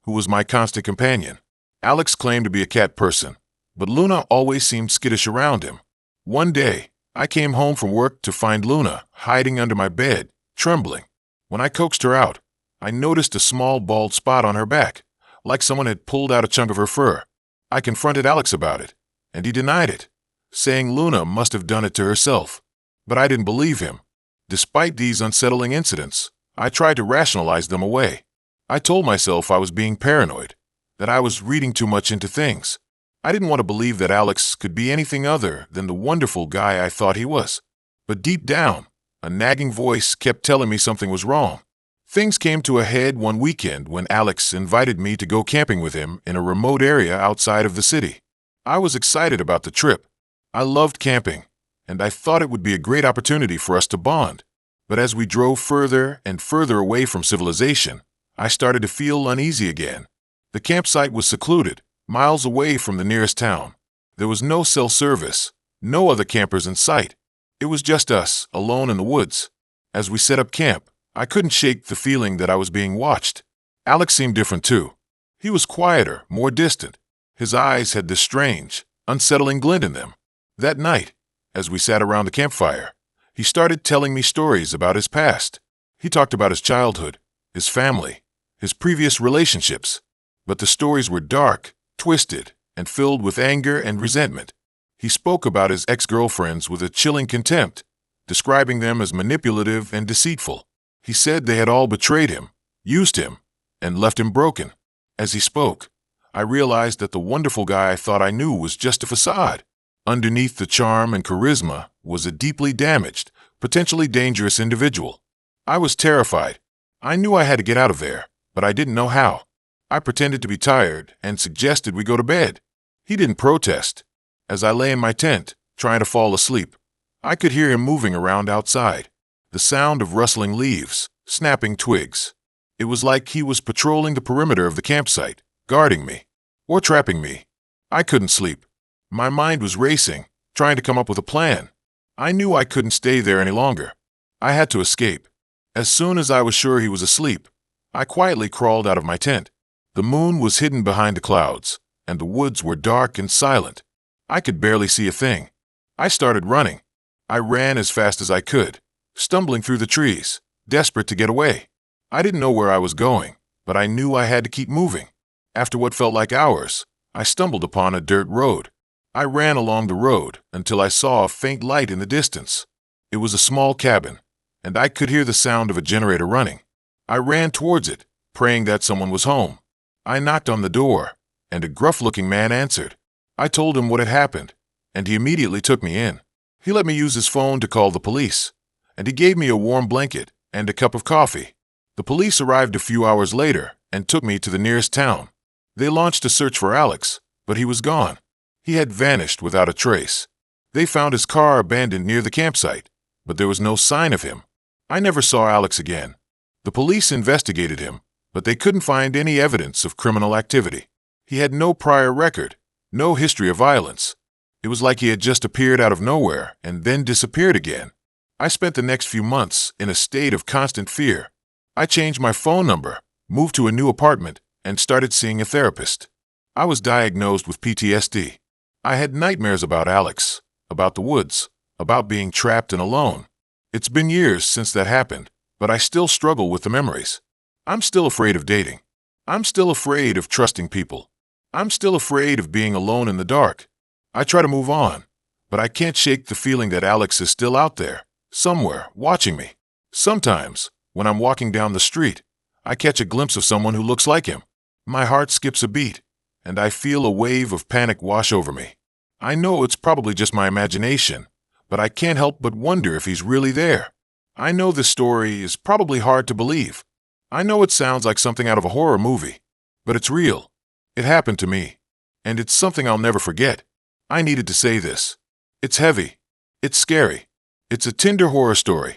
who was my constant companion. Alex claimed to be a cat person, but Luna always seemed skittish around him. One day, I came home from work to find Luna hiding under my bed, trembling. When I coaxed her out, I noticed a small bald spot on her back, like someone had pulled out a chunk of her fur. I confronted Alex about it, and he denied it, saying Luna must have done it to herself. But I didn't believe him. Despite these unsettling incidents, I tried to rationalize them away. I told myself I was being paranoid, that I was reading too much into things. I didn't want to believe that Alex could be anything other than the wonderful guy I thought he was. But deep down, a nagging voice kept telling me something was wrong. Things came to a head one weekend when Alex invited me to go camping with him in a remote area outside of the city. I was excited about the trip. I loved camping, and I thought it would be a great opportunity for us to bond. But as we drove further and further away from civilization, I started to feel uneasy again. The campsite was secluded, miles away from the nearest town. There was no cell service, no other campers in sight. It was just us, alone in the woods. As we set up camp, I couldn't shake the feeling that I was being watched. Alex seemed different too. He was quieter, more distant. His eyes had this strange, unsettling glint in them. That night, as we sat around the campfire, he started telling me stories about his past. He talked about his childhood, his family, his previous relationships. But the stories were dark, twisted, and filled with anger and resentment. He spoke about his ex-girlfriends with a chilling contempt, describing them as manipulative and deceitful. He said they had all betrayed him, used him, and left him broken. As he spoke, I realized that the wonderful guy I thought I knew was just a facade. Underneath the charm and charisma was a deeply damaged, potentially dangerous individual. I was terrified. I knew I had to get out of there, but I didn't know how. I pretended to be tired and suggested we go to bed. He didn't protest. As I lay in my tent, trying to fall asleep, I could hear him moving around outside. The sound of rustling leaves, snapping twigs. It was like he was patrolling the perimeter of the campsite, guarding me, or trapping me. I couldn't sleep. My mind was racing, trying to come up with a plan. I knew I couldn't stay there any longer. I had to escape. As soon as I was sure he was asleep, I quietly crawled out of my tent. The moon was hidden behind the clouds, and the woods were dark and silent. I could barely see a thing. I started running. I ran as fast as I could, stumbling through the trees, desperate to get away. I didn't know where I was going, but I knew I had to keep moving. After what felt like hours, I stumbled upon a dirt road. I ran along the road until I saw a faint light in the distance. It was a small cabin, and I could hear the sound of a generator running. I ran towards it, praying that someone was home. I knocked on the door, and a gruff-looking man answered. I told him what had happened, and he immediately took me in. He let me use his phone to call the police, and he gave me a warm blanket and a cup of coffee. The police arrived a few hours later and took me to the nearest town. They launched a search for Alex, but he was gone. He had vanished without a trace. They found his car abandoned near the campsite, but there was no sign of him. I never saw Alex again. The police investigated him, but they couldn't find any evidence of criminal activity. He had no prior record, no history of violence. It was like he had just appeared out of nowhere and then disappeared again. I spent the next few months in a state of constant fear. I changed my phone number, moved to a new apartment, and started seeing a therapist. I was diagnosed with PTSD. I had nightmares about Alex, about the woods, about being trapped and alone. It's been years since that happened, but I still struggle with the memories. I'm still afraid of dating. I'm still afraid of trusting people. I'm still afraid of being alone in the dark. I try to move on, but I can't shake the feeling that Alex is still out there, somewhere, watching me. Sometimes, when I'm walking down the street, I catch a glimpse of someone who looks like him. My heart skips a beat, and I feel a wave of panic wash over me. I know it's probably just my imagination, but I can't help but wonder if he's really there. I know this story is probably hard to believe. I know it sounds like something out of a horror movie, but it's real. It happened to me, and it's something I'll never forget. I needed to say this. It's heavy. It's scary. It's a Tinder horror story.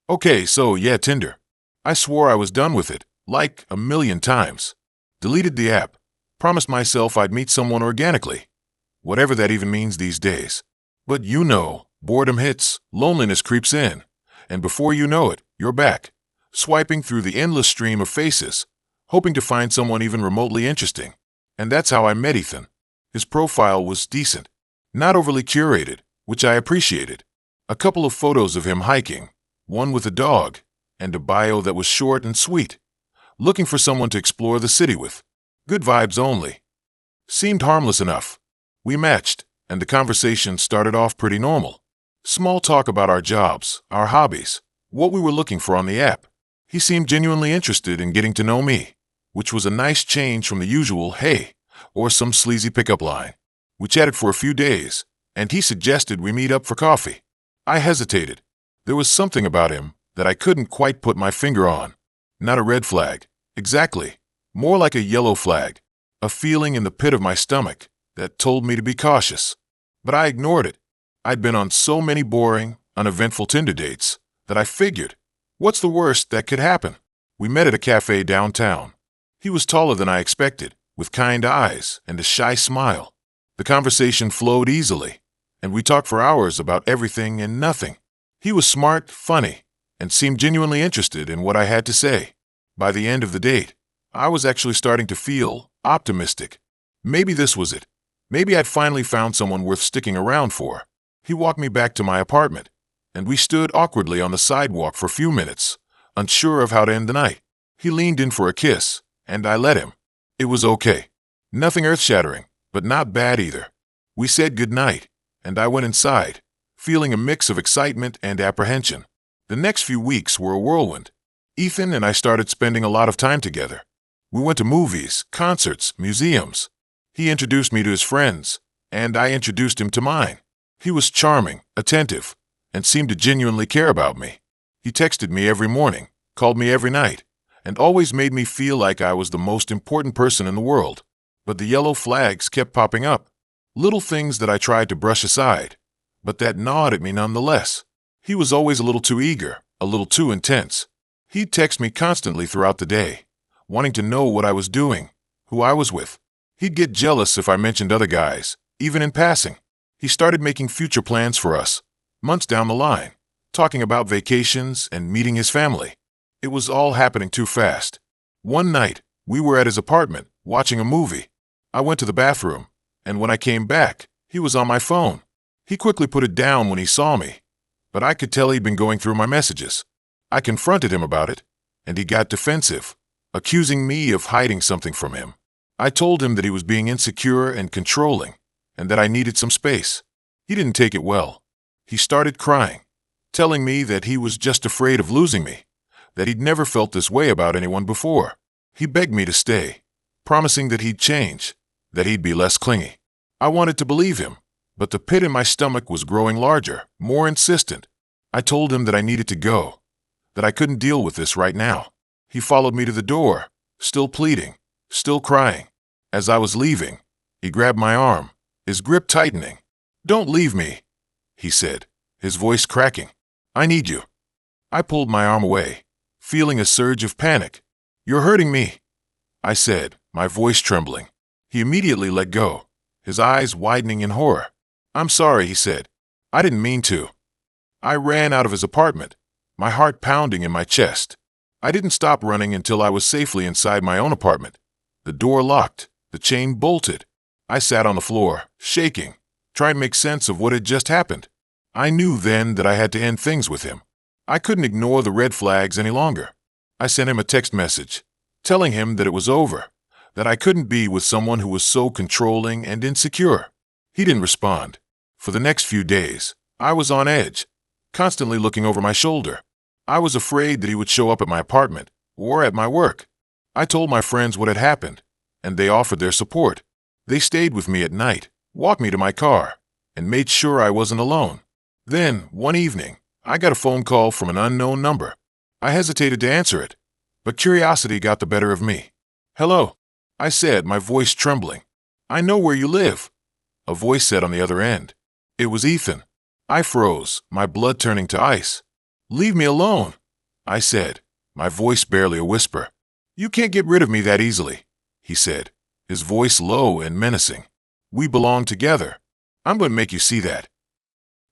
Okay, so yeah, Tinder. I swore I was done with it, like a million times. Deleted the app. Promised myself I'd meet someone organically. Whatever that even means these days. But you know, boredom hits, loneliness creeps in, and before you know it, you're back, swiping through the endless stream of faces, hoping to find someone even remotely interesting. And that's how I met Ethan. His profile was decent, not overly curated, which I appreciated. A couple of photos of him hiking, one with a dog, and a bio that was short and sweet. Looking for someone to explore the city with. Good vibes only. Seemed harmless enough. We matched, and the conversation started off pretty normal. Small talk about our jobs, our hobbies, what we were looking for on the app. He seemed genuinely interested in getting to know me, which was a nice change from the usual, hey, or some sleazy pickup line. We chatted for a few days, and he suggested we meet up for coffee. I hesitated. There was something about him that I couldn't quite put my finger on. Not a red flag, exactly. More like a yellow flag. A feeling in the pit of my stomach that told me to be cautious. But I ignored it. I'd been on so many boring, uneventful Tinder dates that I figured, what's the worst that could happen? We met at a cafe downtown. He was taller than I expected, with kind eyes and a shy smile. The conversation flowed easily, and we talked for hours about everything and nothing. He was smart, funny, and seemed genuinely interested in what I had to say. By the end of the date, I was actually starting to feel optimistic. Maybe this was it. Maybe I'd finally found someone worth sticking around for. He walked me back to my apartment, and we stood awkwardly on the sidewalk for a few minutes, unsure of how to end the night. He leaned in for a kiss, and I let him. It was okay. Nothing earth-shattering, but not bad either. We said goodnight, and I went inside, feeling a mix of excitement and apprehension. The next few weeks were a whirlwind. Ethan and I started spending a lot of time together. We went to movies, concerts, museums. He introduced me to his friends, and I introduced him to mine. He was charming, attentive, and seemed to genuinely care about me. He texted me every morning, called me every night, and always made me feel like I was the most important person in the world. But the yellow flags kept popping up. Little things that I tried to brush aside, but that gnawed at me nonetheless. He was always a little too eager, a little too intense. He'd text me constantly throughout the day, wanting to know what I was doing, who I was with. He'd get jealous if I mentioned other guys, even in passing. He started making future plans for us, months down the line, talking about vacations and meeting his family. It was all happening too fast. One night, we were at his apartment, watching a movie. I went to the bathroom, and when I came back, he was on my phone. He quickly put it down when he saw me, but I could tell he'd been going through my messages. I confronted him about it, and he got defensive, accusing me of hiding something from him. I told him that he was being insecure and controlling, and that I needed some space. He didn't take it well. He started crying, telling me that he was just afraid of losing me, that he'd never felt this way about anyone before. He begged me to stay, promising that he'd change, that he'd be less clingy. I wanted to believe him, but the pit in my stomach was growing larger, more insistent. I told him that I needed to go, that I couldn't deal with this right now. He followed me to the door, still pleading, still crying. As I was leaving, he grabbed my arm, his grip tightening. "Don't leave me," he said, his voice cracking. "I need you." I pulled my arm away, feeling a surge of panic. "You're hurting me," I said, my voice trembling. He immediately let go, his eyes widening in horror. "I'm sorry," he said. "I didn't mean to." I ran out of his apartment, my heart pounding in my chest. I didn't stop running until I was safely inside my own apartment. The door locked, the chain bolted. I sat on the floor, shaking, trying to make sense of what had just happened. I knew then that I had to end things with him. I couldn't ignore the red flags any longer. I sent him a text message, telling him that it was over, that I couldn't be with someone who was so controlling and insecure. He didn't respond. For the next few days, I was on edge, constantly looking over my shoulder. I was afraid that he would show up at my apartment or at my work. I told my friends what had happened, and they offered their support. They stayed with me at night, walked me to my car, and made sure I wasn't alone. Then, one evening, I got a phone call from an unknown number. I hesitated to answer it, but curiosity got the better of me. "Hello," I said, my voice trembling. "I know where you live," a voice said on the other end. It was Ethan. I froze, my blood turning to ice. "Leave me alone," I said, my voice barely a whisper. "You can't get rid of me that easily," he said, his voice low and menacing. "We belong together. I'm going to make you see that."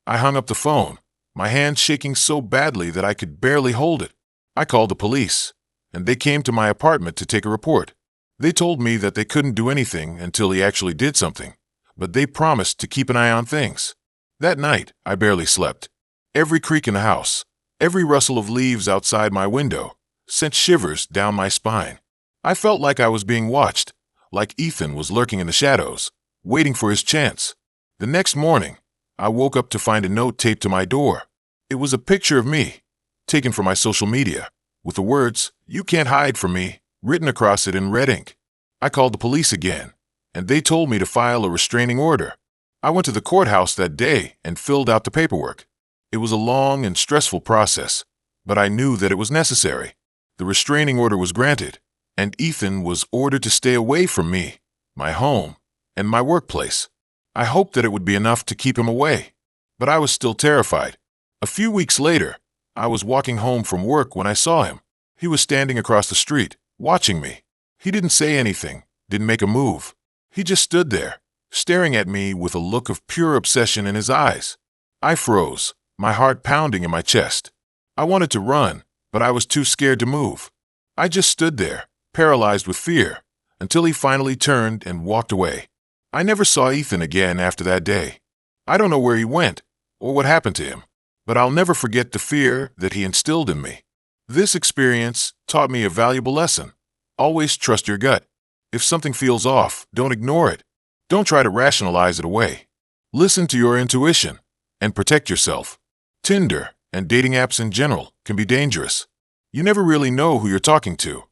I hung up the phone, my hand shaking so badly that I could barely hold it. I called the police, and they came to my apartment to take a report. They told me that they couldn't do anything until he actually did something, but they promised to keep an eye on things. That night, I barely slept. Every creak in the house, every rustle of leaves outside my window, sent shivers down my spine. I felt like I was being watched, like Ethan was lurking in the shadows, waiting for his chance. The next morning, I woke up to find a note taped to my door. It was a picture of me, taken from my social media, with the words, "You can't hide from me," written across it in red ink. I called the police again, and they told me to file a restraining order. I went to the courthouse that day and filled out the paperwork. It was a long and stressful process, but I knew that it was necessary. The restraining order was granted, and Ethan was ordered to stay away from me, my home, and my workplace. I hoped that it would be enough to keep him away, but I was still terrified. A few weeks later, I was walking home from work when I saw him. He was standing across the street, watching me. He didn't say anything, didn't make a move. He just stood there, staring at me with a look of pure obsession in his eyes. I froze, my heart pounding in my chest. I wanted to run, but I was too scared to move. I just stood there, paralyzed with fear, until he finally turned and walked away. I never saw Ethan again after that day. I don't know where he went or what happened to him, but I'll never forget the fear that he instilled in me. This experience taught me a valuable lesson. Always trust your gut. If something feels off, don't ignore it. Don't try to rationalize it away. Listen to your intuition and protect yourself. Tinder and dating apps in general can be dangerous. You never really know who you're talking to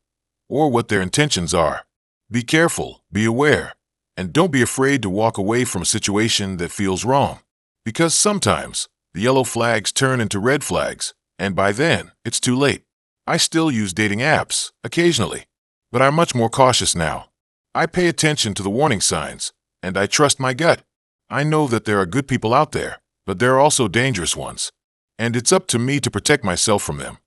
or what their intentions are. Be careful, be aware, and don't be afraid to walk away from a situation that feels wrong, because sometimes the yellow flags turn into red flags, and by then, it's too late. I still use dating apps occasionally, but I'm much more cautious now. I pay attention to the warning signs, and I trust my gut. I know that there are good people out there, but there are also dangerous ones, and it's up to me to protect myself from them.